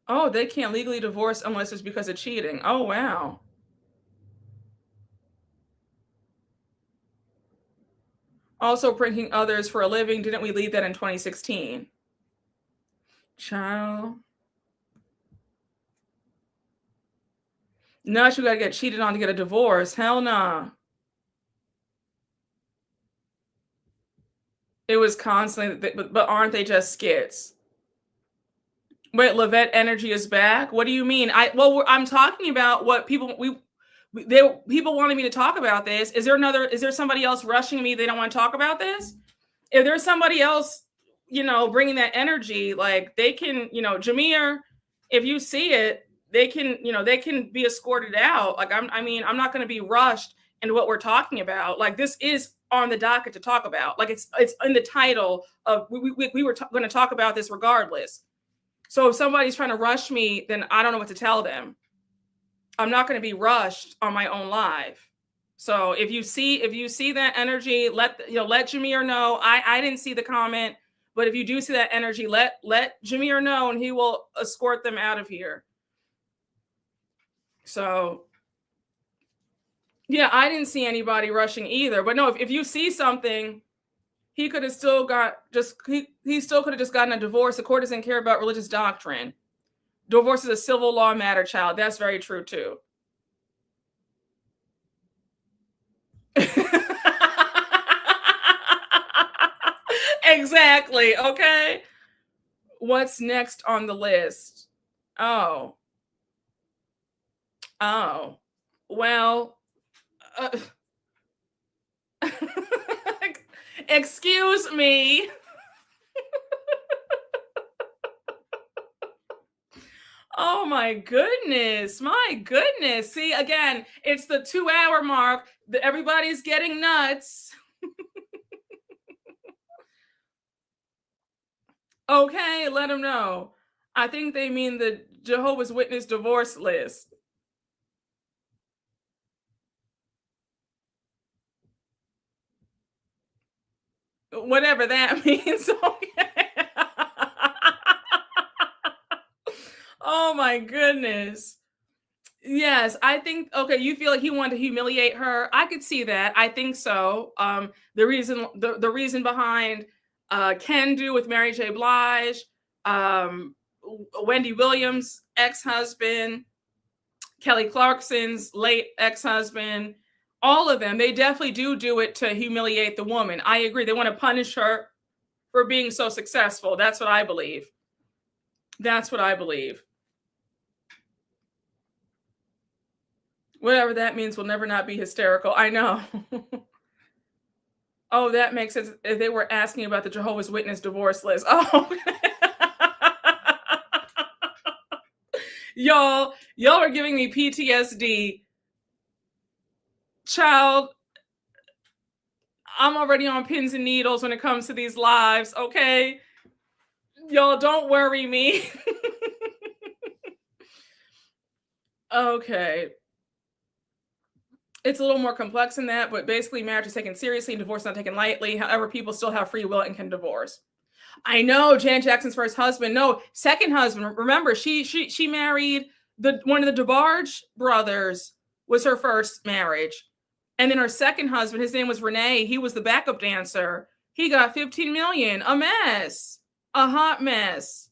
Oh, they can't legally divorce unless it's because of cheating. Oh, wow. Also pranking others for a living. Didn't we leave that in 2016? Child. Not you gotta get cheated on to get a divorce. Hell nah. It was constantly, but aren't they just skits? Wait, Lavette energy is back. What do you mean? I'm talking about what people people wanted me to talk about this. Is there somebody else rushing me? They don't want to talk about this? If there's somebody else, bringing that energy, like they can, Jameer, if you see it, they can be escorted out. Like I'm not going to be rushed into what we're talking about. Like this is on the docket to talk about. Like it's in the title of we were going to talk about this regardless. So if somebody's trying to rush me, then I don't know what to tell them. I'm not going to be rushed on my own live. So if you see that energy, let Jameer know. I didn't see the comment, but if you do see that energy, let Jameer know, and he will escort them out of here. So yeah, I didn't see anybody rushing either. But no, if you see something, he could have still he still could have just gotten a divorce. The court doesn't care about religious doctrine. Divorce is a civil law matter, child. That's very true too. Exactly. Okay. What's next on the list? Oh. Well. Excuse me. Oh my goodness. My goodness. See, again, it's the 2-hour mark. Everybody's getting nuts. Okay, let them know. I think they mean the Jehovah's Witness divorce list. Whatever that means. Okay. Oh my goodness. Yes, I think, okay, you feel like he wanted to humiliate her. I could see that. I think so. The reason behind Can Do with Mary J. Blige, Wendy Williams' ex-husband, Kelly Clarkson's late ex-husband, all of them, they definitely do it to humiliate the woman. I agree. They want to punish her for being so successful. That's what I believe. That's what I believe. Whatever that means will never not be hysterical. I know. Oh, that makes sense. If they were asking about the Jehovah's Witness divorce list. Oh. Y'all are giving me PTSD. Child, I'm already on pins and needles when it comes to these lives, okay? Y'all, don't worry me. Okay. It's a little more complex than that, but basically marriage is taken seriously and divorce not taken lightly. However, people still have free will and can divorce. I know Janet Jackson's first husband. No, second husband. Remember, she married one of the DeBarge brothers was her first marriage. And then her second husband, his name was Renee. He was the backup dancer. He got 15 million. A mess. A hot mess.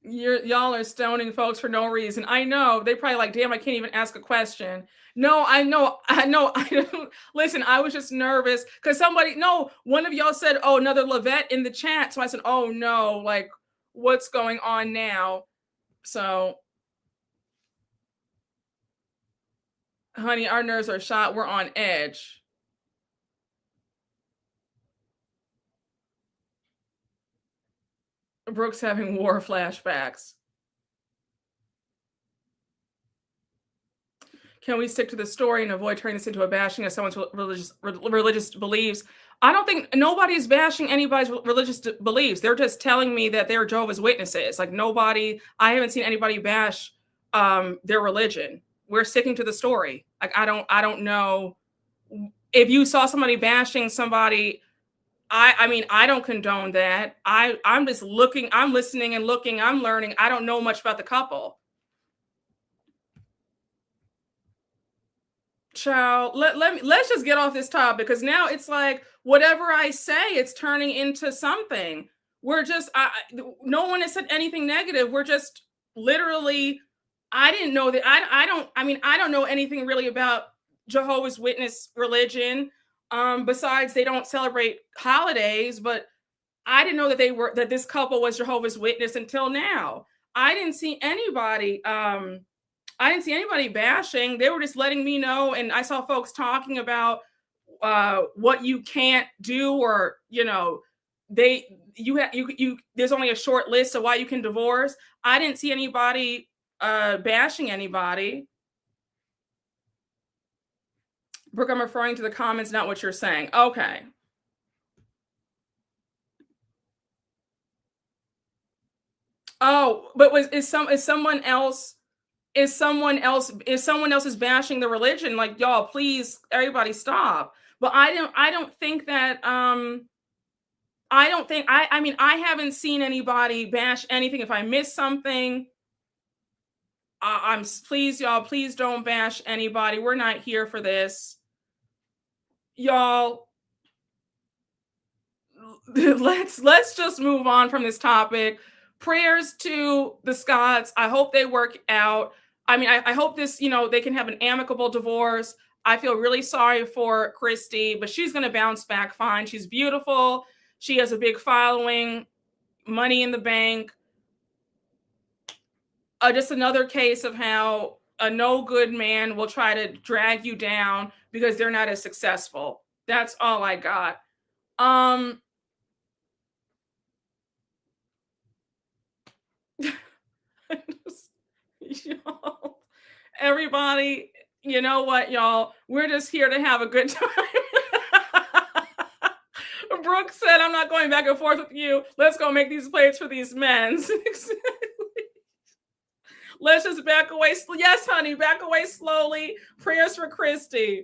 Y'all are stoning folks for no reason. I know. They probably like, damn, I can't even ask a question. No, I know. I don't listen. I was just nervous because one of y'all said, oh, another Lavette in the chat. So I said, oh no, like what's going on now? So honey, our nerves are shot. We're on edge. Brooke's having war flashbacks. Can we stick to the story and avoid turning this into a bashing of someone's religious beliefs? I don't think nobody's bashing anybody's religious beliefs. They're just telling me that they're Jehovah's Witnesses. Like I haven't seen anybody bash their religion. We're sticking to the story. Like I don't know if you saw somebody bashing somebody. I mean, I don't condone that. I'm just looking, I'm listening and looking, I'm learning. I don't know much about the couple. Child, let's just get off this topic because now it's like whatever I say, it's turning into something. We're just no one has said anything negative. We're just literally, I didn't know that. I don't know anything really about Jehovah's Witness religion. Besides they don't celebrate holidays, but I didn't know that this couple was Jehovah's Witness until now. I didn't see anybody bashing. They were just letting me know, and I saw folks talking about what you can't do, or there's only a short list of why you can divorce. I didn't see anybody bashing anybody. Brooke, I'm referring to the comments, not what you're saying. Okay. Oh, but is someone else is bashing the religion? Like, y'all, please, everybody stop. But I don't think that I haven't seen anybody bash anything. If I miss something, please, y'all, please don't bash anybody. We're not here for this. Y'all, let's just move on from this topic. Prayers to the Scotts. I hope they work out. I mean, I hope this, they can have an amicable divorce. I feel really sorry for Kristy, but she's going to bounce back fine. She's beautiful. She has a big following, money in the bank. Just another case of how a no good man will try to drag you down because they're not as successful. That's all I got. Y'all, everybody, you know what, y'all? We're just here to have a good time. Brooke said, I'm not going back and forth with you. Let's go make these plates for these men. Let's just back away. Yes, honey, back away slowly. Prayers for Kristy.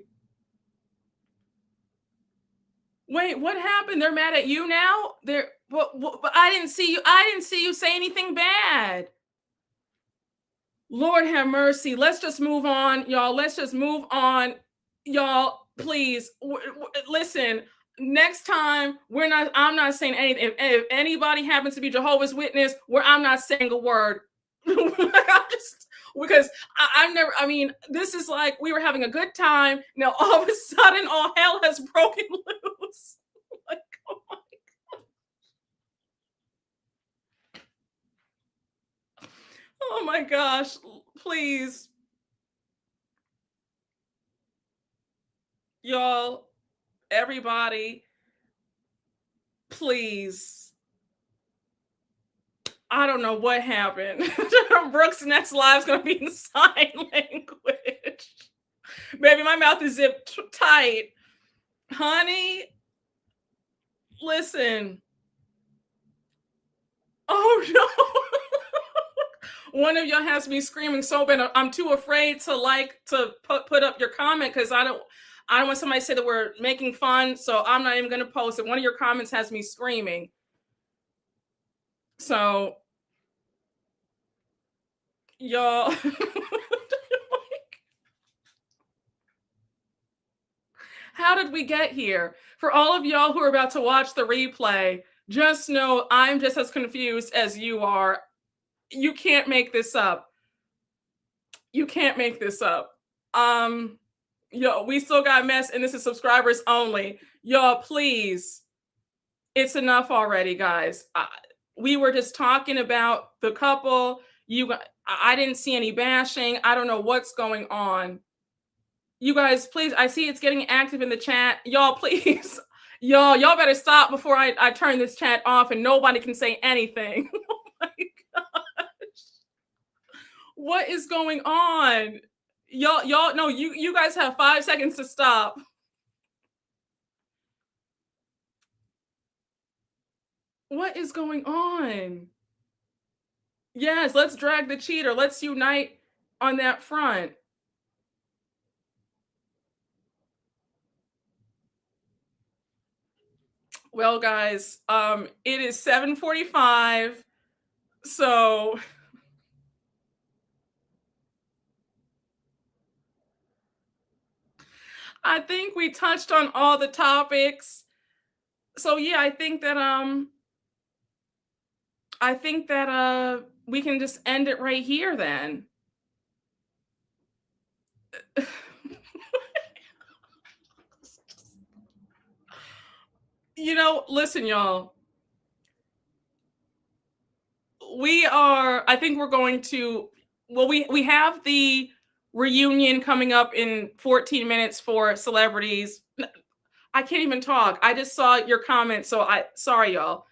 Wait, what happened? They're mad at you now? But I didn't see you. I didn't see you say anything bad. Lord have mercy. Let's just move on, y'all. Let's just move on, y'all. Please listen. Next time, I'm not saying anything. If anybody happens to be Jehovah's Witness, I'm not saying a word. Because this is like we were having a good time. Now all of a sudden, all hell has broken loose. Like, oh my God. Oh my gosh, please. Y'all, everybody, please. I don't know what happened. Brooke's next live is going to be in sign language. Baby, my mouth is zipped tight. Honey, listen. Oh, no. One of y'all has me screaming so bad. I'm too afraid to put up your comment because I don't want somebody to say that we're making fun. So I'm not even going to post it. One of your comments has me screaming. So, y'all, how did we get here? For all of y'all who are about to watch the replay, just know I'm just as confused as you are. You can't make this up. You can't make this up. Yo, we still got mess, and this is subscribers only. Y'all, please. It's enough already, guys. We were just talking about the couple. I didn't see any bashing. I don't know what's going on. You guys, please. I see it's getting active in the chat. Y'all, please. Y'all better stop before I turn this chat off and nobody can say anything. Oh my gosh. What is going on? Y'all, no, you guys have 5 seconds to stop. What is going on? Yes, let's drag the cheater. Let's unite on that front. Well, guys, it is 7:45, so I think we touched on all the topics. So yeah, I think that we can just end it right here then. Listen, y'all. I think we're going to, well, we have the reunion coming up in 14 minutes for celebrities. I can't even talk. I just saw your comment, so sorry, y'all.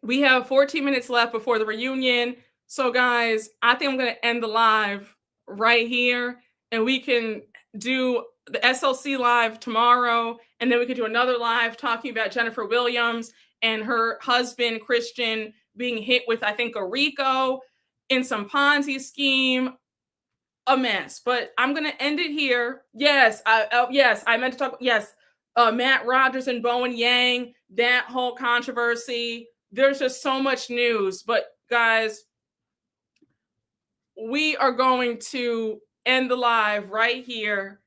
We have 14 minutes left before the reunion. So guys, I think I'm going to end the live right here, and we can do the SLC live tomorrow, and then we could do another live talking about Jennifer Williams and her husband, Christian, being hit with, I think, a RICO in some Ponzi scheme. A mess, but I'm going to end it here. Yes, I meant to talk. Yes, Matt Rogers and Bowen Yang, that whole controversy. There's just so much news, but guys, we are going to end the live right here.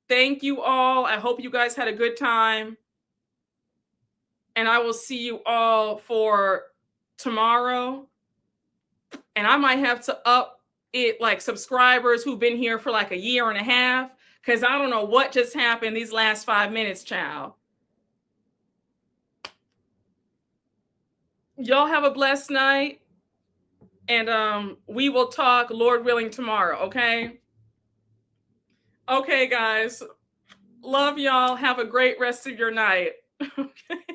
Thank you all. I hope you guys had a good time. And I will see you all for tomorrow. And I might have to up it like subscribers who've been here for like a year and a half, because I don't know what just happened these last 5 minutes, child. Y'all have a blessed night, and we will talk, Lord willing, tomorrow. Okay guys, love y'all. Have a great rest of your night. Okay.